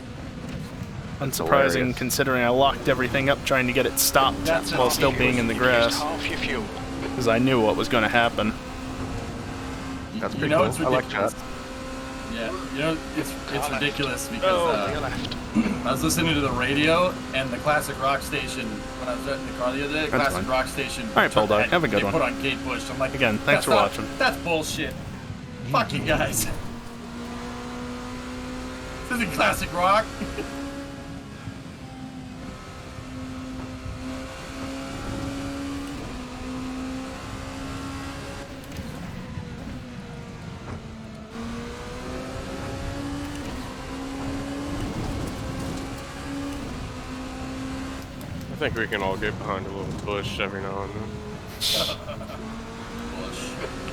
Unsurprising hilarious. considering I locked everything up trying to get it stopped while still being in the grass. Half your fuel. Because I knew what was going to happen. That's You pretty know cool. it's I like ridiculous. that. Yeah, you know it's ridiculous Oh, because clear left. I was listening to the radio and the classic rock station when I was in the car the other day. That's Classic fine. rock station. All right, Bulldog, have a good they one. put on Kate Bush. I'm like, Again, thanks that's for not- watching. That's bullshit. Fuck you guys. This is classic rock. I think we can all get behind a little bush every now and then.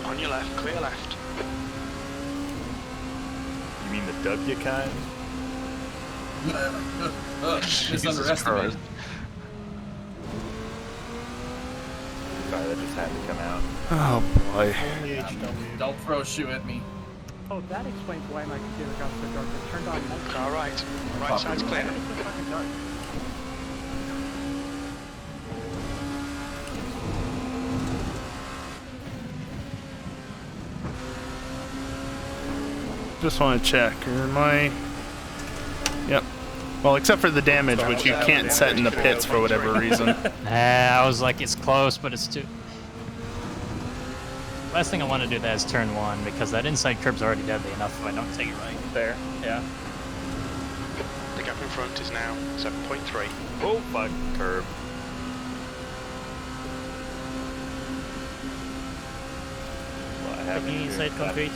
On your left, clear left. You mean the W kind? Misunderestimated. Sorry, that just had to come out. Oh boy. Don't throw a shoe at me. Oh, that explains why my computer got so dark. It turned on night. Car right. Right side's clear. It's so fucking dark. Just want to check. Am I? Yep. Well, except for the damage, which you can't set in the pits for whatever reason. I was like, it's close, but it's too... Last thing I want to do that is turn 1, because that inside curb's already deadly enough if I don't take it right. There, yeah. The gap in front is now 7.3. Oh, fuck, curb. Well, I haven't Taking inside concrete.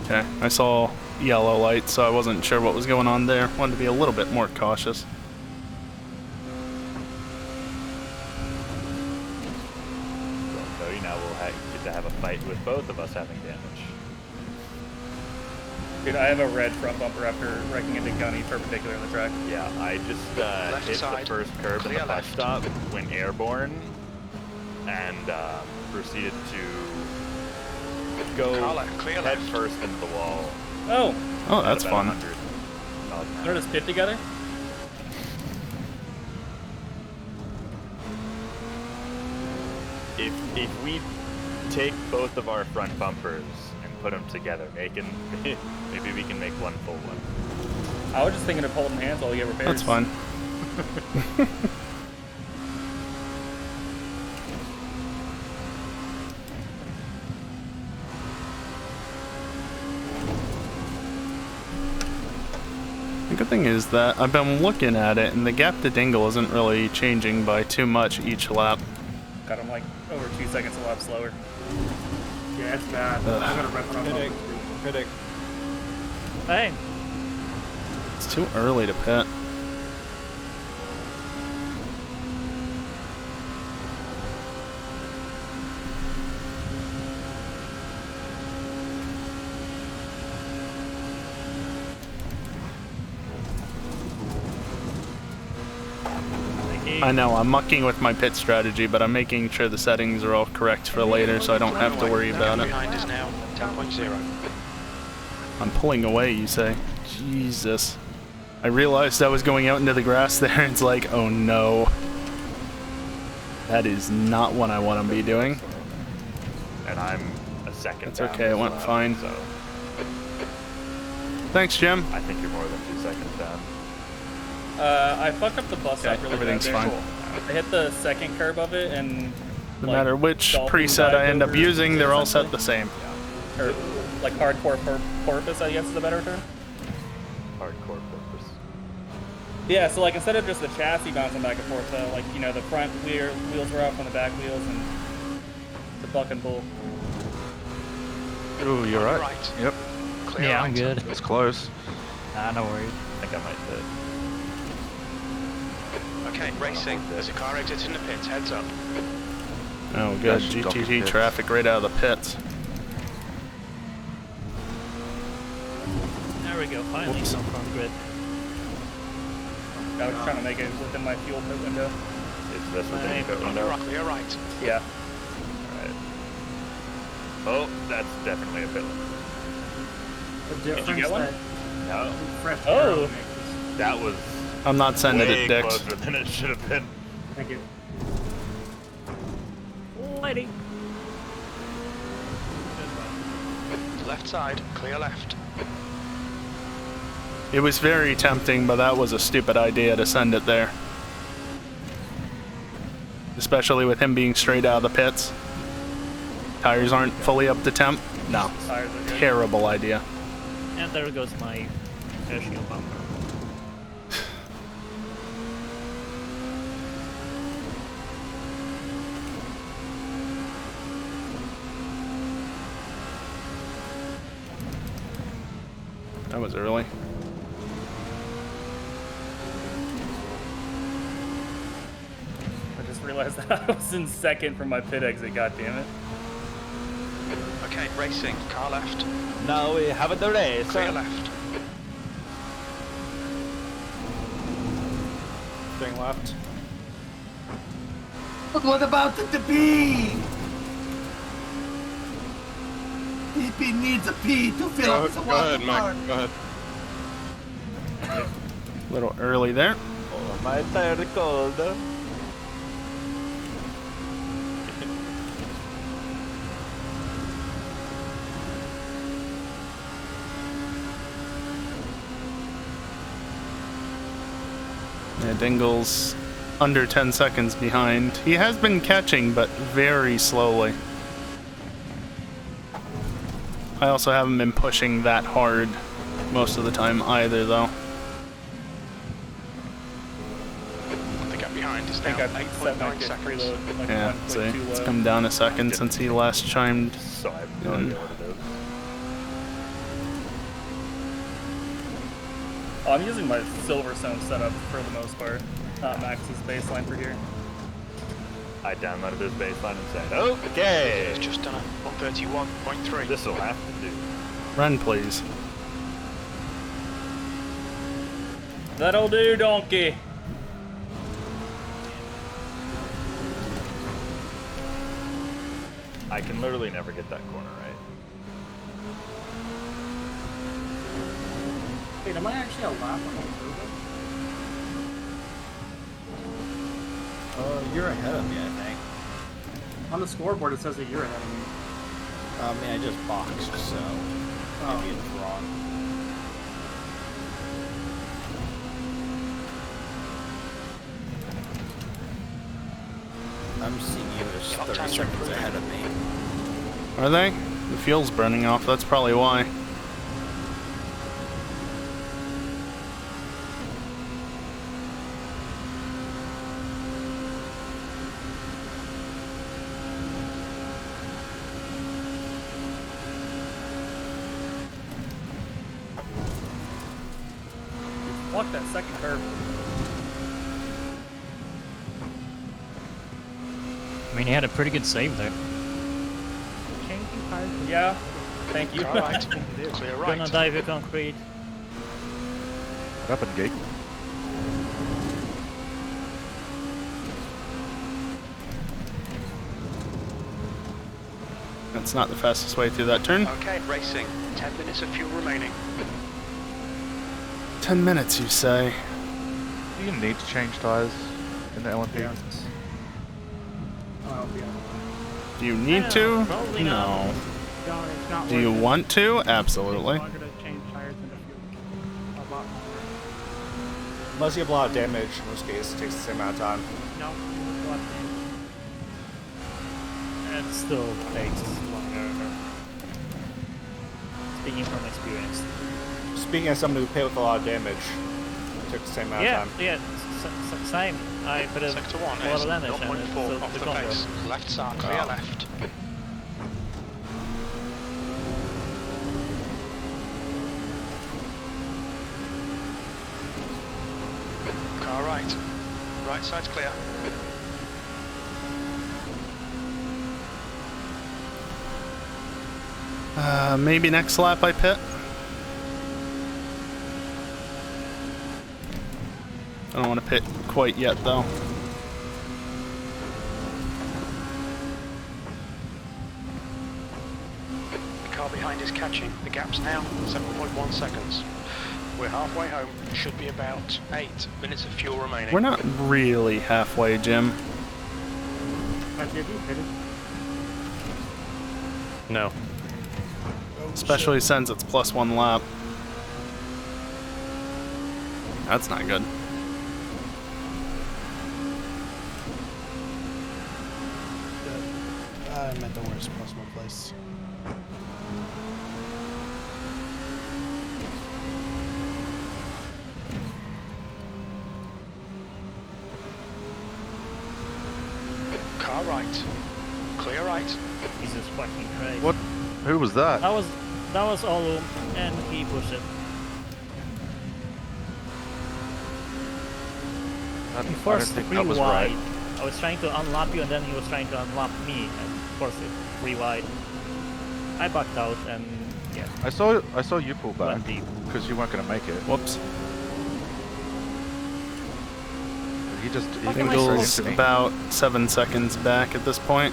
Okay, I saw yellow light, so I wasn't sure what was going on there. Wanted to be a little bit more cautious. So now we'll get to have a fight with both of us having damage. Dude, I have a red front bumper after wrecking into county perpendicular in the track. Yeah, I just hit the first curb in the bus stop, went airborne, and proceeded to go head first into the wall. Oh! Oh, that's fun. They're just pit together? If we take both of our front bumpers and put them together, maybe we can make one full one. I was just thinking of holding hands while we get repairs. That's fun. The good thing is that I've been looking at it, and the gap to Dingle isn't really changing by too much each lap. Got him like over 2 seconds a lap slower. Yeah, it's bad. I'm gonna rip it up. Critic. Hey. It's too early to pit. I know, I'm mucking with my pit strategy, but I'm making sure the settings are all correct for later so I don't have to worry about it. Behind is now 10.0. I'm pulling away, you say? Jesus. I realized I was going out into the grass there, and it's like, oh no. That is not what I want to be doing. And I'm a second. It's okay, it went fine. So thanks, Jim. I think you're more than 2 seconds down. I fucked up the bus stop really everything's bad fine. there. I hit the second curb of it and No matter which preset I end up using, they're all set the same. Or like hardcore porpoise, I guess is a better term. Hardcore porpoise. Yeah, so like instead of just the chassis bouncing back and forth, though, like, you know, the front wheels were off on the back wheels and the buck and bull. Ooh, you're right. Yep. Clear Yeah, right. I'm good. It's close. Nah, no worries. I think I might hit. Okay, racing. There's a car exiting the pits. Heads up. Oh, good. Yeah, she's got the GTG pits. traffic right out of the pits. There we go, finally some on grid. I was trying to make it within my fuel pit window. Is this within your pit On window? your clear right. Yeah. Alright. Oh, that's definitely a pit. The Did you difference get one? that No. fresh Oh. air makes. That was I'm not sending way it, Dix. closer than it should have been. Thank you. Lady. Left side. Clear left. It was very tempting, but that was a stupid idea to send it there. especially with him being straight out of the pits. Tires aren't fully up to temp. No, Tires are good. terrible idea. And there goes my air shield bumper. That was early. I just realized that I was in second for my pit exit, god damn it. Okay, racing. Car left. Now we have the race. Clear left. Staying left. But what about the DP? DP needs a P to fill up the Go ahead, water Mac. park. Go ahead. A little early there. Oh, my tire is cold. Yeah, Dingle's under 10 seconds behind. He has been catching, but very slowly. I also haven't been pushing that hard most of the time either, though. The gap behind is I think now I set my 8.9 get seconds. preload like Yeah, 1.2 see, it's low. come down a second since he last chimed So I have no in. idea what it is. I'm using my Silverstone setup for the most part. Max's baseline for here. I downloaded this baseline and said, okay. It's just done a 131.3. This will have to do. Run, please. That'll do, donkey. I can literally never get that corner right. Wait, am I actually a lap behind Ruben? You're ahead of me, I think. On the scoreboard, it says that you're ahead of me. I mean, I just boxed, so maybe it's wrong. I'm seeing you as 30 seconds ahead of me. Are they? The fuel's burning off, that's probably why. Block that second curve. I mean, he had a pretty good save there. Changing tires. Yeah. Thank you. All right. Clear right. Gonna dive your concrete. What happened, Gate? That's not the fastest way through that turn. Okay, racing. 10 minutes of fuel remaining. 10 minutes, you say? Do you need to change tires in the LMP? Yeah. Oh, yeah. Do you need to? Probably No. No, it's not Do you worth it. want to? It's Absolutely. longer to change tires than to fuel. A lot longer. Unless you have a lot of damage, in which case it takes the same amount of time. No, it's a lot of damage. It still takes longer. Speaking from experience. Speaking as someone who played with a lot of damage, it took the same amount of time. Yeah, same. I put a Sector 1 lot is of damage and 0.4 it's off the the combo. base. Left side, clear left. Car right. Right side's clear. Maybe next lap I pit. I don't want to pit quite yet, though. The car behind is catching. The gap's now 7.1 seconds. We're halfway home. Should be about 8 minutes of fuel remaining. We're not really halfway, Jim. Have you pitted? No. Especially since it's +1 lap. That's not good. I'm at the worst possible place. Car right. Clear right. Jesus fucking Christ. What? Who was that? That was Olu, and he pushed it. He forced three wide. Right. I was trying to unlap you, and then he was trying to unlap me, and forced it 3 wide. I backed out, and yeah. I saw you pull back because you weren't gonna make it. Whoops. He Ingles about 7 seconds back at this point.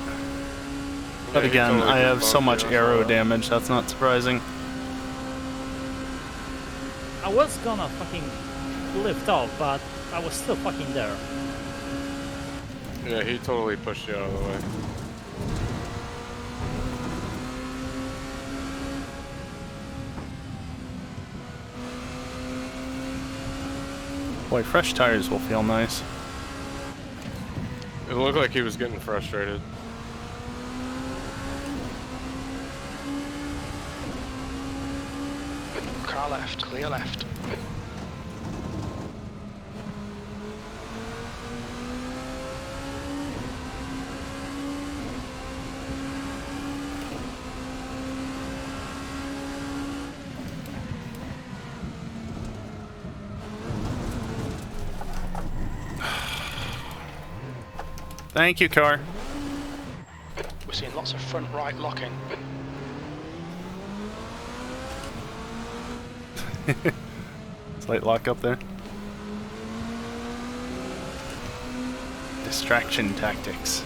But Yeah, he again, totally I have so bumped much you, I aero saw that. damage, that's not surprising. I was gonna fucking lift off, but I was still fucking there. Yeah, he totally pushed you out of the way. Boy, fresh tires will feel nice. It looked like he was getting frustrated. Car left. Clear left. Thank you, car. We're seeing lots of front right locking. Slight lock up there. Distraction tactics.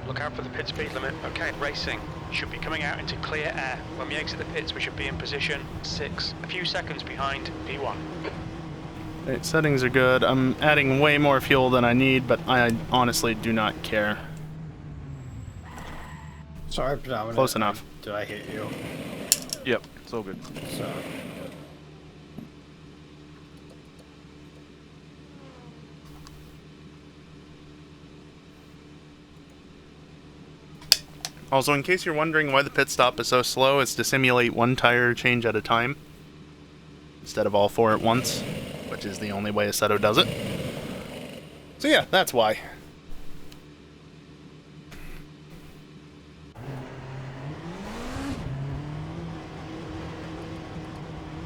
Look out for the pit speed limit. Okay, racing. Should be coming out into clear air. When we exit the pits, we should be in position 6. A few seconds behind P1. Right, settings are good. I'm adding way more fuel than I need, but I honestly do not care. Sorry, Predominant. Close enough. Did I hit you? Yep, it's all good. So. Also, in case you're wondering why the pit stop is so slow, it's to simulate 1 tire change at a time, instead of all 4 at once, which is the only way Assetto does it. So yeah, that's why.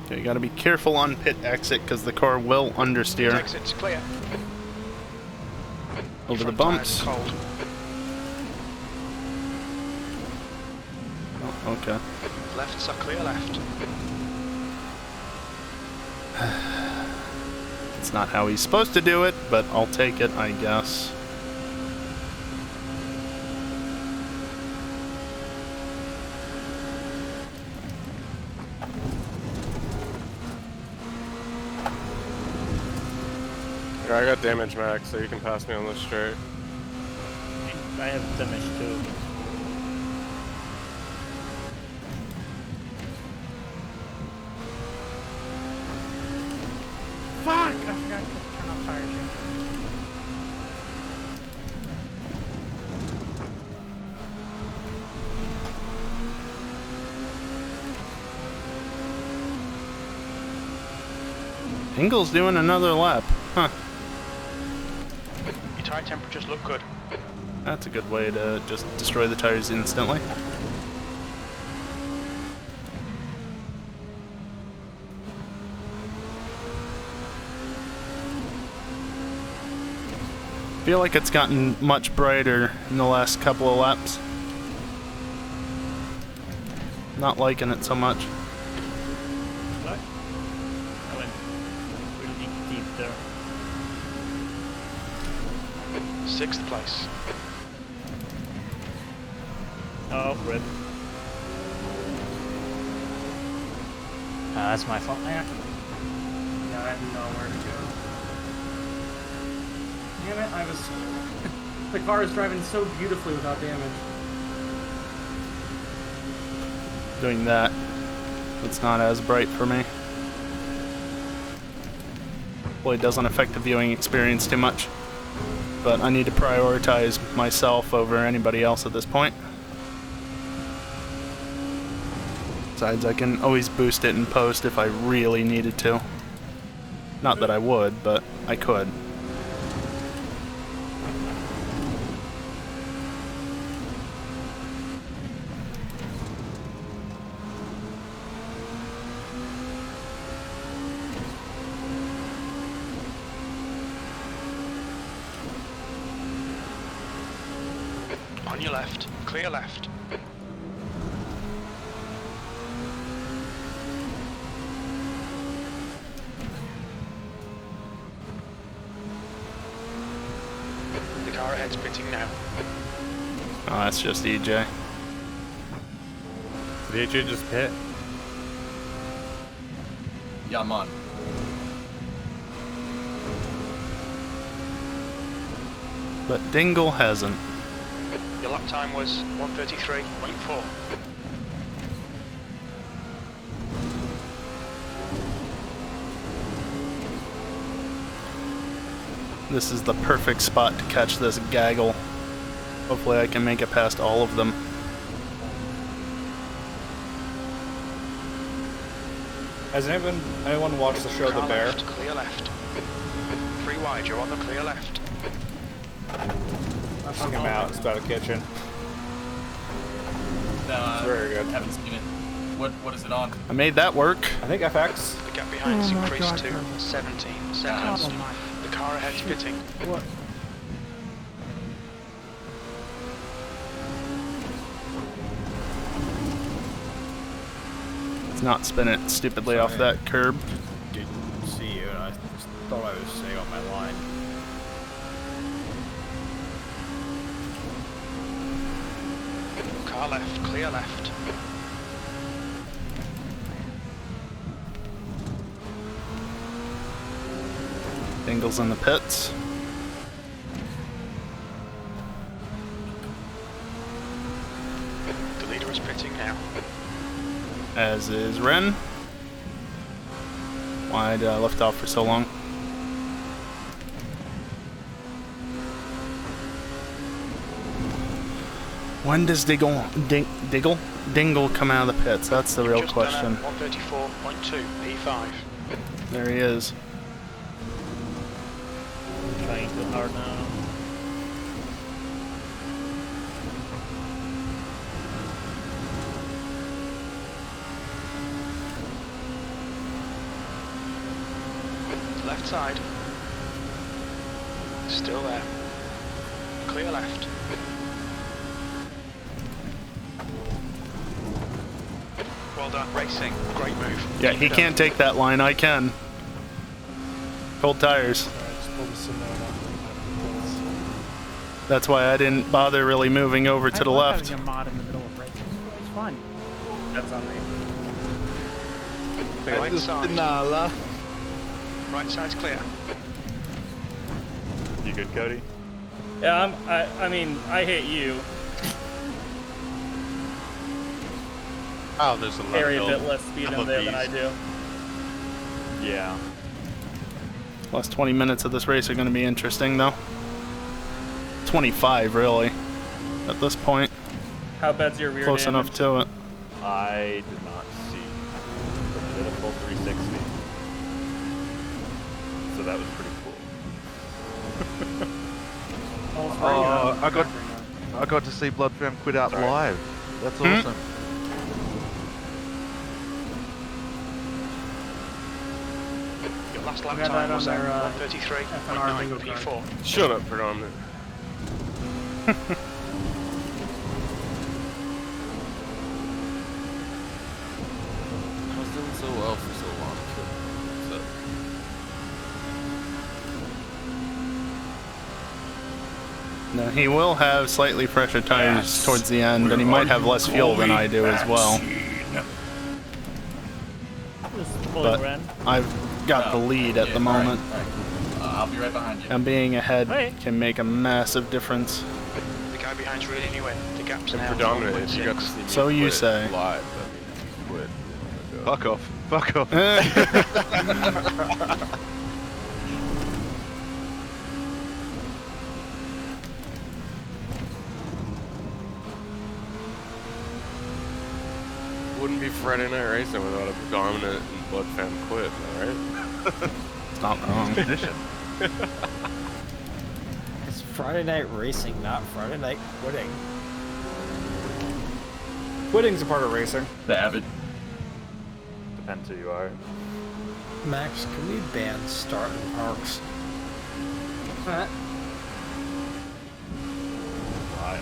Okay, you gotta be careful on pit exit, because the car will understeer. Exit's clear. Over the Front bumps. tire's cold. Oh, okay. Lefts are clear left. It's not how he's supposed to do it, but I'll take it, I guess. Yeah, I got damage max, so you can pass me on this straight. I have damage too. Fuck! I forgot to turn off tire change. Ingles doing another lap. Huh. Your tire temperatures look good. That's a good way to just destroy the tires instantly. I feel like it's gotten much brighter in the last couple of laps. Not liking it so much. What? I went really deep there. 6th place. Oh, rip. That's my fault. Yeah, I had nowhere to go. Damn it, I was... the car is driving so beautifully without damage. Doing that. it's not as bright for me. Well, it doesn't affect the viewing experience too much. But I need to prioritize myself over anybody else at this point. Besides, I can always boost it in post if I really needed to. Not that I would, but I could. On your left, clear left. The car ahead's pitting now. Oh, that's just EJ. Did EJ just pit? Yeah, I'm on. But Dingle hasn't. Your lap time was 1:33.4. This is the perfect spot to catch this gaggle. Hopefully I can make it past all of them. Has anyone watched the show The Bear? Left, clear left. 3 wide, you're on the clear left. Check him out. It's about a kitchen. No, It's very good. Haven't seen it. What is it on? I made that work. I think FX. The gap behind has increased to 17 seconds. The car ahead's pitting. What? Let's not spin it stupidly off that curb. Didn't see you, and I just thought I was staying on my line. Car left, clear left. Dingle's in the pits. The leader is pitting now. As is Ren. Why did I lift off for so long? When does Dingle come out of the pits? That's the real Just question. 134.2 P5. There he is. Trying too hard now. Left side. Still there. Clear left. Well done, racing. Great move. Yeah, Keep he it up. can't take that line. I can. Cold tires. That's why I didn't bother really moving over to the left. Having a mod in the middle of racing. It's fun. That's on me. Right side. Right side's clear. You good, Cody? Yeah, I mean, I hit you. Oh, there's a lot Carry a of bit less speed in there than I do. Yeah. Last 20 minutes of this race are going to be interesting, though. 25, really, at this point. How bad's your rear Close damage? enough to it. I did not see. But I did a full 360. So that was pretty cool. Oh, I got to see Blood Fam quit out live. That's awesome. Your last lap We got time that was on at their, 133.9 bingo P4. Shut up, Predominant. I was doing so well for so long. So. No, he will have slightly fresher tires towards the end, and he might have less fuel than I do as well. But I've got the lead at the moment. I'll be right behind you. And being ahead can make a massive difference. The guy behind's reeling you in. The gap's now. Predominant, you got to see me So you quit say. live. I mean, he quit. Fuck off. Fuck off. Wouldn't be Friday Night Racing without a dominant and blood fan quit, right? It's not wrong. Tradition. It's Friday Night Racing, not Friday Night Quitting. Quitting's a part of racing. David. Depends who you are. Max, can we ban starting parks? Why?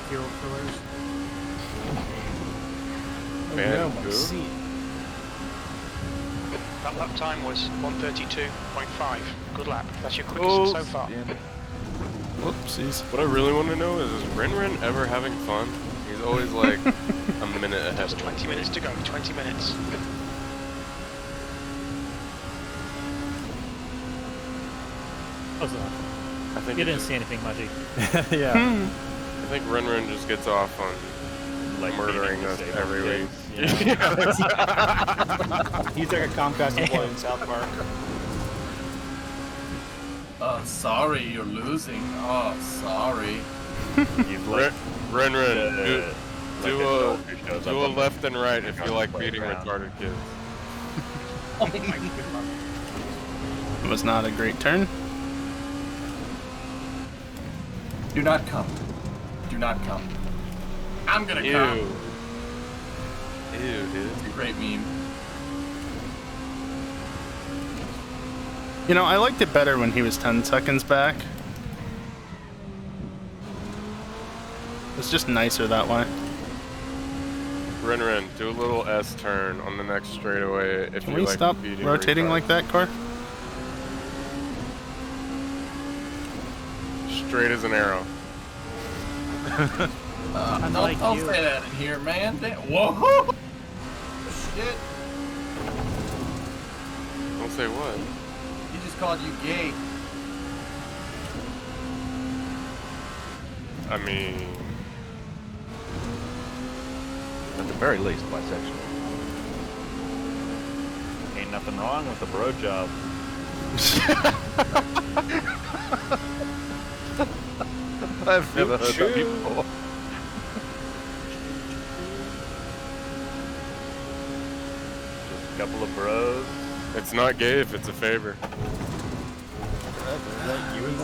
Fuel fillers. Man, my who? seat. That lap time was 1:32.5. Good lap. That's your quickest so far. Whoopsies. What I really want to know is Ren ever having fun? He's always like a minute ahead. There's 20 minutes to go. 20 minutes. Close enough. I think You didn't see anything, Maji. Yeah. I think Ren just gets off on Like murdering beating us disabled every week. kids, you know? He's like a Comcast employee in South Park. Sorry, you're losing. Oh, sorry. You've like Ren, do like a left and right if you like beating playground. retarded kids. Oh my god. It was not a great turn. Do not come. Do not come. I'm gonna come. Ew, dude. It's a great meme. You know, I liked it better when he was 10 seconds back. It's just nicer that way. Ren, do a little S turn on the next straightaway if Can you we like stop beating rotating retarded. like that, Car? Straight as an arrow. Don't say that in here, man. Whoa! Shit. Don't say what? He just called you gay. I mean... At the very least, bisexual. Ain't nothing wrong with the bro job. I've never heard that before. Just a couple of bros. It's not gay if it's a favor.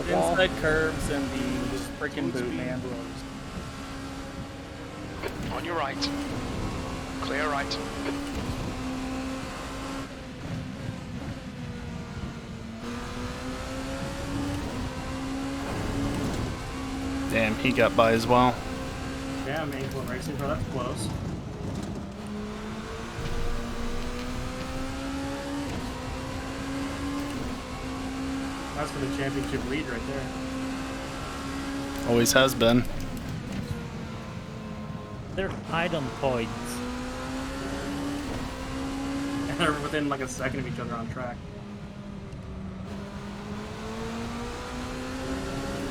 Inside curves and the freaking boot, man. On your right. Clear right. Damn, he got by as well. Damn, Ankle Racing Car, that's close. That's for the championship lead right there. Always has been. They're item points. And they're within like a second of each other on track.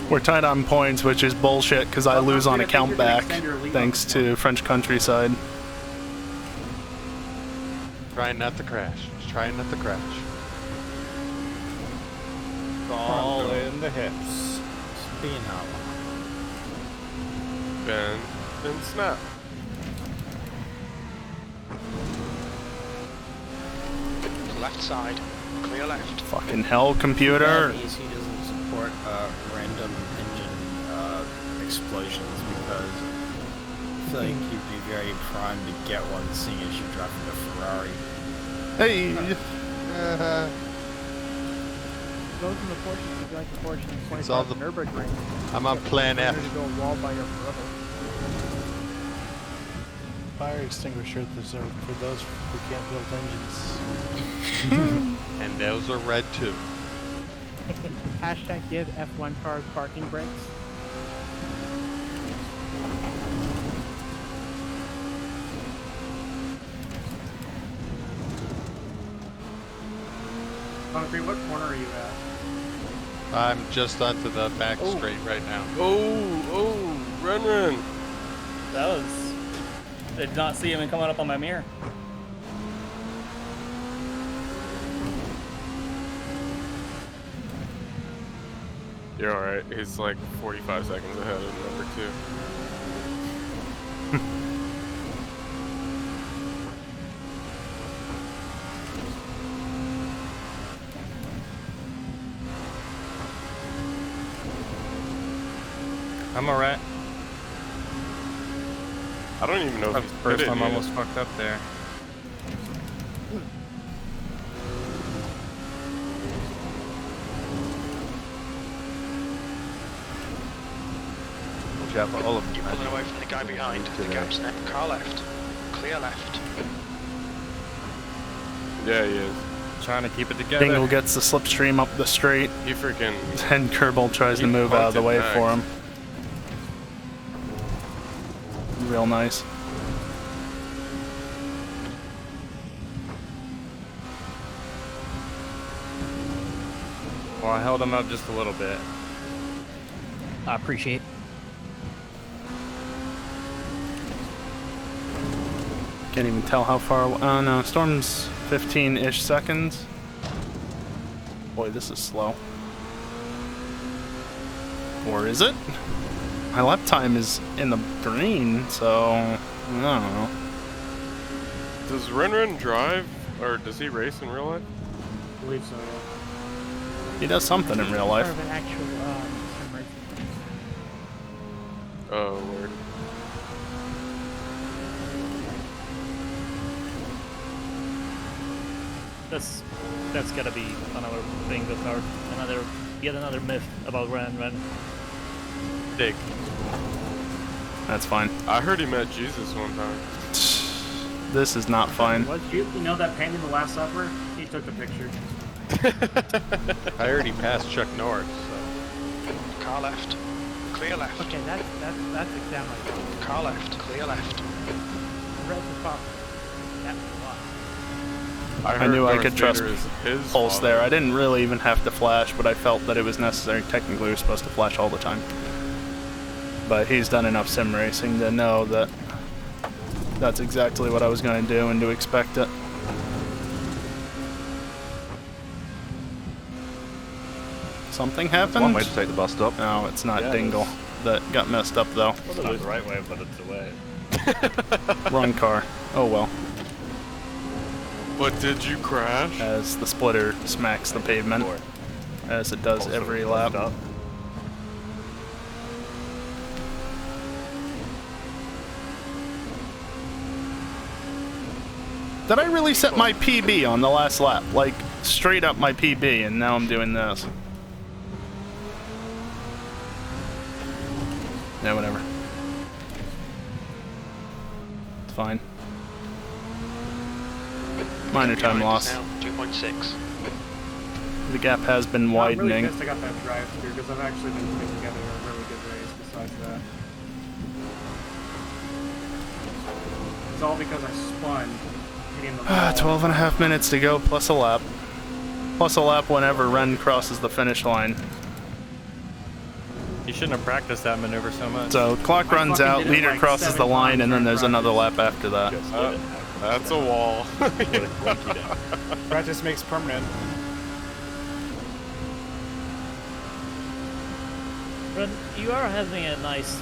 We're tied on points, which is bullshit because I lose on a count back thanks to French countryside. Trying not to crash. Just trying not to crash. All in the hips. Being hollow. Bend and snap. Left side. Clear left. Fucking hell, computer. He doesn't support random engine explosions because I feel like you'd be very primed to get one seeing as you're driving a Ferrari. Hey. Those in the Porsche, if you like the Porsche It's all 25 Nürburgring. I'm on plan F. You're to go wall by your brother. Fire extinguisher reserved for those who can't build engines. And those are red too. Hashtag give F1 cars parking brakes. Concrete, what corner are you at? I'm just onto the back straight right now. Oh, Ren. That was Did not see him coming up on my mirror. You're alright. He's like 45 seconds ahead of number 2. I'm alright. I don't even know if he's first pitted I'm yet. almost fucked up there. Watch out for all of them. You're pulling away from the guy behind. The gap's now. Car left. Clear left. Yeah, he is. Trying to keep it together. Dingle gets the slipstream up the straight. He freaking... And Kerbal tries to move out of the way for him. Real nice. Well, I held him up just a little bit. I appreciate. Can't even tell how far. Oh no, Storm's 15-ish seconds. Boy, this is slow. Or is it? My lap time is in the green, so I don't know. Does Ren drive, or does he race in real life? I believe so, yeah. He does something in real life. More of an actual sim racing. Oh, word. That's gotta be another thing with our yet another myth about Ren. Dick. That's fine. I heard he met Jesus one time. This is not fine. You know that painting, The Last Supper? He took the picture. I already passed Chuck Nords, so. Car left. Clear left. Okay, that's exactly. Car left. Clear left. Red is pop. That's a lot. I knew I could trust his Pulse father. there. I didn't really even have to flash, but I felt that it was necessary. Technically, we were supposed to flash all the time. But he's done enough sim racing to know that that's exactly what I was going to do and to expect it. Something happened? One way to take the bus stop. No, it's not Dingle that got messed up, though. Well, it was the right way, but it's away. Wrong car. Oh well. But did you crash? As the splitter smacks the pavement, as it does every lap. Did I really set my PB on the last lap? Like, straight up my PB, and now I'm doing this. Yeah, whatever. It's fine. Minor time loss. 2.6. The gap has been I'm widening. really pissed I got that drive through because I've actually been putting together a really good race besides that. It's all because I spun. 12 and a half minutes to go, plus a lap. Plus a lap whenever Ren crosses the finish line. You shouldn't have practiced that maneuver so much. So clock runs out, leader crosses the line, and then there's another lap after that. That's a wall. Practice makes permanent. Ren, you are having a nice,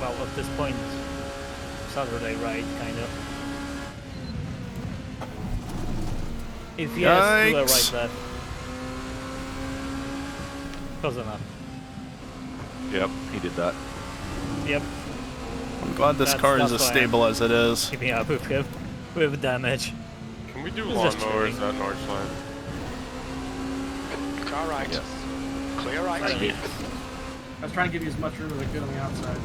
well, at this point, Saturday ride, kind of. If yes, do a right left. Close enough. Yep, he did that. Yep. I'm glad this car is as stable as it is. Keeping up with him, with damage. Can we do It's just lawnmowers at Nords line? Car right. Yes. Clear right. I was trying to give you as much room as I could on the outside.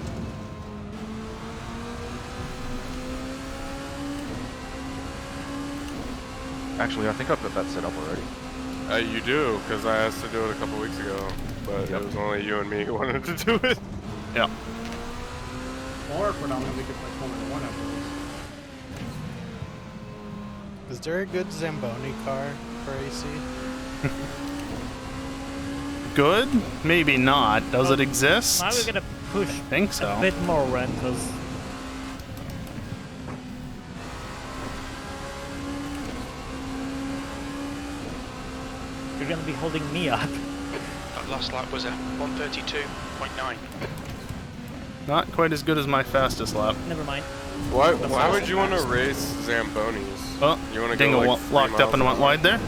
Actually, I think I've got that set up already. You do, because I asked to do it a couple weeks ago, but it was only you and me who wanted to do it. Yeah. Or predominantly we could play Formula 1 afterwards. Is there a good Zamboni car for AC? Good? Maybe not. Does it exist? Now we're gonna push I think so. a bit more Ren, because gonna be holding me up. That last lap was a 132.9. Not quite as good as my fastest lap. Never mind. Why would you want to race Zambonis? Oh, you want to Dingle go like locked up and went wide there.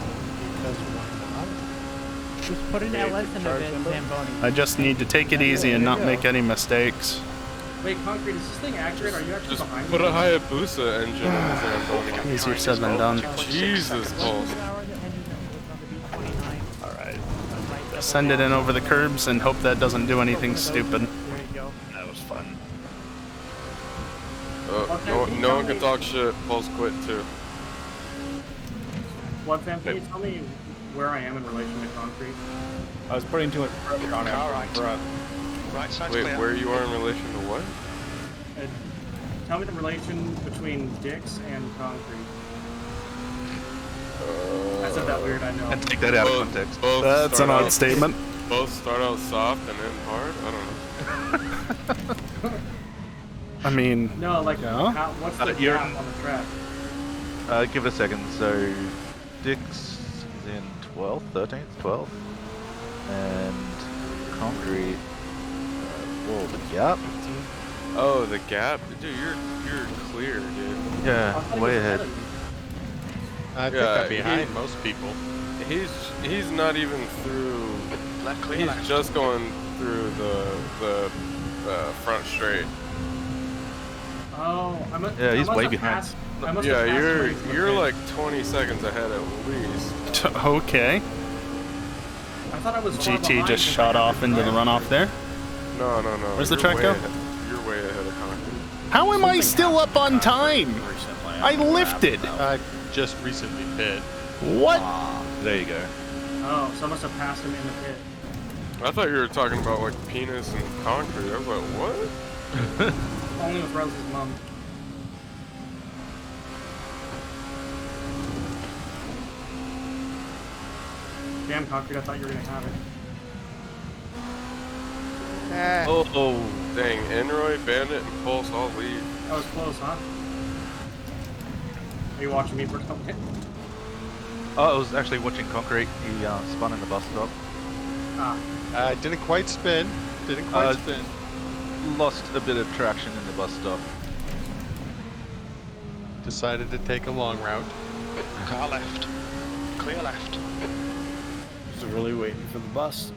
Just put an LS in the Zamboni. I just need to take it easy and not make any mistakes. Wait, Concrete, is this thing accurate? Are you actually Just behind put me? a Hayabusa engine in the Zamboni. Easier said than done. Jesus, Paul. Alright. Send it in over the curbs and hope that doesn't do anything stupid. That was fun. No one can talk shit. Paul's quit too. Bloodfam, can you tell me where I am in relation to Concrete? I was putting too much pressure on him. Right side's Wait, clear. where you are in relation to what? Tell me the relation between Dix and Concrete. I said that weird, I know. And take that out of context. That's an odd statement. Both start out soft and end hard? I don't know. I mean, No, like, yeah. what's the you're- gap on the track? Give it a second. So, Dix is in 12th, 13th, 12th. And Concrete. Whoa, the gap? Oh, the gap? Dude, you're clear, dude. Yeah, way ahead. I think I'm behind most people. He's not even through. He's just going through the front straight. Oh, Yeah, he's way behind. Yeah, you're like 20 seconds ahead at least. Okay. I thought I was far GT behind just because shot I had off the into the drive. runoff there. No. Where's the You're track way go? ahead. You're way ahead of Concrete. How am I still up on time? I lifted. I just recently pit. What? There you go. Oh, so I must have passed him in the pit. I thought you were talking about like penis and concrete. I was like, what? Only with Rose's mom. Damn, Concrete, I thought you were gonna have it. Oh, dang. Enroy, Bandit, and Pulse all lead. That was close, huh? Are you watching me for something? Oh, I was actually watching Concrete. He spun in the bus stop. Ah. Didn't quite spin. Didn't quite spin. Lost a bit of traction in the bus stop. Decided to take a long route. Car left. Clear left. Just really waiting for the bus.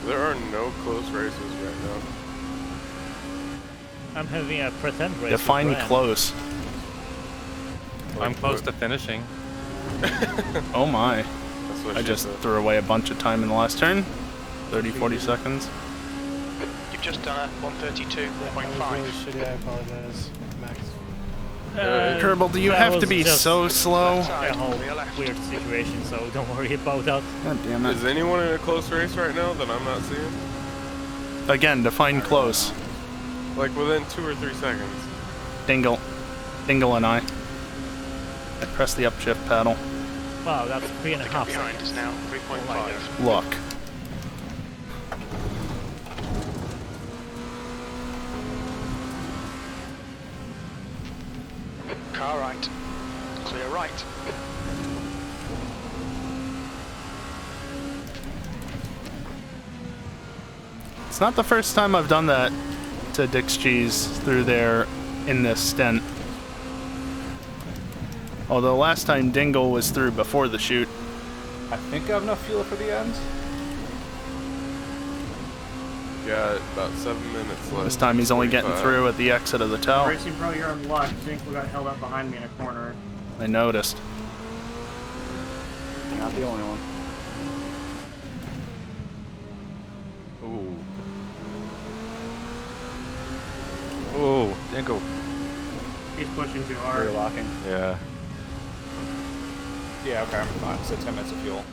There are no close races right now. I'm having a pretend race. Define with Ram. close. I'm close to finishing. Oh my. That's what I she just said. threw away a bunch of time in the last turn. 30, 40 seconds. You've just done a 132.5. Really shitty, I apologize, Max. Kerbal, do you that have to was be just so slow? A whole weird situation, so don't worry about that. God damn it. Is anyone in a close race right now that I'm not seeing? Again, define close. Like within 2 or 3 seconds. Dingle and I press the upshift paddle. Wow, that's 3.5 Behind seconds. is now 3.5. Look. Car right. Clear right. It's not the first time I've done that to Dick's Cheese through there in this stint. Although last time Dingle was through before the shoot. I think I have enough fuel for the end. Got about 7 minutes left. This time he's only getting 45. through at the exit of the tow. Racing Pro, you're in luck. Dinkle got held up behind me in a corner. I noticed. You're not the only one. Ooh. Oh, Dingle. He's pushing too hard. Rear locking. Yeah. Yeah, okay, I'm fine. So 10 minutes of fuel.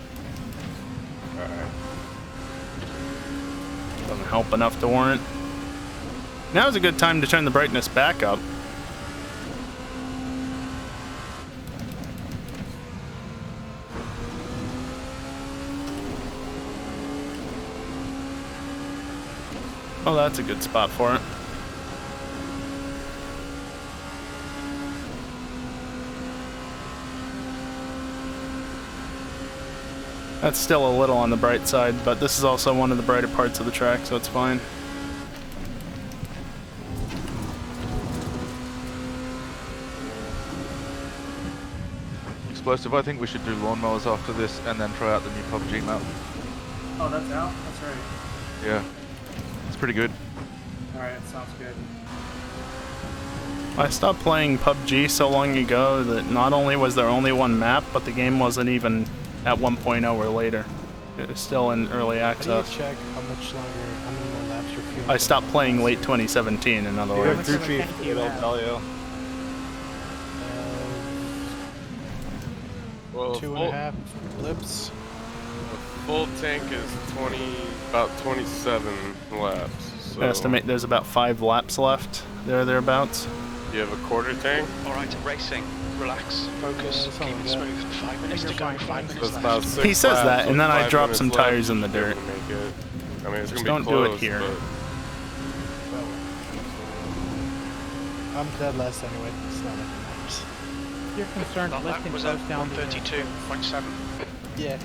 Alright. Doesn't help enough to warrant. Now's a good time to turn the brightness back up. Oh, that's a good spot for it. That's still a little on the bright side, but this is also one of the brighter parts of the track, so it's fine. Explosive, I think we should do lawnmowers after this and then try out the new PUBG map. Oh, that's out? That's right. Yeah. It's pretty good. Alright, sounds good. I stopped playing PUBG so long ago that not only was there only one map, but the game wasn't even at 1.0 or later. It was still in early access. How do you check how much longer, how many more laps you're fueling? I stopped playing late 2017, in other words. Crew chief, it'll tell you. Well, 2.5 blips. A full tank is about 27 laps. So I estimate there's about 5 laps left. Thereabouts. You have a quarter tank? Alright, racing. Relax. Focus. Keep it smooth. 5 minutes to go. 5 minutes About left. 6 He says laps, that, so and then I 5 drop minutes some left, tires in the you should dirt. be able to make it. I mean, it's Just gonna be don't do it close, here. but I'm dead last anyway. It's not like it matters. You're concerned That lifting was at close down to the 132.7. Yeah.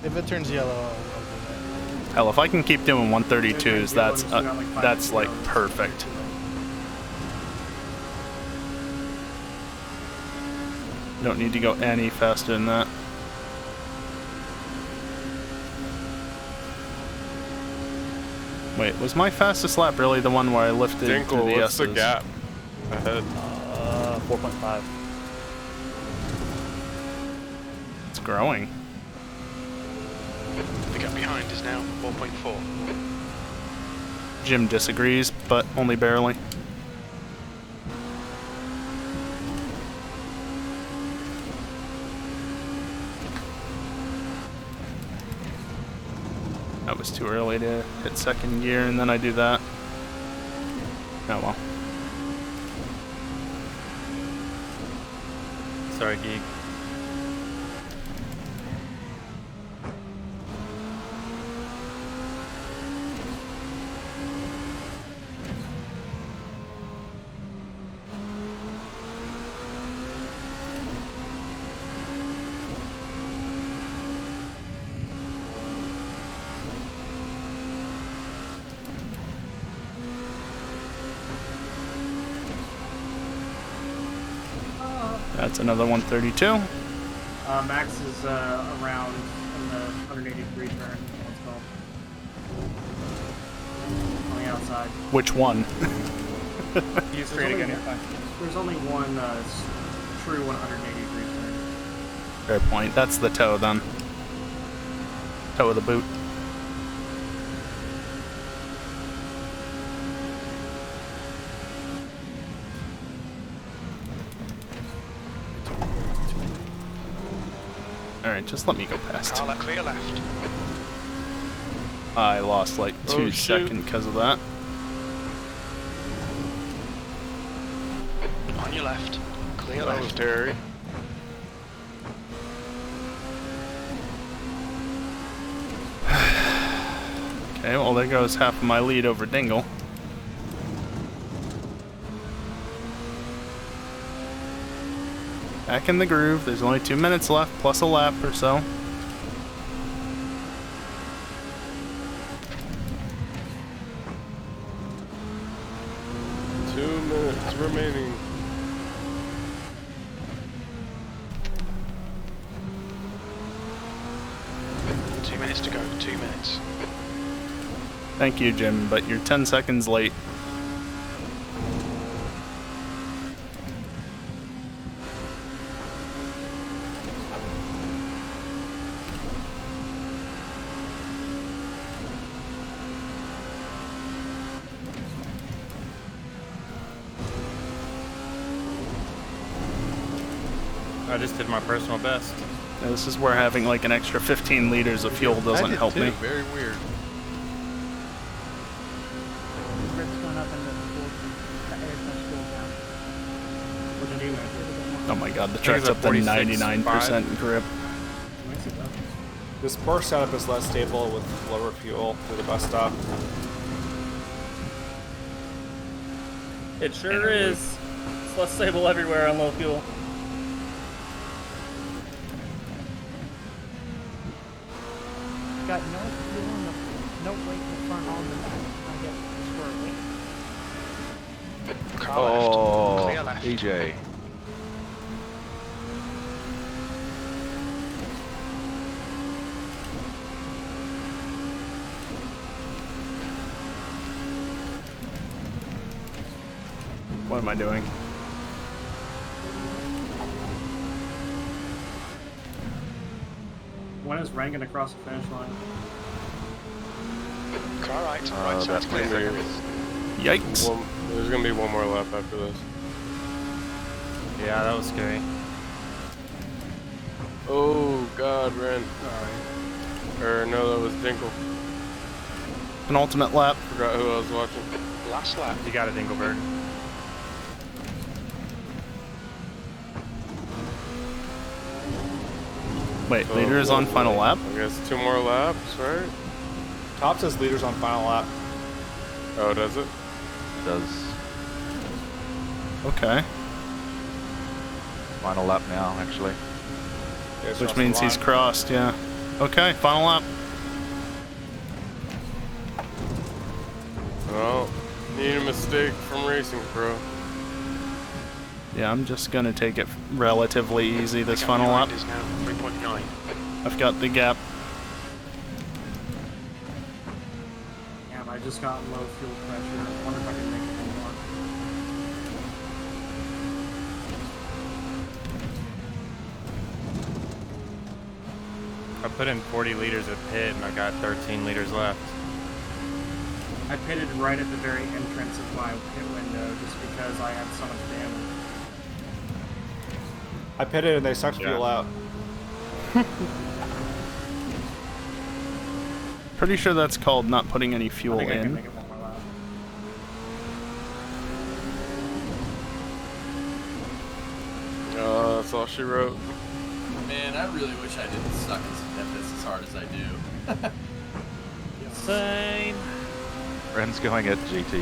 If it turns yellow, I'll do that. Hell, if I can keep doing 132s, that's like perfect. Don't need to go any faster than that. Wait, was my fastest lap really the one where I lifted Dinkle, through the what's the S's? gap ahead? 4.5. It's growing. The gap behind is now 4.4. Jim disagrees, but only barely. That was too early to hit second gear, and then I do that. Oh well. Sorry, Geek. That's another 132. Max is around in the 183 turn, what's called. On the outside. Which one? Use straight again, you're fine. There's only one true 183 turn. Fair point. That's the toe then. Toe of the boot. Alright, just let me go past. Carla, clear left. I lost like 2 seconds because of that. On your left. Clear That left. was Terry. Okay, well there goes half of my lead over Dingle. Back in the groove. There's only 2 minutes left, plus a lap or so. Remaining. Two minutes to go. 2 minutes. Thank you, Jim, but you're 10 seconds late. I just did my personal best. Now, this is where having like an extra 15 liters of fuel doesn't help me. Very weird. Grip's going up and the air's going to cool down. What'd you do, man? Oh my god, the I think truck's it's up at to 46.5. 99% grip. This bar setup is less stable with lower fuel through the bus stop. It sure is. It's less stable everywhere on low fuel. got no fuel in the no weight in the front or in the back. I get square weight. Car left. Clear Oh, left. EJ. What am I doing? When is Rankin across the finish line? Car right side's clear. Yikes. There's gonna be one more lap after this. Yeah, that was scary. Oh God, Ren. Or no, that was Dinkle. Penultimate lap. Forgot who I was watching. Last lap. You got it, Dinkelberg. Wait, leader is on final lap? I guess 2 more laps, right? Top says leaders on final lap. Oh, does it? It does. Okay. Final lap now, actually. Yeah, it's Which across the means he's line. crossed, yeah. Okay, final lap. Well, need a mistake from Racing Pro. Yeah, I'm just gonna take it relatively easy this final lap. Is now 3.9. I've got the gap. Damn, I just got low fuel pressure. I wonder if I can make it anymore. I put in 40 liters of pit and I got 13 liters left. I pitted right at the very entrance of my pit window just because I had so much damage. I pitted and they sucked fuel out. Pretty sure that's called not putting any fuel I think I can in. make it one more lap. Oh, that's all she wrote. Man, I really wish I didn't suck at this as hard as I do. Same. Ren's going at GT.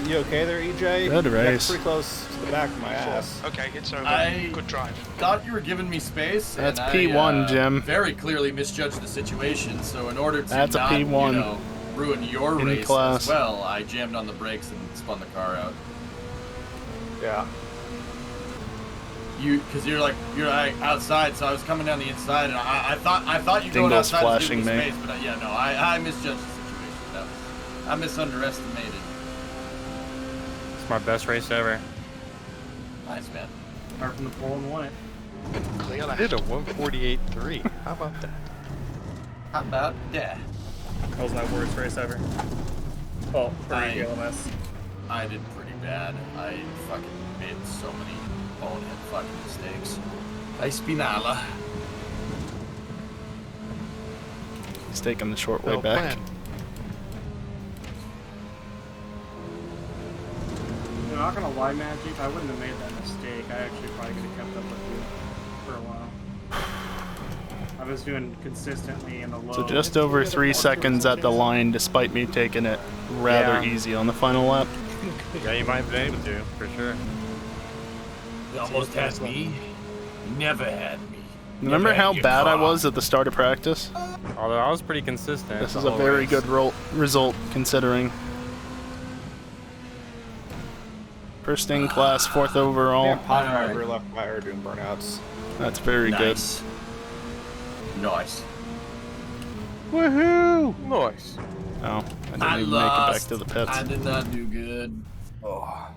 You okay there, EJ? Good race. That's pretty close to the back of my ass. Okay, it's over. Good drive. Thought you were giving me space. That's and P1, I, Jim. Very clearly misjudged the situation. So in order to That's a not, P1. you know, ruin your In race class. as well, I jammed on the brakes and spun the car out. Yeah. Because you're like outside, so I was coming down the inside, and I thought you going Dingle's outside was flashing giving me me. space, but yeah, no, I misjudged the situation. I misunderestimated. It's my best race ever. Nice, man. Start from the pole and won it. Clear I left. did a 148.3. How about that? How about that? That was my worst race ever. Well, for EJLMS. I did pretty bad. I fucking made so many bonehead fucking mistakes. Hey, Spinala. He's taking the short way Well back. planned. You're not gonna lie, Magic. I wouldn't have made that mistake. I actually probably could have kept up with you for a while. I was doing consistently in the low. So just over 3 seconds at the line, despite me taking it rather easy on the final lap. Yeah, you might have been able to, for sure. You almost had me. You never had me. Remember Never had how your bad I car. was at the start of practice? Although I was pretty consistent. This the is a whole very race. good result considering. First in class, 4th overall. Yeah, Pod driver left by her doing burnouts. That's very Nice. Nice. Woohoo! Nice. Oh, I didn't I even lost. make it back to the pits. I did not do good. Oh.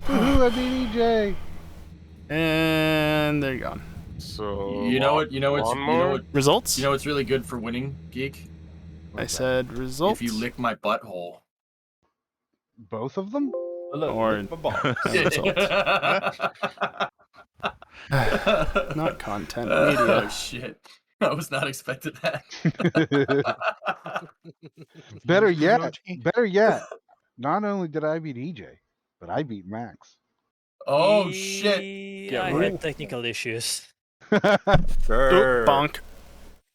Woohoo, I beat EJ! And they're gone. So You know what? You know what's Results? You know what's really good for winning, Geek? I said results. If you lick my butthole. Both of them? Or results. Not content media. Oh shit! I was not expecting that. Better yet. Not only did I beat EJ, but I beat Max. Oh shit! I had technical issues. Bonk.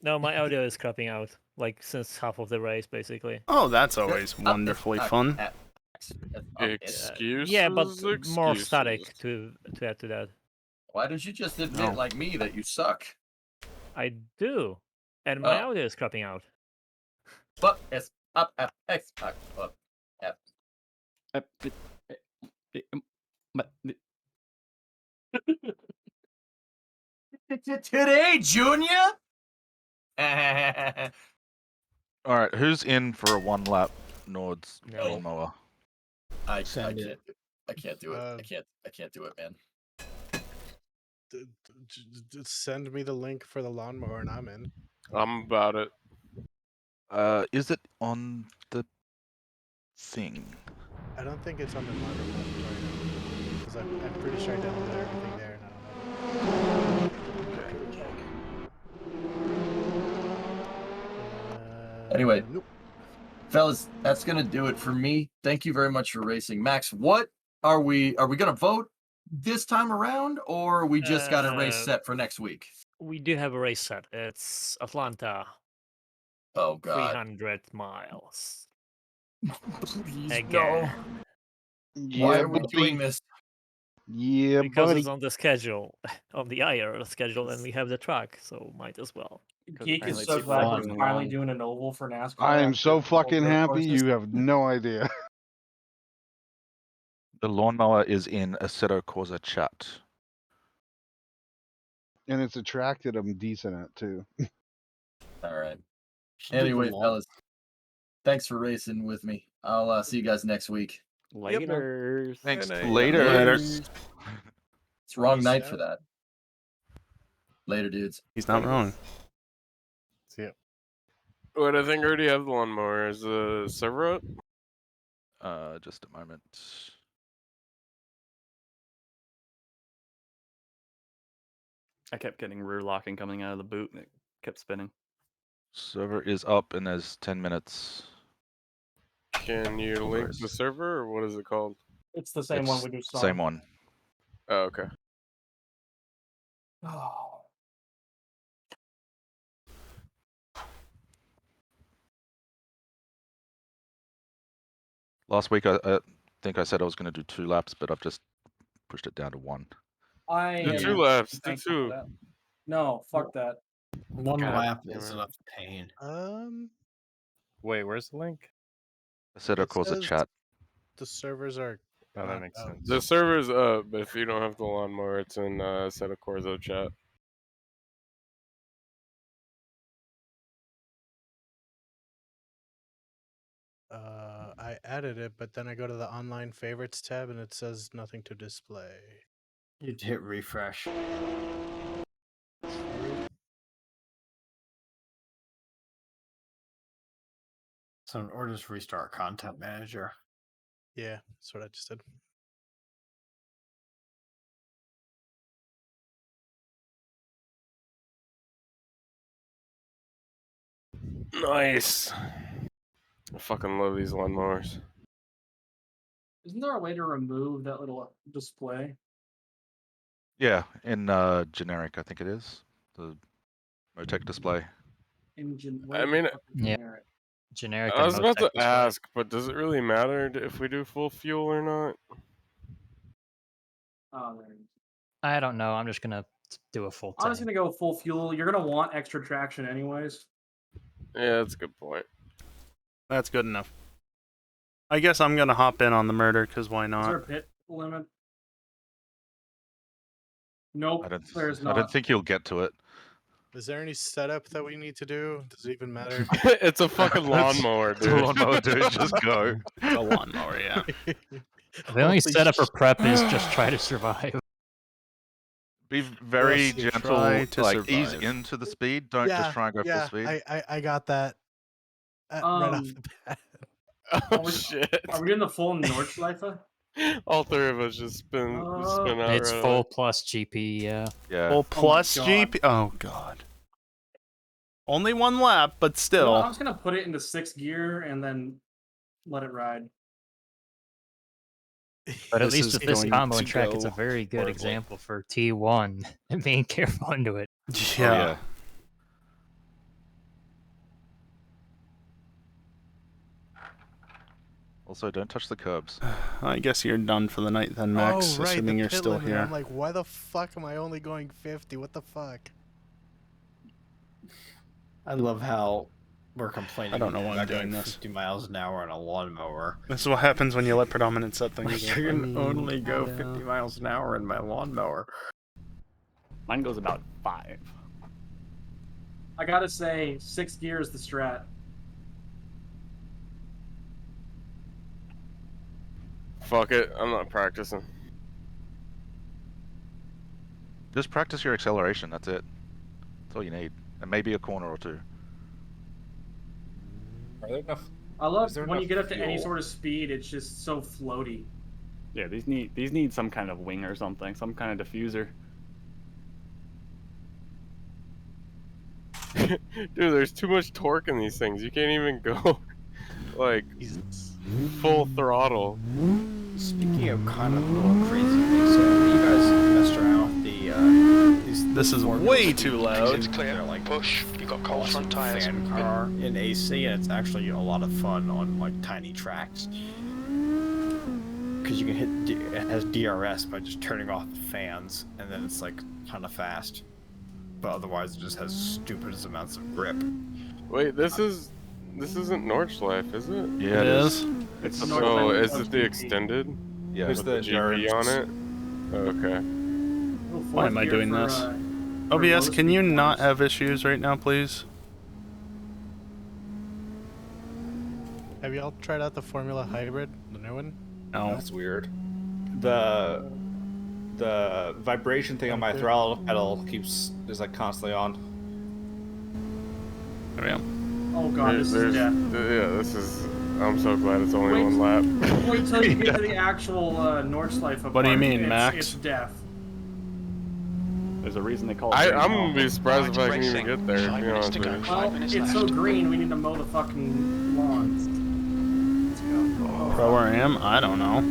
No, my audio is crapping out, like since half of the race, basically. Oh, that's always wonderfully fun. Excuses. Yeah, but more excuses. static to add to that. Why don't you just admit, like me, that you suck? I do. And my audio is crapping out. But it's up, X, up, F. Today, Junior. All right, who's in for a 1 lap Nords lawnmower? I can't do it. I can't do it, man. Just send me the link for the lawnmower and I'm in. I'm about it. Is it on the thing? I don't think it's on the mod repository because I'm pretty sure I downloaded everything there and I don't know. Anyway, fellas, that's gonna do it for me. Thank you very much for racing. Max, what are we gonna vote this time around, or we just got a race set for next week? We do have a race set. It's Atlanta. Oh God. 300 miles. Please, Again. Yeah, Why are we buddy. doing this? Yeah, Because buddy. it's on the schedule, on the IR schedule, and we have the track, so might as well. Geek is so glad we're finally doing an oval for NASCAR. I am so after fucking road happy. courses. You have no idea. The lawnmower is in Assetto Corsa chat. And it's a track that I'm decent at too. All right. Anyway, fellas, thanks for racing with me. I'll see you guys next week. Later. Thanks. Later. Later. It's wrong night for that. Later, dudes. He's not wrong. See ya. Wait, I think I already have the lawnmower. Is the server up? Just a moment. I kept getting rear locking coming out of the boot and it kept spinning. Server is up and there's 10 minutes. Can you link the server, or what is it called? It's the same one we do. Same one. Oh, okay. Oh. Last week I think I said I was going to do 2 laps, but I've just pushed it down to 1. Do 2 laps. Do 2. No, fuck that. One God lap damn is it. enough pain. Wait, where's the link? Assetto Corsa says chat. The servers are. Oh, that makes sense. The server's up, but if you don't have the lawnmower, it's in Assetto Corsa chat. I added it, but then I go to the online favorites tab and it says nothing to display. You'd hit refresh. So, or just restart Content Manager. Yeah, that's what I just did. Nice. I fucking love these lawnmowers. Isn't there a way to remove that little display? Yeah, in generic I think it is. The Motec display. I mean, Generic. I was and about Motec to display. ask, but does it really matter if we do full fuel or not? Oh, there it is. I don't know. I'm just gonna do a full I'm tank. just gonna go full fuel. You're gonna want extra traction anyways. Yeah, that's a good point. That's good enough. I guess I'm gonna hop in on the murder, because why Is there a not? pit limit? Nope, I there's don't not. think you'll get to it. Is there any setup that we need to do? Does it even matter? It's a fucking lawnmower, It's a dude. lawnmower, dude. Just go. It's a lawnmower, yeah. The only setup for prep is just try to survive. Be very Yes, you gentle, try to like ease survive. into the speed. Don't just try and go full speed. I got that right off the bat. Oh shit! Are we in the full Nordschleife? All 3 of us just spin out. It's right full away. plus GP, yeah. Yeah. Full plus God. GP? Oh, God. Only 1 lap, but No, still. I'm just gonna put it into 6th gear and then let it ride. But at This least is with this going combo to and track, it's a go very good horribly. example for T1 and being careful into it. Yeah. Also, don't touch the curbs. I guess you're done for the night then, Max, Oh, right, assuming the you're pit still limit. here. I'm like, why the fuck am I only going 50? What the fuck? I love how we're complaining I don't know why I'm about doing going this. 50 miles an hour on a lawnmower. This is what happens when you let predominant set things Like, up. you can only go 50 miles an hour in my lawnmower. Mine goes about 5. I gotta say, 6 gears the strat. Fuck it, I'm not practicing. Just practice your acceleration, that's it. That's all you need. And maybe a corner or two. Are there enough? I love when enough you get up to any fuel? sort of speed, it's just so floaty. Yeah, these need some kind of wing or something, some kind of diffuser. Dude, there's too much torque in these things. You can't even go like full throttle. Speaking of kind of little crazy things, you guys messed around with the This is way too loud. It's clear. Like push. You've got cold front tires. fan car in AC, and it's actually a lot of fun on like tiny tracks. Because you can hit it has DRS by just turning off the fans, and then it's like kind of fast. But otherwise, it just has stupidest amounts of grip. Wait, this isn't Nords Life, is it? Yeah, it is. It's Nords so Life is it the extended? Yeah. With the GP on it? Okay. Why am I doing this? OBS, can you not have issues right now, please? Have y'all tried out the Formula Hybrid, the new one? No. That's weird. The vibration thing on my throttle pedal is like constantly on. There we go. Oh god, this is death. Yeah, this is. I'm so glad it's only one lap. Wait till you get to the actual Nordschleife apart. What do you mean, Max? It's death. There's a reason they call it. I'm gonna be surprised if I can even get there. To be honest with you. Well, it's so green, we need to mow the fucking lawns. Let's go. Pro where I am? I don't know.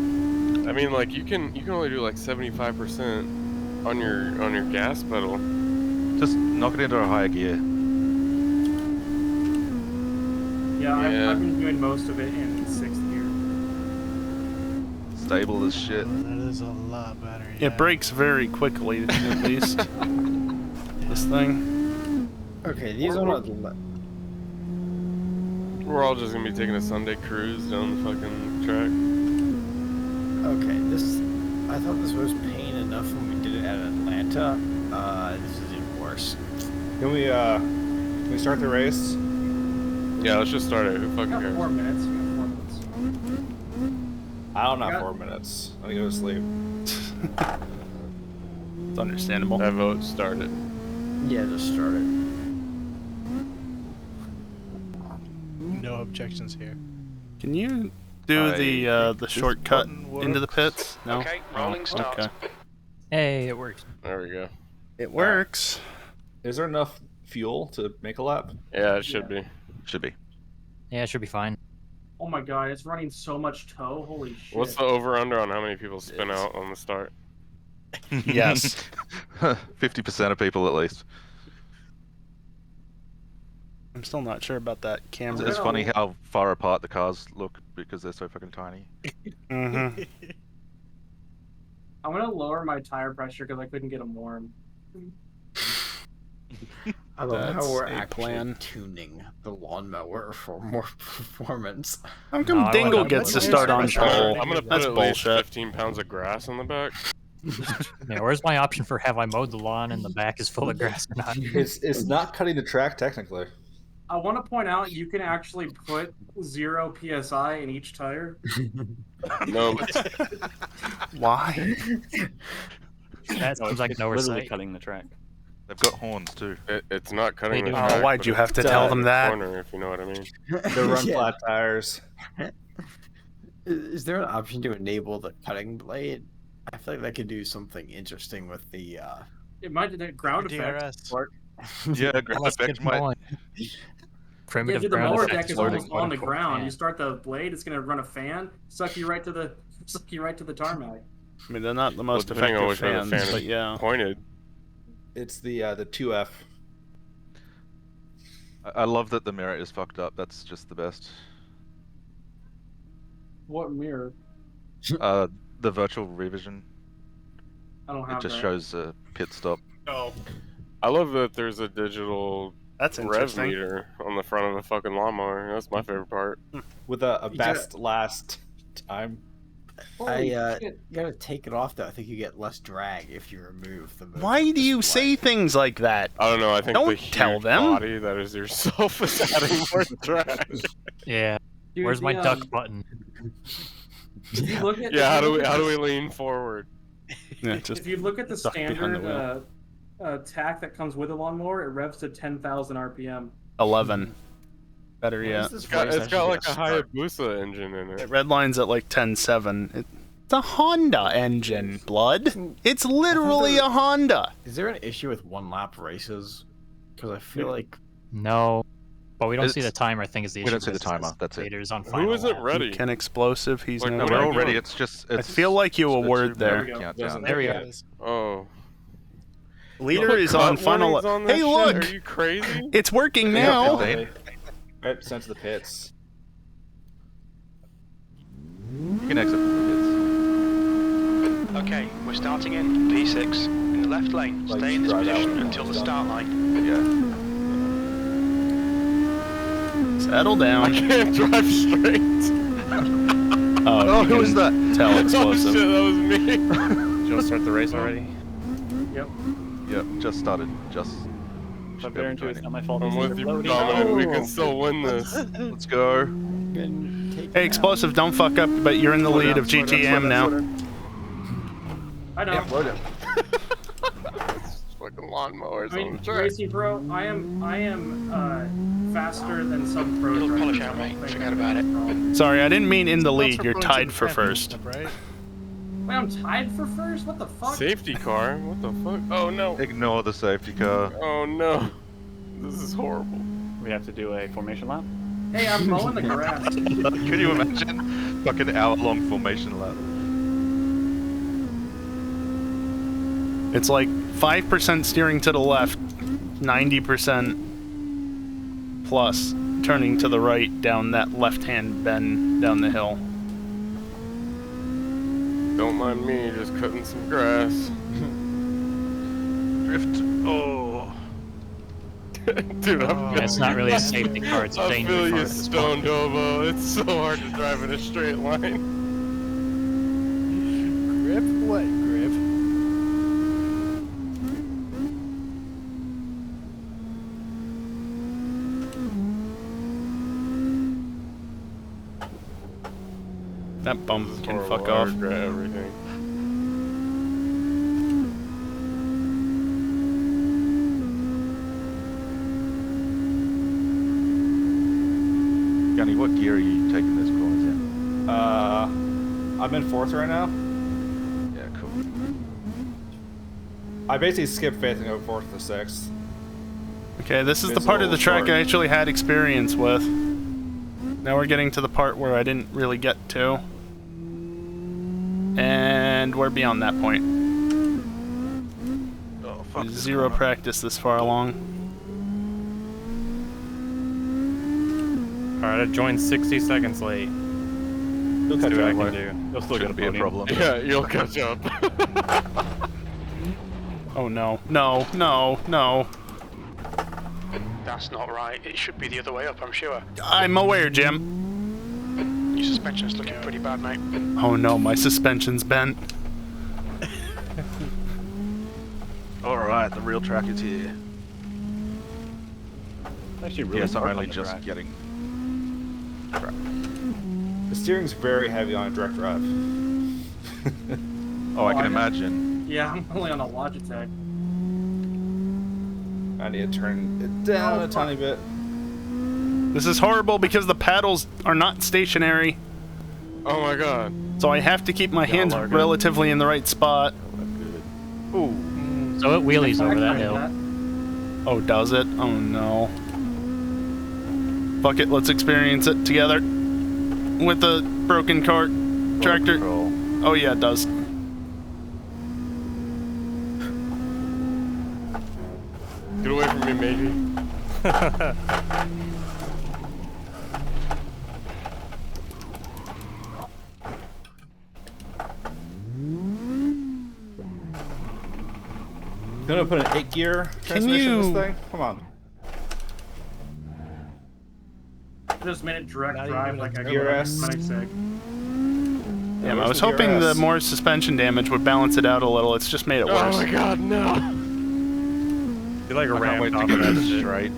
I mean, like you can only do like 75% on your gas pedal. Just knock it into a higher gear. Yeah, I've been doing most of it in 6th gear. Stable as shit. That is a lot better. It breaks very quickly, at least. This thing. Okay, these are not. We're all just gonna be taking a Sunday cruise down the fucking track. Okay, I thought this was pain enough when we did it at Atlanta. This is even worse. Can we start the race? Yeah, let's just start it. Who fucking cares? 4 minutes. We got 4 minutes. I don't know, 4 minutes. I'm gonna go to sleep. It's understandable. That vote started. Yeah, just start it. No objections here. Can you do the shortcut into the pits? No? Okay, rolling start. Okay. Hey, it works. There we go. It works. Is there enough fuel to make a lap? Yeah, it should be. Should be. Yeah, it should be fine. Oh my god, it's running so much tow. Holy shit. What's the over/under on how many people spin out on the start? Yes. 50% of people at least. I'm still not sure about that camera. It's funny how far apart the cars look because they're so fucking tiny. Mm-hmm. I'm gonna lower my tire pressure because I couldn't get them warm. I love how we're a actually plan. tuning the lawnmower for more performance. How come Dingle gets to start on pole? I'm gonna put That's at least bullshit. 15 pounds of grass on the back. Yeah, where's my option for have I mowed the lawn and the back is full of grass or not? It's not cutting the track technically. I want to point out you can actually put 0 psi in each tire. No. Why? That seems like no literally oversight. cutting the track. They've got horns too. It's not cutting They the do. track. Oh, why'd but you have to it's tell them the that? Corner, if you know what I mean. They run flat tires. Is there an option to enable the cutting blade? I feel like that could do something interesting with the. It might do that ground effect. DRS. Work. Yeah, ground Let's effect get might. going. Yeah, Primitive dude, the ground mower effect deck is loading, almost on the quote-unquote, ground. fan. You start the blade, it's gonna run a fan, suck you right to the tarmac. I mean, they're not the most Depending on effective which way the fans, fan but is yeah. pointed. It's the 2F. I love that the mirror is fucked up. That's just the best. What mirror? The virtual revision. I don't It have just that. shows a pit stop. Oh. I love that there's a digital That's rev interesting. meter on the front of the fucking lawnmower. That's my favorite part. With a best last time. You gotta take it off though. I think you get less drag if you remove the motor. Why do you say things like that? I don't know. I think Don't the tell huge them. body that is yourself is adding more drag. Yeah. Dude, Where's my duck button? If you look at Yeah, how do we lean forward? Yeah, just if you look at the duck behind the standard tack that comes with a lawnmower, it revs to 10,000 RPM. 11. Better yet. It's got like a Hayabusa engine in it. It redlines at like 10.7. It's a Honda engine, blood. It's literally a Honda. Is there an issue with one lap races? Because I feel like No. But we don't see the timer. I think is the issue. We don't see the timer. That's it. Leaders on Who final isn't lap. ready? Ken Explosive, he's We're not all ready. ready. It's just. I feel like you a word there. There we go. Oh. Leader is on final. Hey, look! Are you crazy? It's working now. Right, sent to the pits. You can exit from the Okay, we're starting in P6 in the left lane. Stay in this position until the start line. Yeah. Settle down. I can't drive straight. Oh, who is that? Tell Explosive. Oh shit, that was me. Did you start the race already? Yep. Yep, just started. Just. If I'm bearing to, it's not my fault. I'm with you, Dominic. We can still win this. Let's go. Hey, Explosive, don't fuck up, but you're in the lead of GTM now. I know. Fucking lawnmowers I mean, on the track. Racy bro, I am faster than some pro drivers. Polish out, mate. Forget about it. Sorry, I didn't mean in the lead. You're tied for first. Right? Wait, I'm tied for first? What the fuck? Safety car? What the fuck? Oh no. Ignore the safety car. Oh no. This is horrible. We have to do a formation lap. Hey, I'm mowing the grass. Can you imagine? Fucking hour-long formation lap. It's like 5% steering to the left, 90% plus turning to the right down that left-hand bend down the hill. Don't mind me, just cutting some grass. Drift. Oh. Dude, Yeah, it's not really a safety car. It's a I danger feel car. you, Stone Dobo. It's so hard to drive in a straight line. Grip? What grip? That bump can Horrible. fuck I off. regret everything. Gunny, what gear are you taking those corners in? I'm in fourth right now. Yeah, cool. I basically skipped fifth and go fourth to sixth. Okay, this is the It's a part of the little track short. I actually had experience with. Now we're getting to the part where I didn't really get to. And we're beyond that point. Oh, fuck. Zero practice this far along. Alright, I joined 60 seconds late. You'll See catch what I up. can do. You'll still get a Shouldn't be a podium. problem. Yeah, you'll catch up. Oh no, no, no, no. That's not right. It should be the other way up, I'm sure. I'm aware, Jim. Your suspension's looking pretty bad, mate. Oh no, my suspension's bent. Alright, the real track is here. Actually, really Yes, I'm hard only on the just track. getting. The steering's very heavy on a direct drive. Oh, I can imagine. Yeah, I'm only on a Logitech. I need to turn it down a tiny bit. This is horrible because the paddles are not stationary. Oh my god. So I have to keep my hands relatively in the right spot. Ooh. So it wheelies over that hill. Oh, does it? Oh no. Fuck it, let's experience it together. With the broken cart tractor. Oh yeah, it does. Get away from me, Major. Gonna put an 8 gear transmission in this thing? Come on. just made it direct Not drive even like a a DRS. clinic sig. Yeah, I where's was the hoping the DRS? more suspension damage would balance it out a little. It's just made it worse. Oh my god, no! You like I can't rammed wait to off get of to that the shit. straight.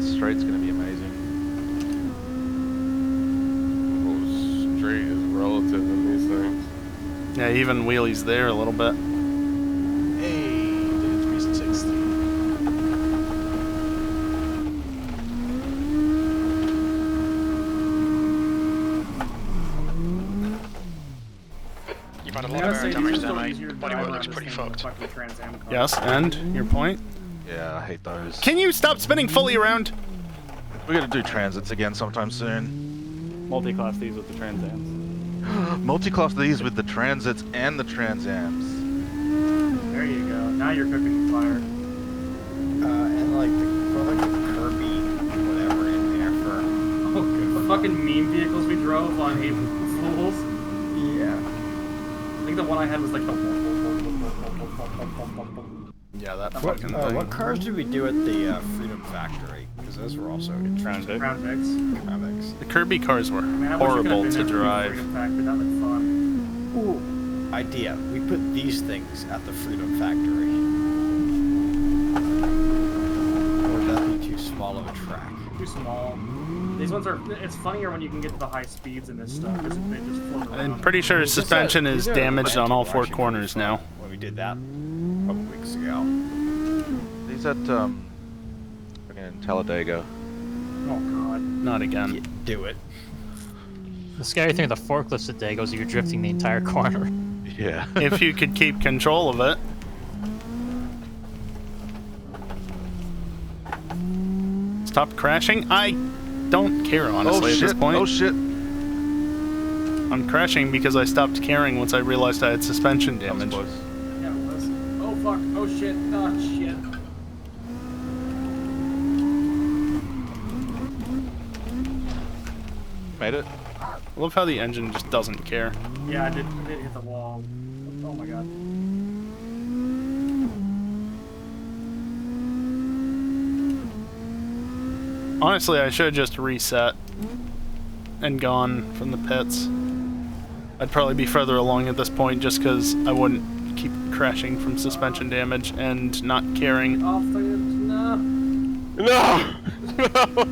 The straight's gonna be amazing. Oh, straight is relative in these things. Yeah, even wheelies there a little bit. Hey, did a 360. You've had a I lot gotta of say, air these damage are there, still easier mate. to Body drive work around looks this pretty thing than fucked. the fucking Trans Am car. Yes, and your point? Yeah, I hate those. Can you stop spinning fully around? We're gonna do transits again sometime soon. Multi-class these with the Trans Ams. Multi-class these with the transits and the Trans Ams. There you go. Now you're cooking with fire. And like the Kirby whatever in there for. Oh, the fucking meme vehicles we drove on April Fools. Yeah. I think the one I had was like the. Yeah, that What, fucking thing. what cars did we do at the Freedom Factory? Because those were also interesting. Crown Vics. Crown Vics. The Kirby cars were Man, I wish we could've horrible been to there for the drive. Freedom Factory. That looked fun. Ooh, idea. We put these things at the Freedom Factory. Or would that be too small of a track? Too small. These ones are. It's funnier when you can get to the high speeds in this stuff because they just float around. I'm pretty sure suspension is These are damaged on all actually four pretty corners fun now. When we did that a couple weeks ago. These at fucking Talladega. Oh god. Not again. Do it. The scary thing with the forklifts at Dago is you're drifting the entire corner. Yeah. If you could keep control of it. Stop crashing? I don't care, honestly, at this point. Oh shit! I'm crashing because I stopped caring once I realized I had suspension damage. Yeah, it was. Oh fuck. Oh shit. Oh shit. Made it. I love how the engine just doesn't care. Yeah, I did hit the wall. Oh my god. Honestly, I should have just reset and gone from the pits. I'd probably be further along at this point just because I wouldn't keep crashing from suspension damage and not caring. Off the no. No! No!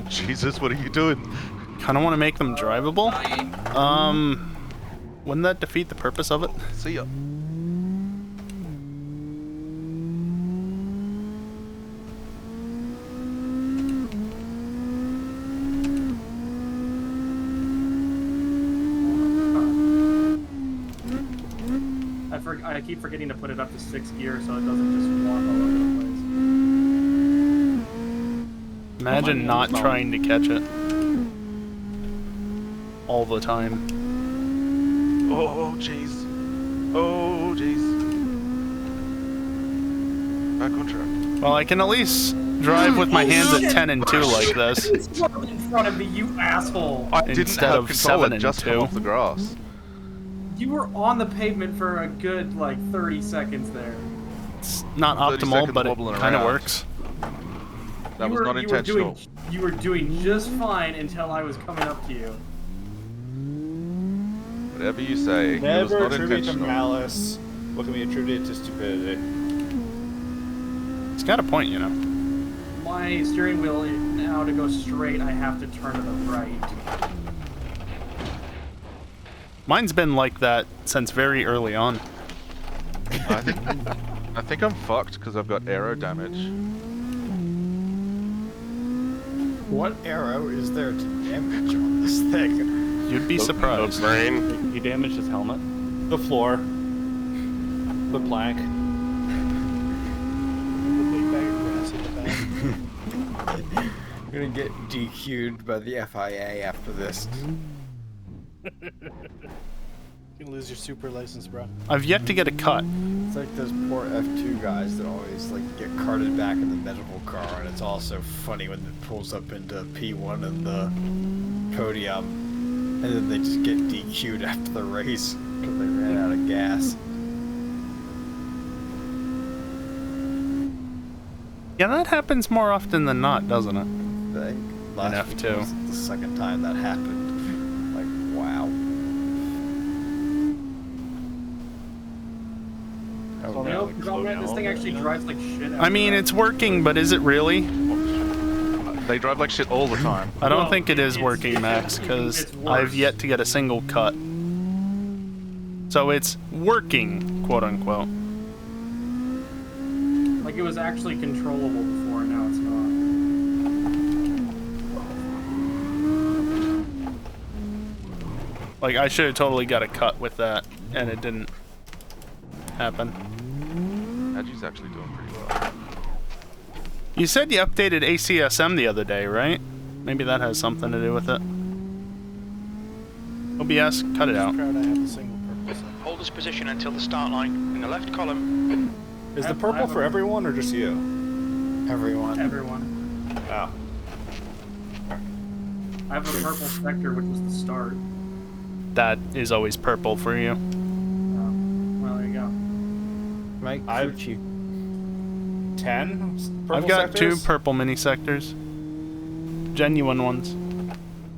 Jesus, what are you doing? Kind of want to make them drivable. Wouldn't that defeat the purpose of it? See ya. I keep forgetting to put it up to 6th gear so it doesn't just walk all over the place. Imagine not trying to catch it all the time. Oh jeez. Oh jeez. Back on track. Well, I can at least drive with my hands at 10 and 2 like this. It's in front of me, you asshole! I didn't Instead have of control, 7 it and just 2. come off the grass. You were on the pavement for a good, like, 30 seconds there. It's not 30 optimal, seconds but it wobbling kind of around. works. That was not intentional. You were doing just fine until I was coming up to you. Whatever you say, it was Never not attribute to intentional. malice. What can we attribute to stupidity? It's got a point, you know. My steering wheel, now to go straight, I have to turn to the right. Mine's been like that since very early on. I think I'm fucked because I've got aero damage. What arrow is there to damage on this thing? You'd be surprised. The brain. He damaged his helmet. The floor. The plank. The big bag of grass in the back. I'm gonna get DQ'd by the FIA after this. You can lose your super license, bro. I've yet to get a cut. It's like those poor F2 guys that always like get carted back in the medical car, and it's also funny when it pulls up into P1 and the podium. And then they just get DQ'd after the race because they ran out of gas. Yeah, that happens more often than not, doesn't it? I think last week F2. was the second time that happened. Like, wow. This thing actually drives like shit. I mean, it's working, but is it really? They drive like shit all the time. I don't think it is working, Max, because I've yet to get a single cut. So it's working, quote unquote. Like it was actually controllable before, now it's not. Like, I should have totally got a cut with that, and it didn't happen. Agi's actually doing pretty well. You said you updated ACSM the other day, right? Maybe that has something to do with it. OBS, cut it out. Proud I have a single purple set. Hold this position until the start line in the left column. Is the purple for everyone or just you? Everyone. Everyone. Oh. I have a purple sector, which was the start. That is always purple for you. Well, there you go. Mike, I've 10 purple I've got sectors? 2 purple mini sectors. Genuine ones.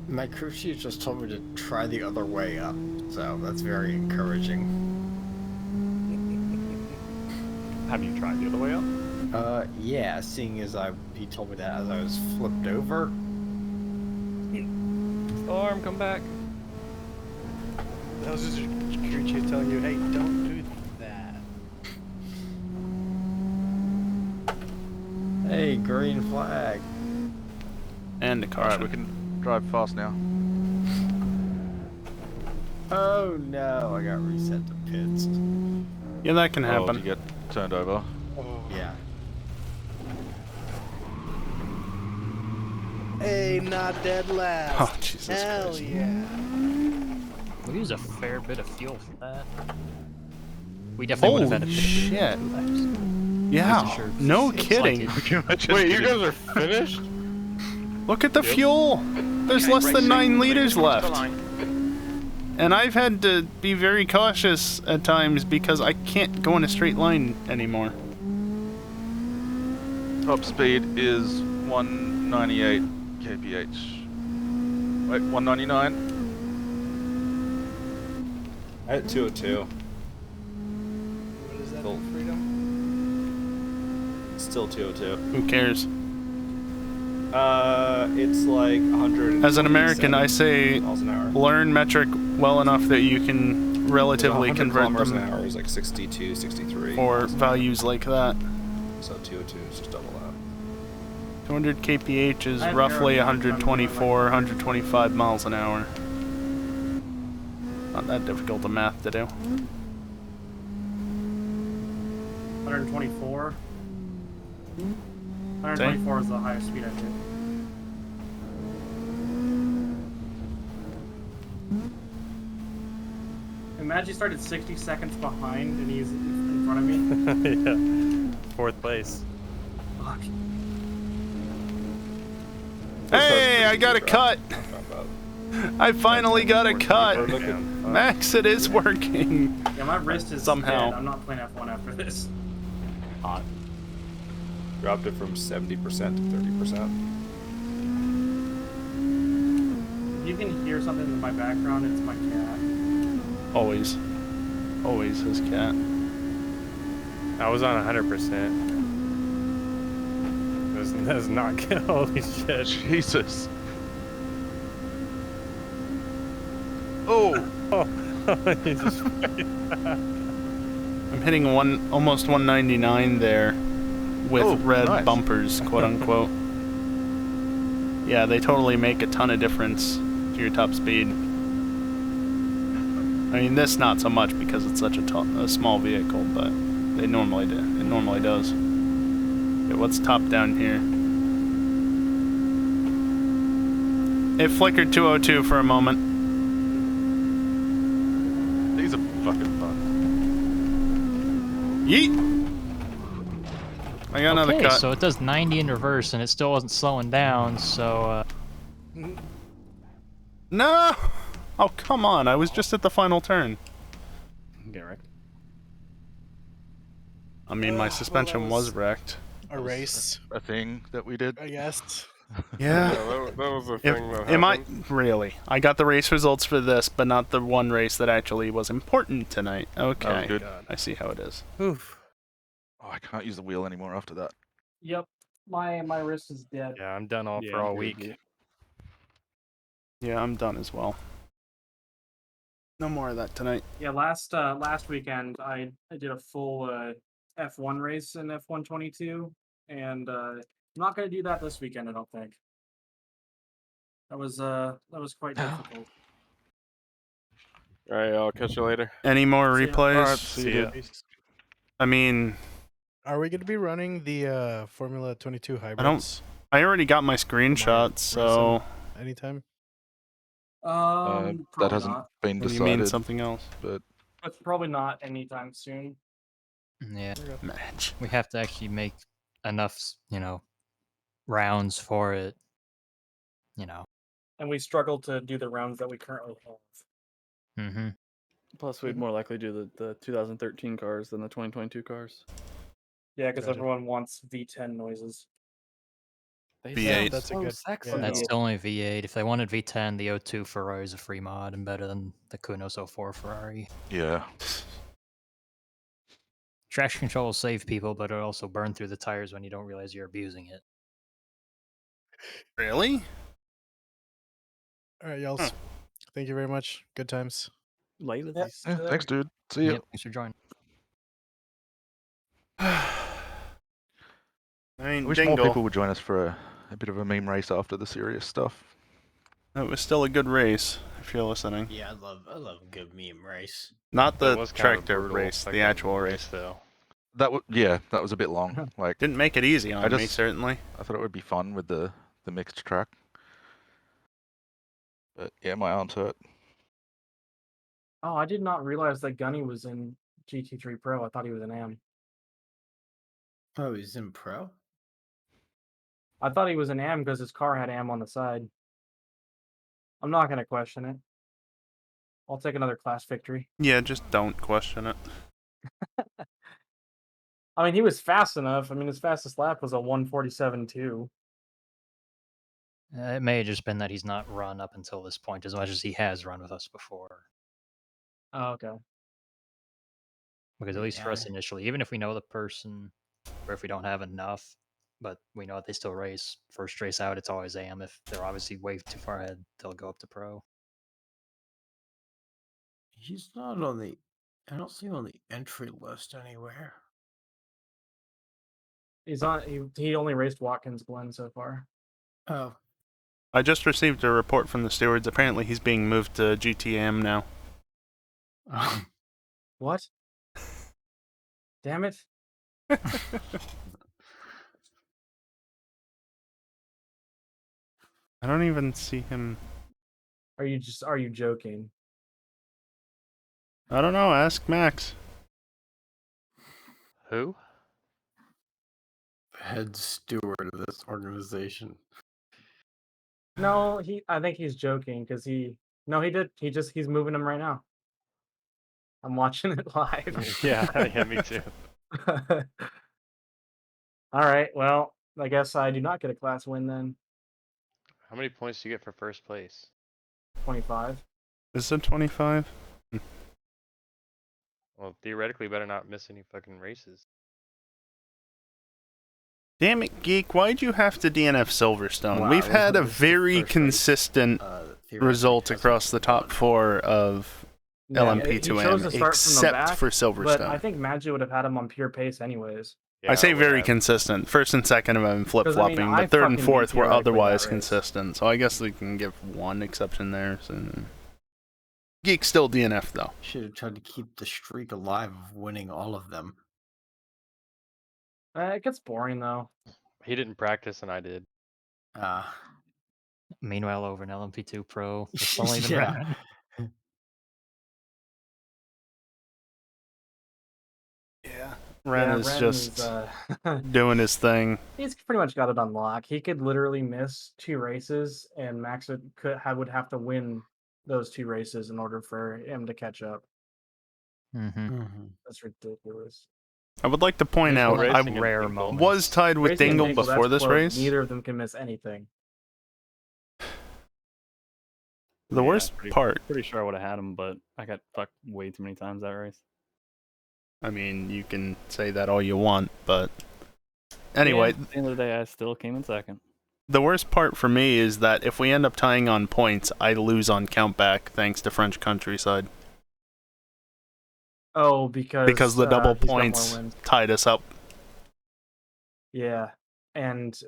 my crew chief just told me to try the other way up, so that's very encouraging. Have you tried the other way up? Yeah, seeing as he told me that as I was flipped over. Storm, come back. That was just your crew chief telling you, hey, don't do that. Hey, green flag. And a car. Alright, we can drive fast now. Oh no, I got reset to pits. Yeah, that can happen. Oh, did you get turned over? Yeah. Hey, not dead last. Oh, Jesus Hell Christ. yeah. We use a fair bit of fuel for that. We definitely would have had a shit. Yeah, no kidding. Wait, you guys are finished? Look at the fuel. There's less than 9 liters left. And I've had to be very cautious at times because I can't go in a straight line anymore. Top speed is 198 kph. Wait, 199? I had 202. What is that Cool. in freedom? Still 202. Who cares? It's like 100. As an American, I say miles an hour. learn metric well enough that you can relatively 100 convert kilometers them an hour is like 62, 63. for values like that. So 202 is just double that. 200 kph is I have roughly aerodynamics 124, 125 miles an hour. Not that difficult of math to do. 124. 124 is the highest speed I did. Imagine he started 60 seconds behind and he's in front of me. Yeah. 4th place. Fuck. Hey, I got a cut! I finally got a cut! Max, it is working! Yeah, my wrist is somehow. dead. I'm not playing F1 after this. Hot. Dropped it from 70% to 30%. If you can hear something in my background, it's my cat. Always. Always his cat. I was on 100%. That's not good. Holy shit. Jesus. Oh! He just- I'm hitting almost 199 there with red nice. bumpers, quote unquote. Yeah, they totally make a ton of difference to your top speed. I mean, this not so much because it's such a small vehicle, but they normally do. It normally does. Okay, what's top down here? It flickered 202 for a moment. These are fucking fun. Yeet! I got another Okay, cut. so it does 90 in reverse, and it still wasn't slowing down, so, No! Oh, come on. I was just at the final turn. Get wrecked. I mean, my suspension was wrecked. A race. A thing that we did. I guess. Yeah. that was a thing that Am I happened. really? I got the race results for this, but not the one race that actually was important tonight. Okay. good. I see how it is. Oof. Oh, I can't use the wheel anymore after that. Yep. My wrist is dead. Yeah, I'm done for all week. Yeah, I'm done as well. No more of that tonight. Yeah, last weekend I did a full F1 race in F122, and I'm not gonna do that this weekend. I don't think. That was quite difficult. All right, I'll catch you later. Any more See ya. replays? Alright, see ya. I mean, Are we going to be running the Formula 22 hybrids? I already got my screenshots, so. Anytime? That Probably hasn't not. been What do decided. you mean something else? But It's probably not anytime soon. Yeah. Match. We have to actually make enough, rounds for it. And we struggle to do the rounds that we currently have. Mm-hmm. Plus, we'd more likely do the 2013 cars than the 2022 cars. Yeah, because Gotcha. everyone wants V10 noises. V8. That's a good. That's still only V8. If they wanted V10, the O2 Ferrari is a free mod and better than the Kunos 04 Ferrari. yeah. Traction control will save people, but it'll also burn through the tires when you don't realize you're abusing it. Really? All right, y'all. Thank you very much. Good times. Later. Yep. Yeah, thanks, dude. See ya. Yep, thanks for joining. I mean, I wish more Dingle. people would join us for a bit of a meme race after the serious stuff. It was still a good race, if you're listening. Yeah, I love a good meme race. Not But it the was kind of a tractor brutal race, the fucking actual race. though. That was a bit long. Like Didn't make it easy on me, certainly. I thought it would be fun with the mixed track. But yeah, my arms hurt. Oh, I did not realize that Gunny was in GT3 Pro. I thought he was an AM. Oh, he's in Pro? I thought he was an AM because his car had AM on the side. I'm not going to question it. I'll take another class victory. Yeah, just don't question it. I mean, he was fast enough. I mean, his fastest lap was a 147.2. It may have just been that he's not run up until this point as much as he has run with us before. Oh, okay. Because at least for us initially, even if we know the person, or if we don't have enough, but we know that they still race, first race out, it's always AM. If they're obviously way too far ahead, they'll go up to Pro. He's not on the... I don't see him on the entry list anywhere. He's on. He only raced Watkins Glen so far. Oh. I just received a report from the stewards. Apparently he's being moved to GTM now. What? Damn it. I don't even see him. Are you joking? I don't know. Ask Max. Who? Head steward of this organization. No, I think he's joking because he did. He's moving him right now. I'm watching it live. Yeah, me too. All right, well, I guess I do not get a class win then. How many points do you get for first place? 25. Is it 25? Well, theoretically, better not miss any fucking races. Damn it, Geek, why'd you have to DNF Silverstone? Wow, We've had a this is the very first consistent result across the top 4 of LMP2M, except for Silverstone. But I think Maggi would have had him on pure pace anyways. I say very consistent. First and second have been flip-flopping, but third and fourth were otherwise consistent. So I guess we can give one exception there. So. Geek still DNF, though. Should have tried to keep the streak alive of winning all of them. It gets boring, though. He didn't practice, and I did. Meanwhile, over in LMP2 Pro, it's only the Yeah. round. Ren is just doing his thing. He's pretty much got it on lock. He could literally miss 2 races, and Max would have to win those 2 races in order for him to catch up. Mm-hmm. That's ridiculous. I would like to point There's out been, I like, rare moments. was tied with Racing and Dingle Dingle, before that's this close. race. Neither of them can miss anything. The worst part. Pretty sure I would have had him, but I got fucked way too many times that race. I mean, you can say that all you want, but anyway. Yeah, at the end of the day, I still came in second. The worst part for me is that if we end up tying on points, I lose on countback thanks to French Countryside. Oh, Because the double he's got more points wins. tied us up. Yeah, and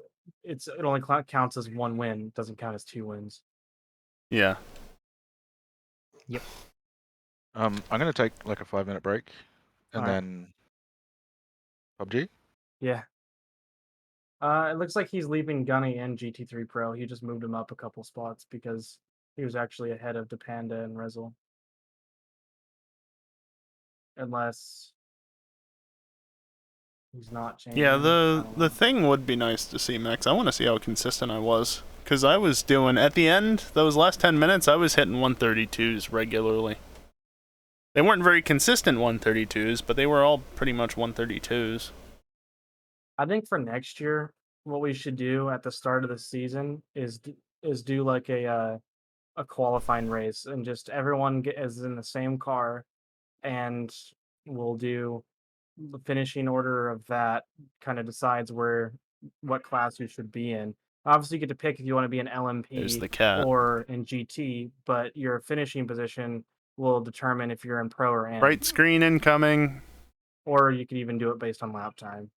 it only counts as 1 win. It doesn't count as 2 wins. Yeah. Yep. I'm gonna take like a 5-minute break, and Alright. then PUBG. Yeah. It looks like he's leaving Gunny and GT3 Pro. He just moved him up a couple spots because he was actually ahead of Depanda and Rezel. Unless he's not changing. Yeah, the thing would be nice to see, Max. I want to see how consistent I was. Because I was doing, at the end, those last 10 minutes, I was hitting 132s regularly. They weren't very consistent 132s, but they were all pretty much 132s. I think for next year, what we should do at the start of the season is do like a qualifying race, and just everyone is in the same car, and we'll do the finishing order of that. Kind of decides what class you should be in. Obviously, you get to pick if you want to be in There's LMP the cat. or in GT, but your finishing position will determine if you're in Pro or Am. Bright screen incoming. Or you could even do it based on lap time.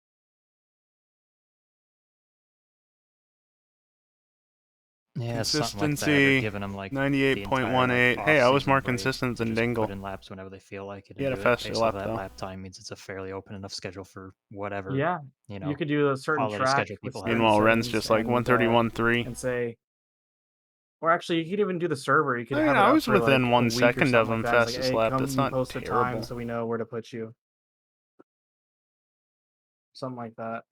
Yeah, something like that. Consistency, Or giving them like 98.18. Hey, I was more consistent than Dingle. Put in laps whenever they feel like it. He had a do it faster based lap, off that though. lap time means it's a fairly open enough schedule for whatever. Yeah, you know. you could do a certain holiday track schedule with people have. Meanwhile, Ren's settings just like and, 131.3. and say, or actually, you could even do the server. You could I mean, have it I up was for within like 1 a week or second of something him like that. It's fastest hey, lap. come That's you not post a terrible. time so we know where to put you. Something like that.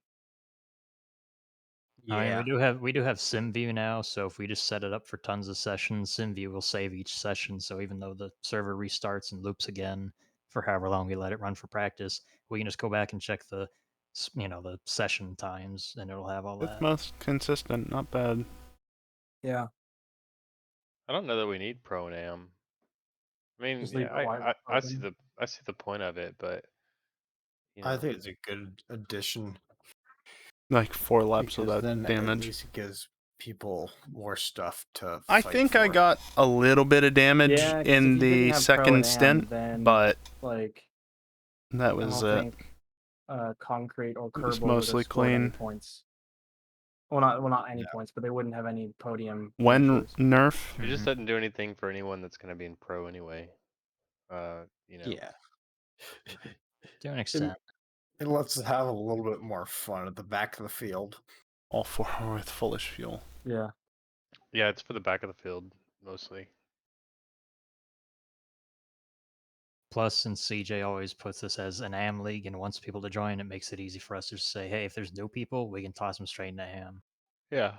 I mean, we do have SimView now, so if we just set it up for tons of sessions, SimView will save each session. So even though the server restarts and loops again for however long we let it run for practice, we can just go back and check the the session times, and it'll have all It's that. most consistent, not bad. Yeah. I don't know that we need Pro and Am. I mean, Just yeah, leave it wide I see open. the point of it, but you know. I think it's a good addition. Like 4 laps because without then damage. At least it gives people more stuff to I fight think for. I got a little bit of damage Yeah, 'cause if in you didn't the have Pro second and Am, stint, then, but like, that I was don't it. think Concrete or It was Kerbal would mostly have scored any clean. points. Well, not any points, but they wouldn't have any podium. When finishes. nerf? It just doesn't do anything for anyone that's going to be in Pro anyway. You know. Yeah. To an extent. It lets us have a little bit more fun at the back of the field. All 4 with fullish fuel. Yeah. Yeah, it's for the back of the field mostly. Plus, since CJ always puts this as an AM league and wants people to join, it makes it easy for us to just say, hey, if there's new people, we can toss them straight into AM. Yeah.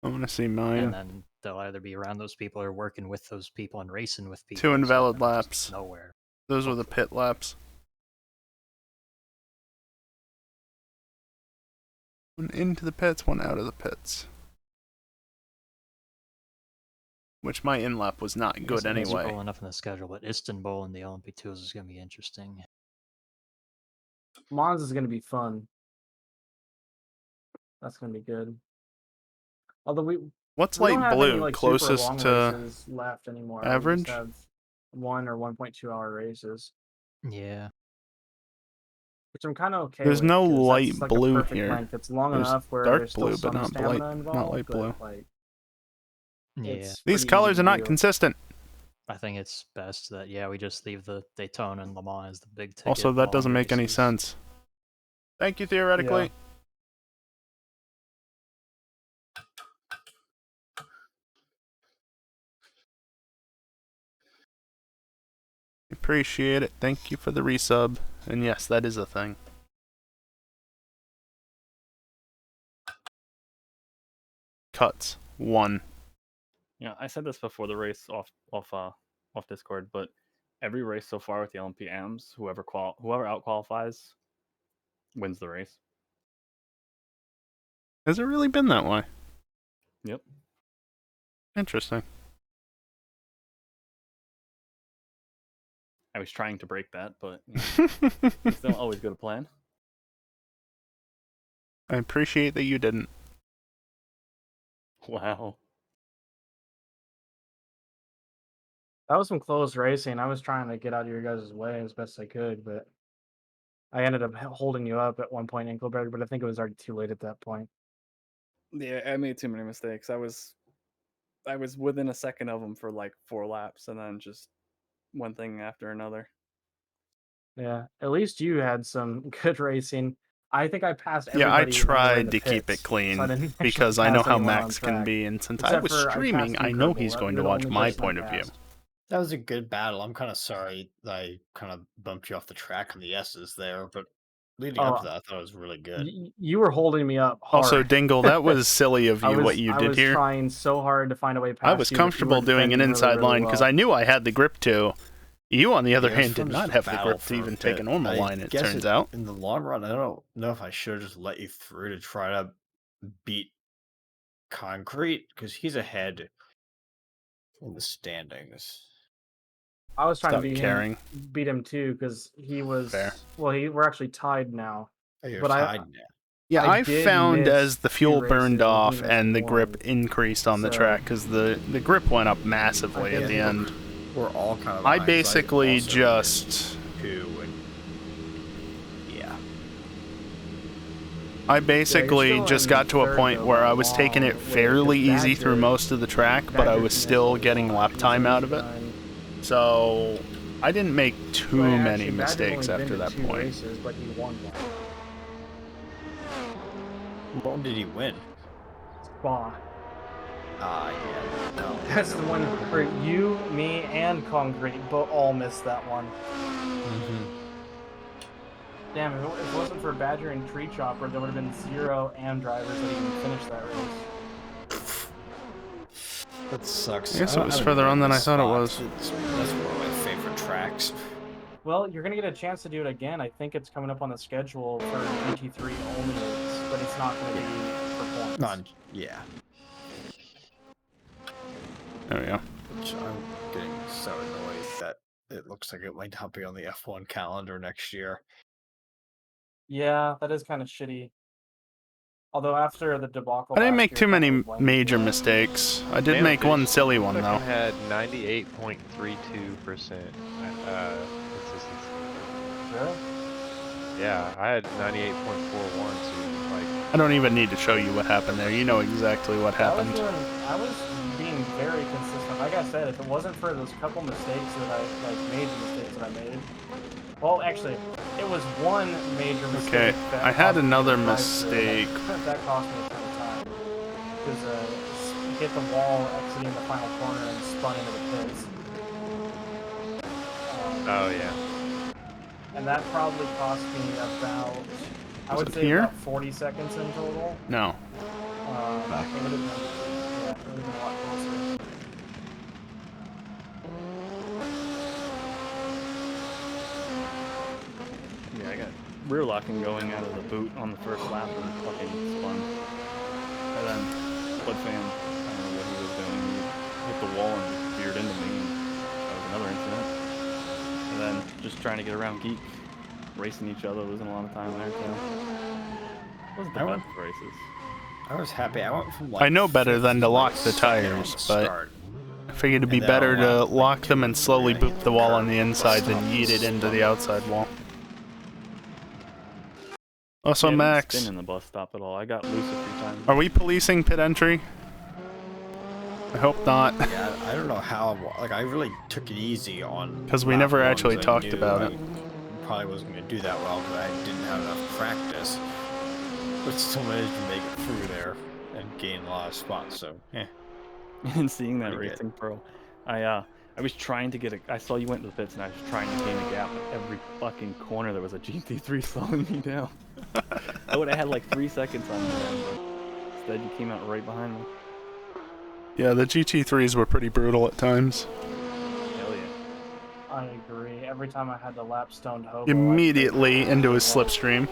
I want to see mine. And then they'll either be around those people or working with those people and racing with people. 2 invalid so laps. Nowhere. Those were the pit laps. One into the pits, one out of the pits. Which my in lap was not good anyway. Scroll enough in the schedule, but Istanbul and the LMP2s is going to be interesting. Mons is going to be fun. That's going to be good. Although What's we don't light have blue? any, like, Closest super long to races left anymore. average? We just have 1 or 1.2 hour races, Yeah. which I'm kind of okay There's with. no 'cause light that's, like, a blue perfect here. length. It's long There's enough where dark there's still blue, but some not stamina light involved, blue. but, like, Yeah. it's These pretty colors easy are to not do. consistent. I think it's best that, we just leave the Daytona and Le Mans as the big ticket. Also, that doesn't long make any races. sense. Thank you, theoretically. Appreciate it. Thank you for the resub. And yes, that is a thing. Cuts. 1. Yeah, I said this before the race off Discord, but every race so far with the LMPMs, whoever out qualifies wins the race. Has it really been that way? Yep. Interesting. I was trying to break that, but things don't always go to plan. I appreciate that you didn't. Wow. That was some close racing. I was trying to get out of your guys' way as best I could, but I ended up holding you up at one point, Enkelberg, but I think it was already too late at that point. Yeah, I made too many mistakes. I was within a second of them for like 4 laps, and then just one thing after another. Yeah, at least you had some good racing. I think I passed Yeah, everybody. I when we were in tried the to keep pits, it clean so I didn't actually because I know pass how anyone on Max can track. be, and since I Except was for I streaming, passed I know Kerbal. he's going You're to the watch only my person I point of view. passed. That was a good battle. I'm kind of sorry that I kind of bumped you off the track on the S's there, but leading up to that, I thought it was really good. You were holding me up hard. Also, Dingle, that was silly of you what you I did was here. trying so hard to find a way past I was you, but you comfortable were doing an defending inside really, really line because well. I knew I had the grip to. You, on the other Yeah, it was hand, did fun not just have the battle grip to for a even take a bit. normal I line, it guess turns out. in the long run, I don't know if I should have just let you through to try to beat Concrete, because he's ahead in the standings. I was trying to Stop beat him too because he was. Fair. Well, we're actually tied now. Oh, you're but tied now. Yeah, I did found miss as the 2 fuel races burned and he off missed and the 1. grip increased on the So- track because the grip went up massively at the end. We're all kind of. I behind, 'cause basically also just. went 2 and yeah. I basically still just in got to a third, point though, where by I a was taking long it way, fairly 'cause easy through Badger- most of the track, but I Badger was finished still really getting well. lap He was time an out of it. 89. So I didn't make too Well, many actually, Badger mistakes only after been that to 2 point. races, but he won one. What did he win? Spa. Yeah. No. That's the one where you, me, and Concrete all missed that one. Damn, if it wasn't for Badger and Tree Chopper, there would have been 0 AM drivers that even finished that race. That sucks. I guess it was further on than I thought it was. That's one of my favorite tracks. Well, you're gonna get a chance to do it again. I think it's coming up on the schedule for GT3 only race, but it's not gonna be performance. Yeah. There we go. Which I'm getting so annoyed that it looks like it might not be on the F1 calendar next year. Yeah, that is kind of shitty. Although after the debacle, I didn't last make year, too many kind of major mistakes. I did Damn, make dude, one silly one though. Had 98.32% consistency. Really? Yeah, I had 98.41. So like, I don't even need to show you what happened there. You know exactly what happened. I was being very consistent. Like I said, if it wasn't for those couple mistakes that I major mistakes that I made. Well, actually, it was one major mistake. Okay, that I had cost me another the drive mistake. That cost me a ton of time because hit the wall exiting the final corner and spun into the pits. oh yeah. And that probably cost me about, I Was would it say here? about 40 seconds in total. No. It would have been, yeah, it would have been a lot closer. Yeah, I got rear locking going out of the boot on the first lap and fucking spun. And then Blood Fan, I don't know what he was doing. He hit the wall and just veered into me. And that was another incident. And then just trying to get around Geek, racing each other, losing a lot of time there too. It wasn't the best of races. I was happy. I went from like I know better than to lock the 52nd on tires, the but start. I figured it'd be And then better on to lap, like, lock them 2 and slowly and then boop the wall on the curve, inside than stop, yeet it into spun. the outside wall. Also, I didn't Max, spin in the bus stop at all. I got loose a few times. are we policing pit entry? I hope not. Yeah, I don't know how. Like, I really took it easy on. 'Cause we lap never 1, actually 'cause I talked knew about I it. Probably wasn't going to do that well because I didn't have enough practice. But still managed to make it through there and gain a lot of spots. So, yeah. And seeing that Pretty racing pro, I was trying to get a. I saw you went to the pits, and I was trying to gain a gap. Every fucking corner there was a GT3 slowing me down. I would have had like 3 seconds on the end, but instead you came out right behind me. Yeah, the GT3s were pretty brutal at times. Hell yeah. I agree. Every time I had the lap stoned hobo, Immediately into his slipstream.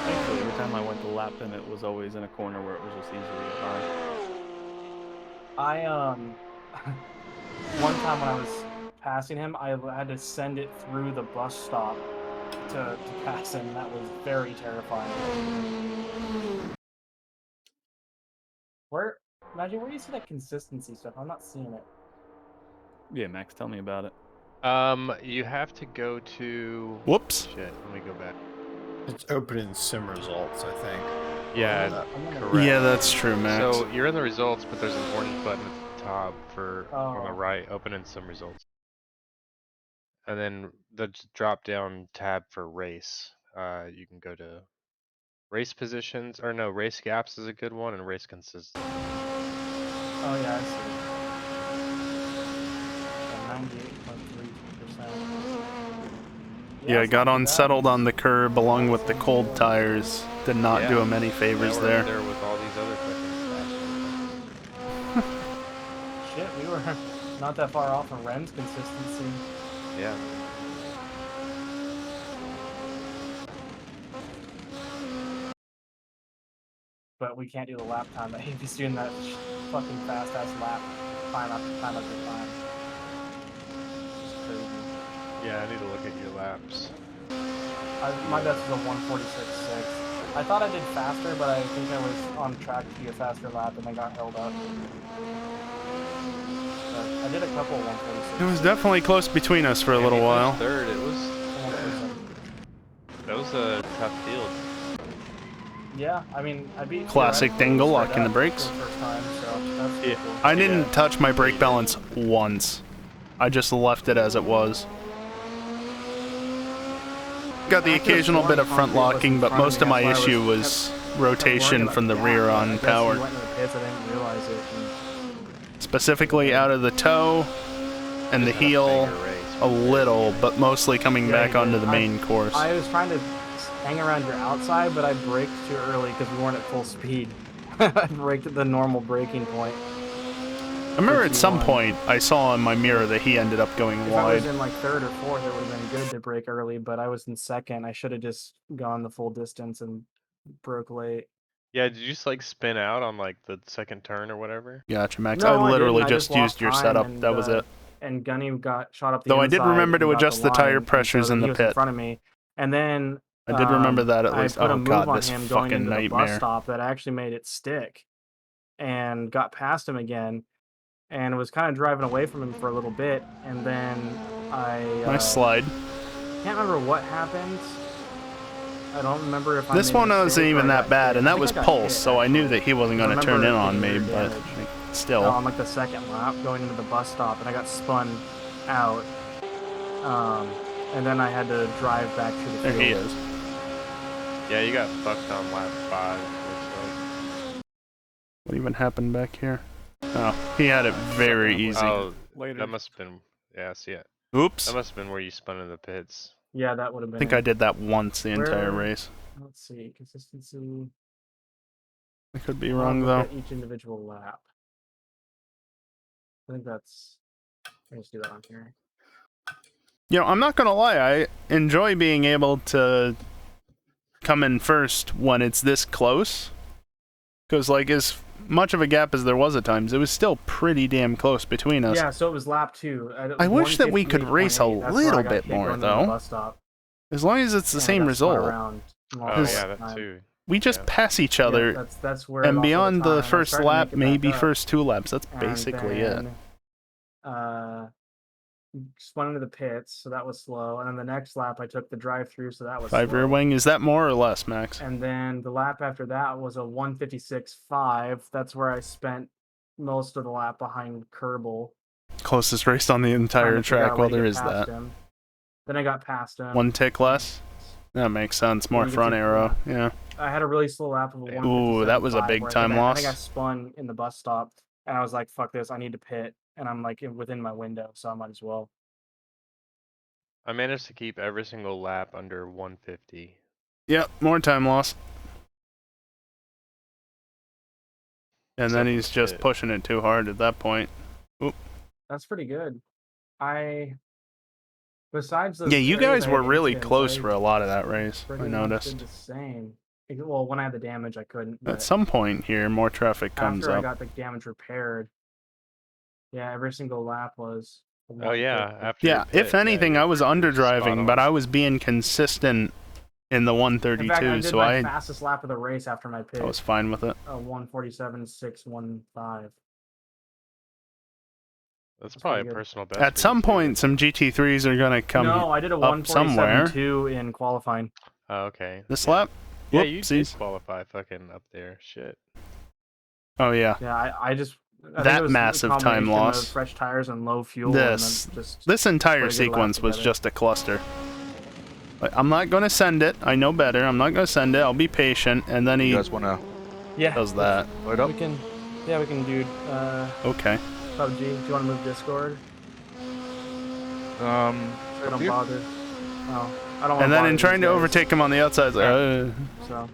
Thankfully, every time I went to lap him, it was always in a corner where it was just easy to get by. One time when I was passing him, I had to send it through the bus stop to pass him. That was very terrifying. Imagine where do you see that consistency stuff? I'm not seeing it. Yeah, Max, tell me about it. You have to go to... Whoops. Shit, let me go back. It's open in sim results, I think. Yeah, correct. Yeah, that's true, Max. So you're in the results, but there's an orange button at the top for on the right, open in some results. And then the drop-down tab for race. You can go to race positions, or no, race gaps is a good one, and race consistency. Oh yeah, I see. 98.3%. Yeah, got unsettled on the curb along with the cold tires. Did not do him any favors there. There with all these other fucking Shit, we were not that far off from Ren's consistency. Yeah. But we can't do the lap time. He's doing that fucking fast ass lap time after time after time. It's crazy. Yeah, I need to look at your laps. My best was a 146.6. I thought I did faster, but I think I was on track to do a faster lap and I got held up. But I did a couple of 146. It was definitely close between us for a little while. Third, it was. That was a tough field. Yeah, I mean, I beat Classic Dingle locking the brakes. for the first time, so that's Yeah. cool. I didn't touch my brake balance once. I just left it as it was. Got the occasional bit of front locking, but most of my issue was rotation from the rear on power. Specifically out of the toe and the heel a little, but mostly coming back onto the main course. I was trying to hang around your outside, but I braked too early because we weren't at full speed. I braked at the normal braking point. I remember at some point I saw in my mirror that he ended up going If I wide. was in like third or fourth, it would have been good to brake early, but I was in second. I should have just gone the full distance and broke late. Yeah, did you just like spin out on like the second turn or whatever? Gotcha, Max. No, I literally didn't. I just lost used your time setup. and, That was it. And Gunny got shot up the Though I inside did remember and to got adjust the tire line, and pressures so in he the was in pit. front of me. And then I did remember that at least. I put a Oh move god, on this him going fucking into the bus nightmare. stop that actually made it stick, and got past him again, and was kind of driving away from him for a little bit, and then I Nice slide. can't remember what happened. I don't remember if I This made a one wasn't mistake or even I that got bad, hit. and I that think was I got pulse, hit, so I knew that he wasn't I going to turn in remember on me, getting but damage. still. On like the second lap going into the bus stop, and I got spun out. And then I had to drive back to the There field. he is. Yeah, you got fucked on lap 5. Looks like. What even happened back here? Oh, he had it very easy. Oh, that must have been. Yeah, I see it. Oops. That must have been where you spun in the pits. Yeah, that would have I been think it. I did that once the entire race. Let's see, consistency. I could be I'll wrong, look though. at each individual lap. I think that's. Let's do that on here. You know, I'm not gonna lie, I enjoy being able to come in first when it's this close. Because, like, as much of a gap as there was at times, it was still pretty damn close between us. Yeah, so it was lap 2. I wish that we could race a 158.8. That's where I little got bit hit more, going into the though. bus stop. As long as it's the And I same got spun result. around most Oh of yeah, the that time. too. We just pass each other, that's where I and lost all beyond time. the I was first starting to lap, make it back maybe up. first 2 laps, that's And basically it. then, spun into the pits, so that was slow. And then the next lap, I took the drive-through, so that was 5 rear slow. wing, is that more or less, Max? And then the lap after that was a 156.5. That's where I spent most of the lap behind Kerbal. Closest race on the trying entire to figure out track, a way well, to there get is past that. him. Then I got past him. 1 tick less? That makes sense. More you get front to- arrow, yeah. I had a really slow lap of a 157.5. Ooh, that was a big where time I think I loss. spun in the bus stop, and I was like, fuck this, I need to pit. And I'm like within my window, so I might as well. I managed to keep every single lap under 150. Yep, more time loss. And then he's just pushing it too hard at that point. Oop. That's pretty good. Besides the Yeah, you areas guys I were had really incidents, close I for a lot of that race. pretty I much noticed. did the same. Well, when I had the damage, I couldn't. At But some point here, more traffic comes after I up. got the damage repaired, yeah, every single lap was. Oh yeah, after Yeah, your pit, if anything, I was underdriving, on. but I was being consistent in the In fact, I 132, did so my fastest lap of the race after my pit. I was fine with it. 147.615. That's probably a personal best. At some point, some GT3s are going to come No, I did a up somewhere. 147.2 in qualifying. Oh, okay. This lap? Yeah, you did Whoopsies. qualify fucking up there. Shit. Oh, yeah. Yeah, I think That it was massive a time combination loss. of fresh tires and low fuel. This and then just this entire put a good lap sequence was together. just a cluster. Like, I'm not going to send it. I know better. I'm not going to send it. I'll be patient. And then he guys want to does that. load up? We can do. Okay. PUBG. Do you want to move Discord? Up I don't to you. bother. Oh, I don't. And then in trying to overtake him on the outside, it's like, So, all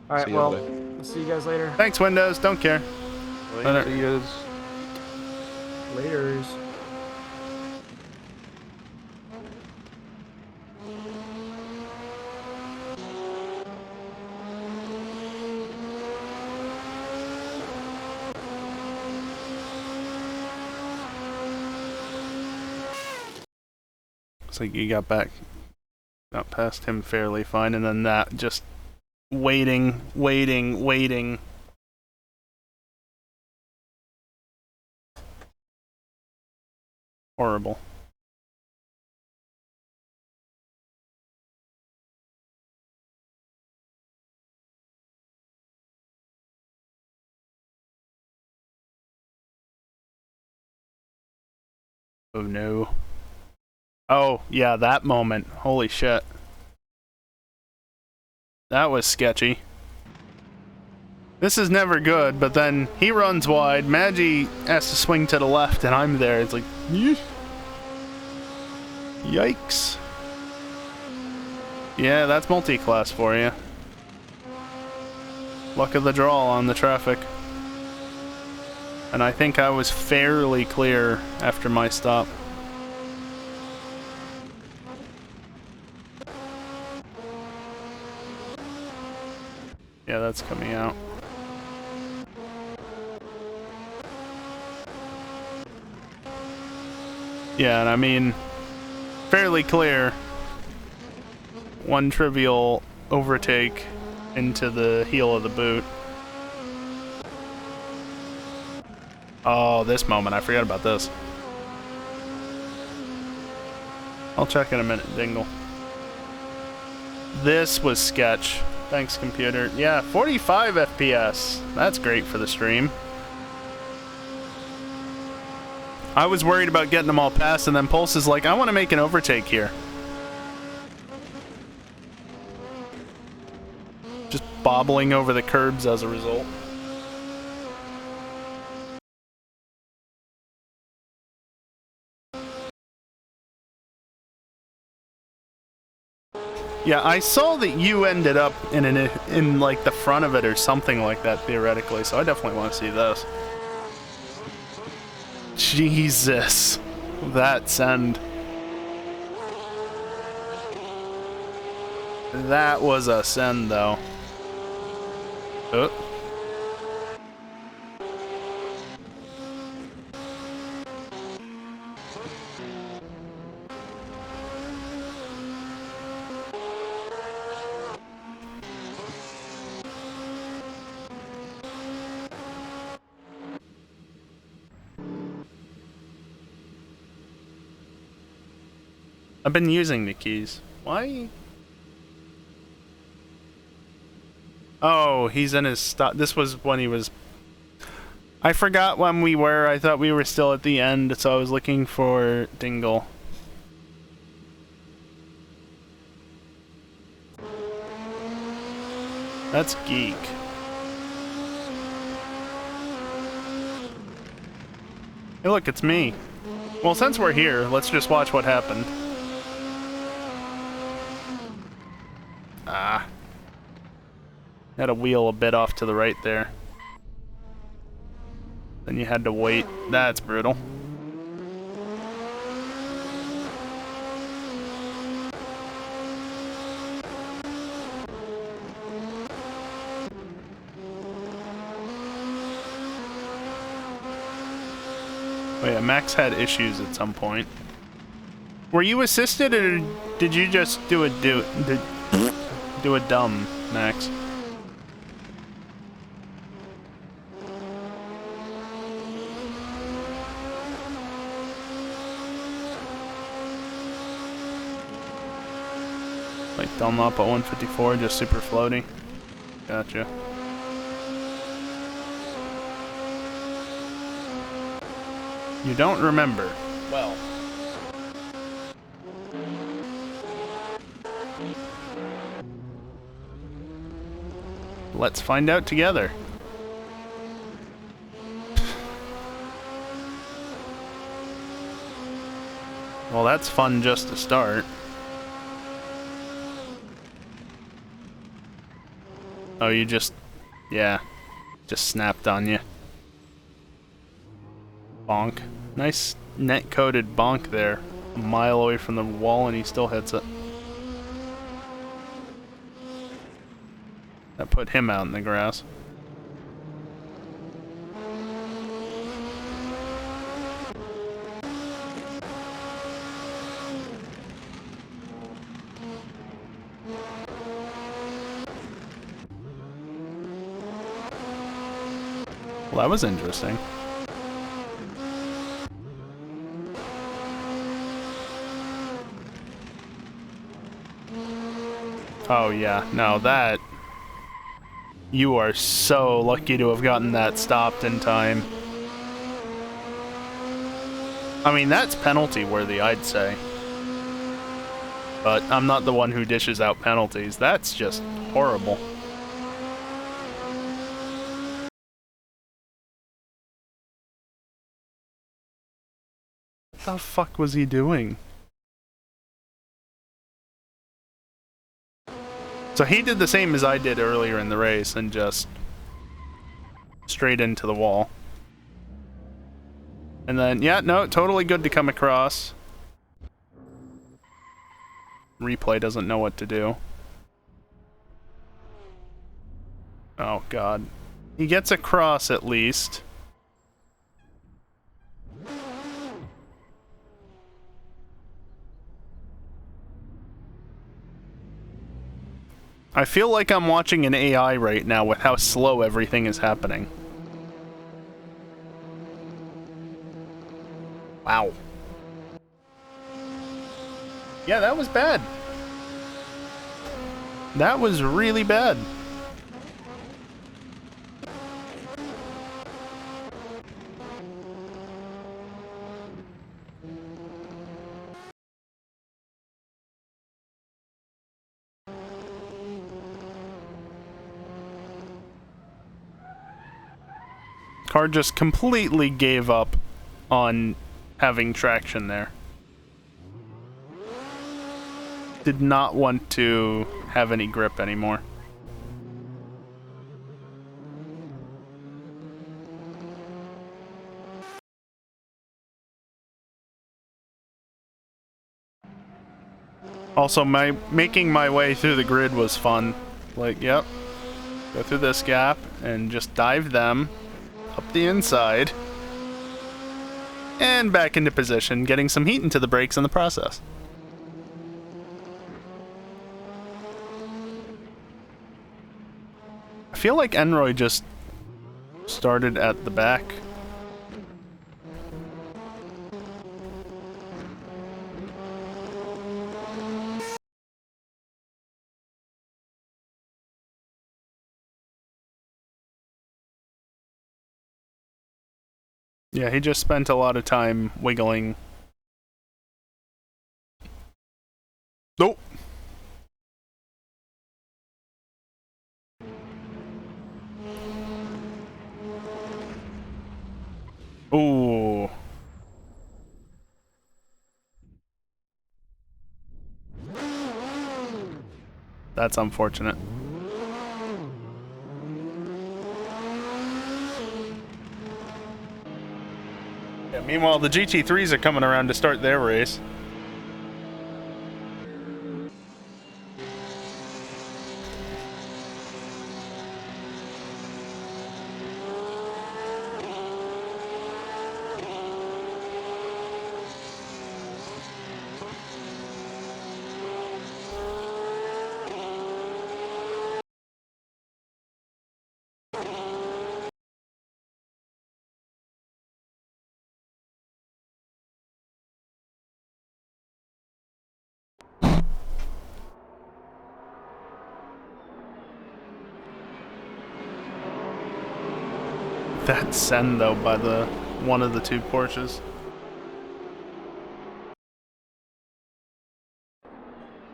right. See you Well, later. see you guys later. Thanks, Windows. Don't care. Later. See you guys. Laters. Looks like you got past him fairly fine, and then that just waiting. Horrible. Oh no. Oh, yeah, that moment. Holy shit. That was sketchy. This is never good, but then he runs wide, Maggie has to swing to the left, and I'm there. It's like, yikes. Yeah, that's multi-class for you. Luck of the draw on the traffic. And I think I was fairly clear after my stop. Yeah, that's coming out. Yeah, and I mean, fairly clear. One trivial overtake into the heel of the boot. Oh, this moment. I forgot about this. I'll check in a minute, Dingle. This was sketch. Thanks, computer. Yeah, 45 FPS. That's great for the stream. I was worried about getting them all past, and then Pulse is like, I want to make an overtake here. Just bobbling over the curbs as a result. Yeah, I saw that you ended up in like the front of it or something like that theoretically, so I definitely want to see this. Jesus, that send. That was a send though. Oh. I've been using the keys. Why? Oh, he's in his stop. This was when he was... I forgot when we were. I thought we were still at the end, so I was looking for Dingle. That's geek. Hey look, it's me. Well, since we're here, let's just watch what happened. Ah. Had a wheel a bit off to the right there. Then you had to wait. That's brutal. Oh yeah, Max had issues at some point. Were you assisted, or did you just do a dumb, Max? Like Dunlop at 154, just super floaty. Gotcha. You don't remember. Well. Let's find out together. Well, that's fun just to start. Oh, you just... yeah. Just snapped on you. Bonk. Nice net-coated bonk there. A mile away from the wall and he still hits it. That put him out in the grass. Well, that was interesting. Oh yeah, no, that... You are so lucky to have gotten that stopped in time. I mean, that's penalty worthy, I'd say. But I'm not the one who dishes out penalties. That's just horrible. What the fuck was he doing? So he did the same as I did earlier in the race and just straight into the wall. And then, yeah, no, totally good to come across. Replay doesn't know what to do. Oh, God. He gets across at least. I feel like I'm watching an AI right now with how slow everything is happening. Wow. Yeah, that was bad. That was really bad. Car just completely gave up on having traction there. Did not want to have any grip anymore. Also, making my way through the grid was fun. Like, yep, go through this gap and just dive them up the inside and back into position, getting some heat into the brakes in the process. I feel like Enroy just started at the back. Yeah, he just spent a lot of time wiggling. Nope. Ooh. That's unfortunate. Meanwhile, the GT3s are coming around to start their race. That send though by the one of the two Porsches.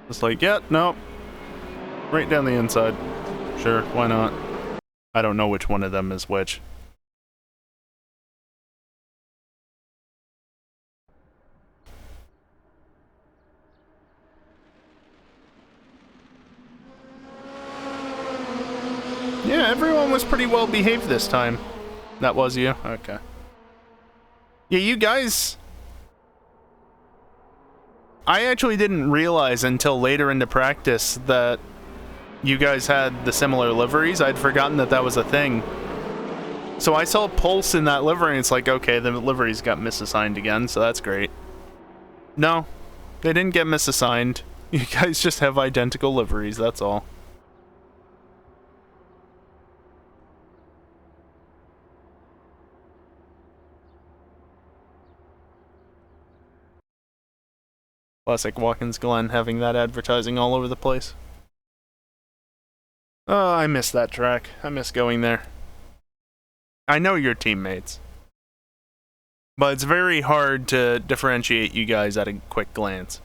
It's like, yeah, nope. Right down the inside. Sure, why not? I don't know which one of them is which. Yeah, everyone was pretty well behaved this time. That was you? Okay. Yeah, you guys... I actually didn't realize until later into practice that you guys had the similar liveries. I'd forgotten that that was a thing. So I saw Pulse in that livery, and it's like, okay, the liveries got misassigned again, so that's great. No, they didn't get misassigned. You guys just have identical liveries, that's all. Classic Watkins Glen having that advertising all over the place. Oh, I miss that track. I miss going there. I know your teammates. But it's very hard to differentiate you guys at a quick glance.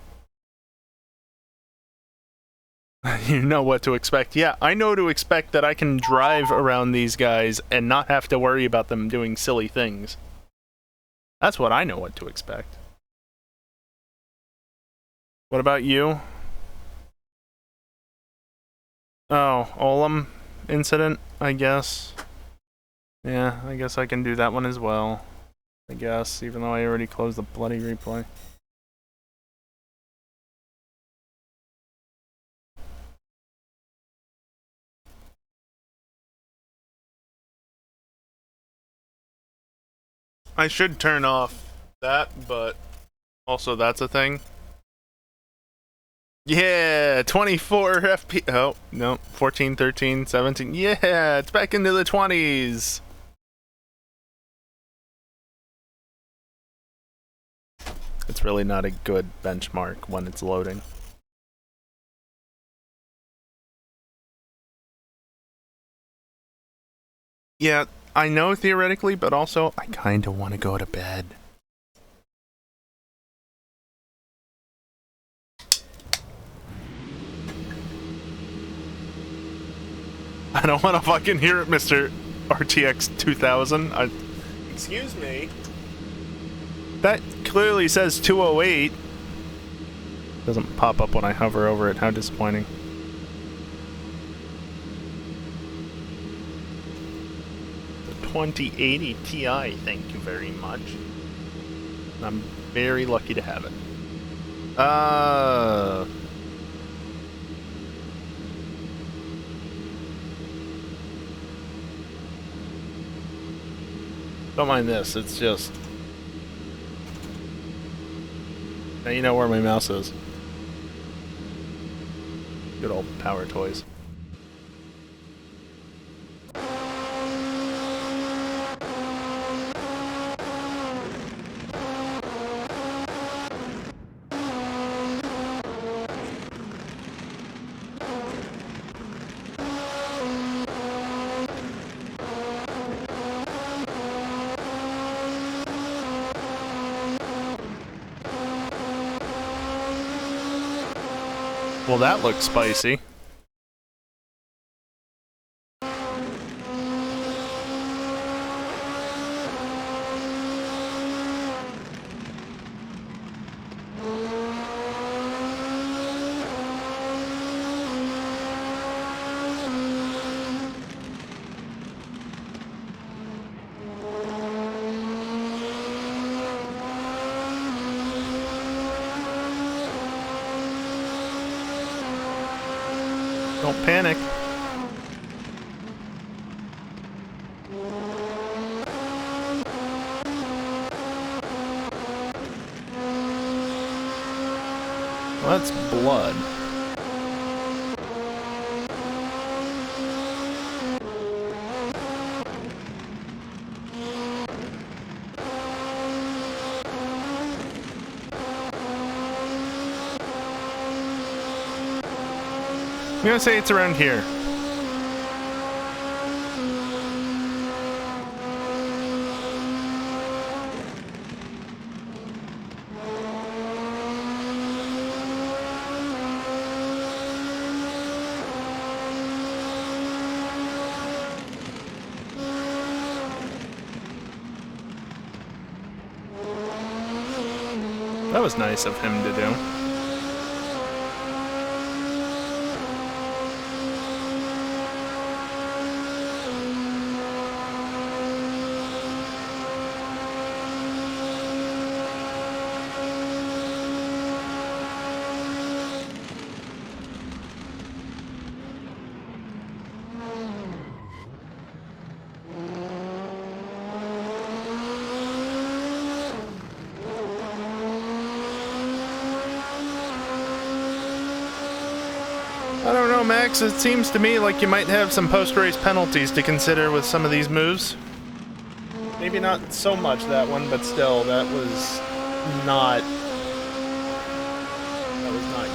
You know what to expect. Yeah, I know to expect that I can drive around these guys and not have to worry about them doing silly things. That's what I know what to expect. What about you? Oh, Olam incident, I guess. Yeah, I guess I can do that one as well. I guess, even though I already closed the bloody replay. I should turn off that, but also that's a thing. Yeah, 24 FP. Oh, no, 14, 13, 17. Yeah, it's back into the 20s. It's really not a good benchmark when it's loading. Yeah, I know theoretically, but also I kind of want to go to bed. I don't want to fucking hear it, Mr. RTX 2000. Excuse me? That clearly says 208. Doesn't pop up when I hover over it. How disappointing. The 2080 Ti, thank you very much. I'm very lucky to have it. Don't mind this, it's just... Now you know where my mouse is. Good old Power Toys. Well, that looks spicy. Don't panic. Well, that's blood. I'm gonna say it's around here. That was nice of him to do. I don't know, Max. It seems to me like you might have some post-race penalties to consider with some of these moves. Maybe not so much that one, but still, that was not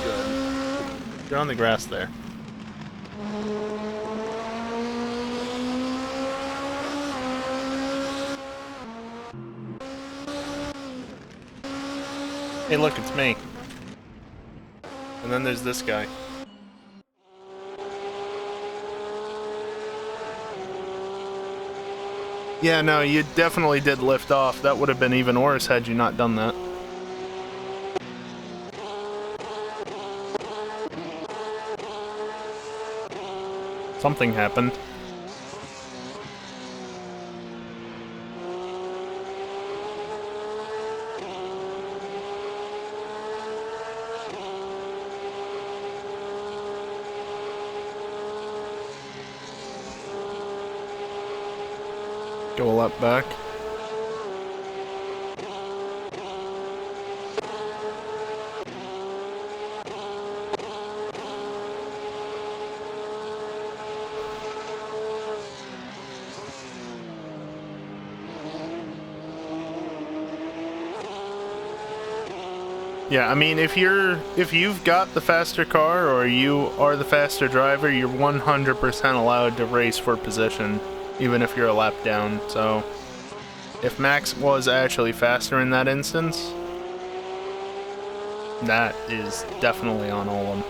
good. You're on the grass there. Hey, look, it's me. And then there's this guy. Yeah, no, you definitely did lift off. That would have been even worse had you not done that. Something happened. Go a lap back. Yeah, I mean, if you've got the faster car or you are the faster driver, you're 100% allowed to race for position, even if you're a lap down. So, if Max was actually faster in that instance, that is definitely on Olam.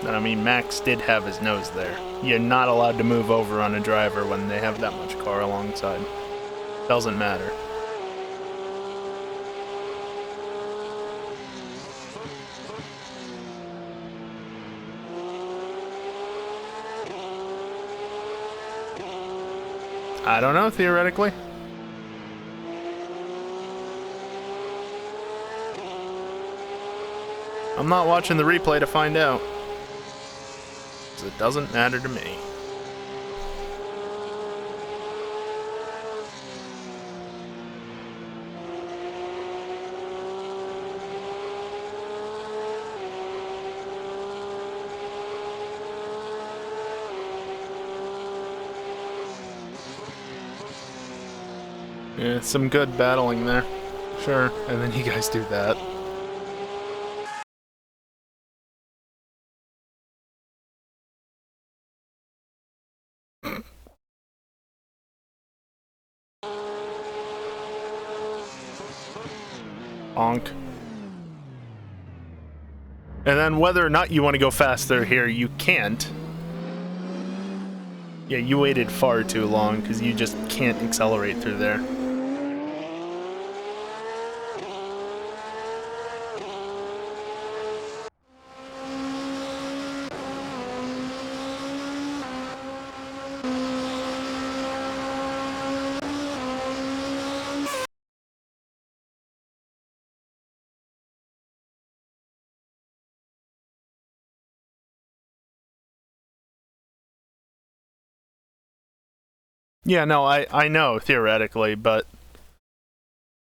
I mean, Max did have his nose there. You're not allowed to move over on a driver when they have that much car alongside. Doesn't matter. I don't know, theoretically. I'm not watching the replay to find out. It doesn't matter to me. Yeah, some good battling there. Sure, and then you guys do that. Honk. And then whether or not you want to go faster here, you can't. Yeah, you waited far too long because you just can't accelerate through there. Yeah, no, I know, theoretically, but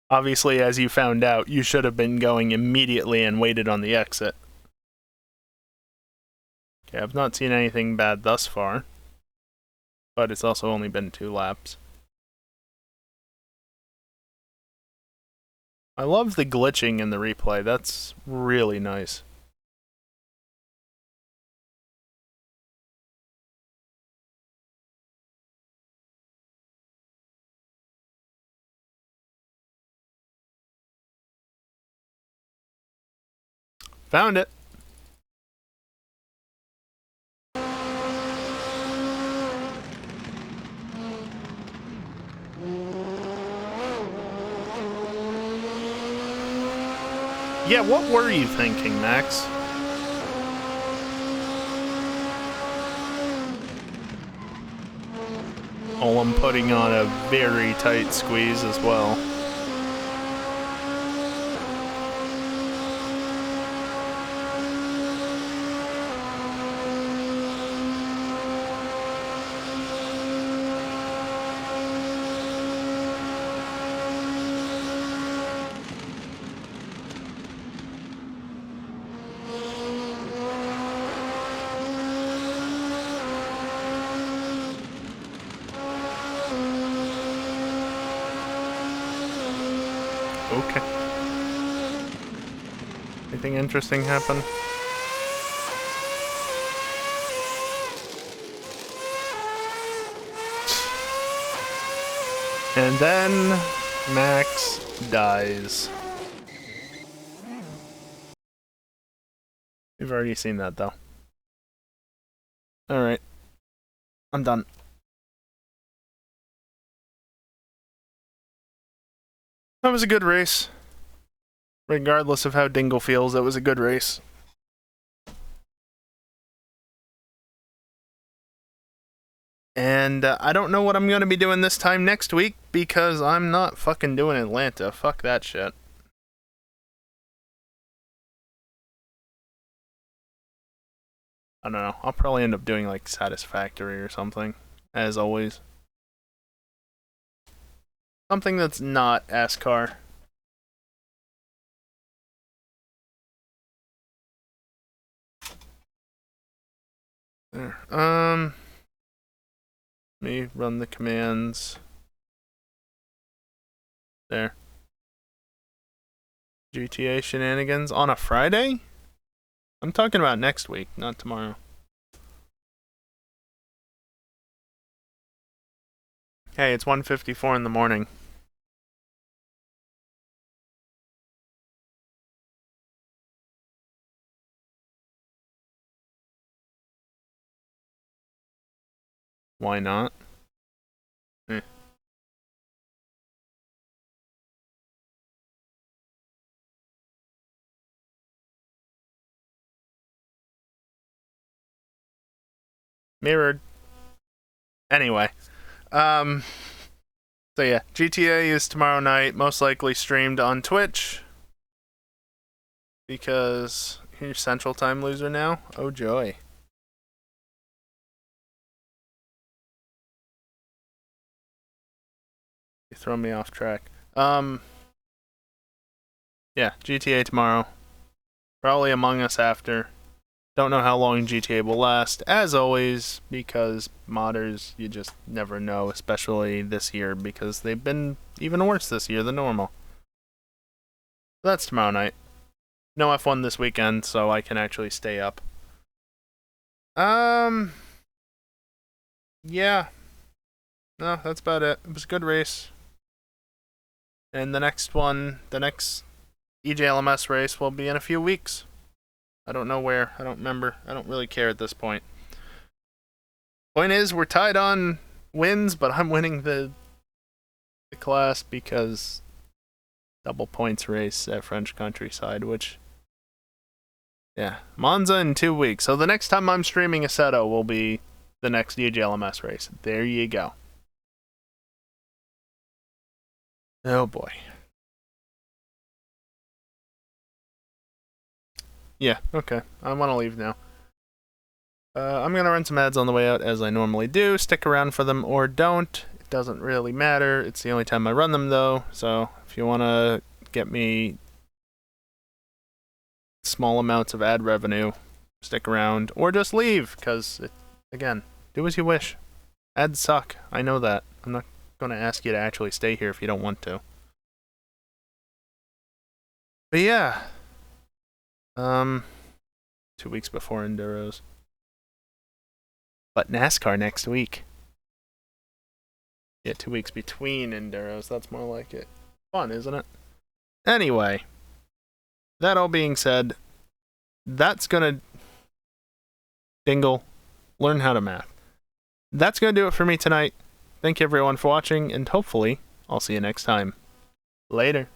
obviously, as you found out, you should have been going immediately and waited on the exit. Okay, I've not seen anything bad thus far, but it's also only been 2 laps. I love the glitching in the replay. That's really nice. Found it. Yeah, what were you thinking, Max? Oh, I'm putting on a very tight squeeze as well. Okay. Anything interesting happen? And then Max dies. We've already seen that though. Alright. I'm done. That was a good race. Regardless of how Dingle feels, that was a good race. And I don't know what I'm going to be doing this time next week because I'm not fucking doing Atlanta. Fuck that shit. I don't know. I'll probably end up doing like Satisfactory or something, as always. Something that's not ASCAR. There. Let me run the commands. There. GTA shenanigans on a Friday? I'm talking about next week, not tomorrow. Hey, it's 1:54 in the morning. Why not? Eh. Mirrored. Anyway. So yeah, GTA is tomorrow night, most likely streamed on Twitch. Because you're Central Time loser now? Oh joy. You throw me off track. Yeah, GTA tomorrow. Probably Among Us after. Don't know how long GTA will last, as always, because modders, you just never know, especially this year, because they've been even worse this year than normal. That's tomorrow night. No F1 this weekend, so I can actually stay up. Yeah. No, that's about it. It was a good race. And the next one, the next EJLMS race will be in a few weeks. I don't know where. I don't remember. I don't really care at this point. Point is, we're tied on wins, but I'm winning the class because double points race at French Countryside, which, yeah, Monza in 2 weeks. So the next time I'm streaming Assetto will be the next EJLMS race. There you go. Oh boy. Yeah, okay. I want to leave now. I'm going to run some ads on the way out, as I normally do. Stick around for them or don't. doesn't really matter. It's the only time I run them, though. So if you want to get me small amounts of ad revenue, stick around or just leave, because, again, do as you wish. Ads suck. I know that. I'm not going to ask you to actually stay here if you don't want to. But yeah. 2 weeks before Enduros. But NASCAR next week. Yeah, 2 weeks between Enduros. That's more like it. Fun, isn't it? Anyway. That all being said, that's gonna... Dingle. Learn how to math. That's gonna do it for me tonight. Thank you everyone for watching, and hopefully, I'll see you next time. Later.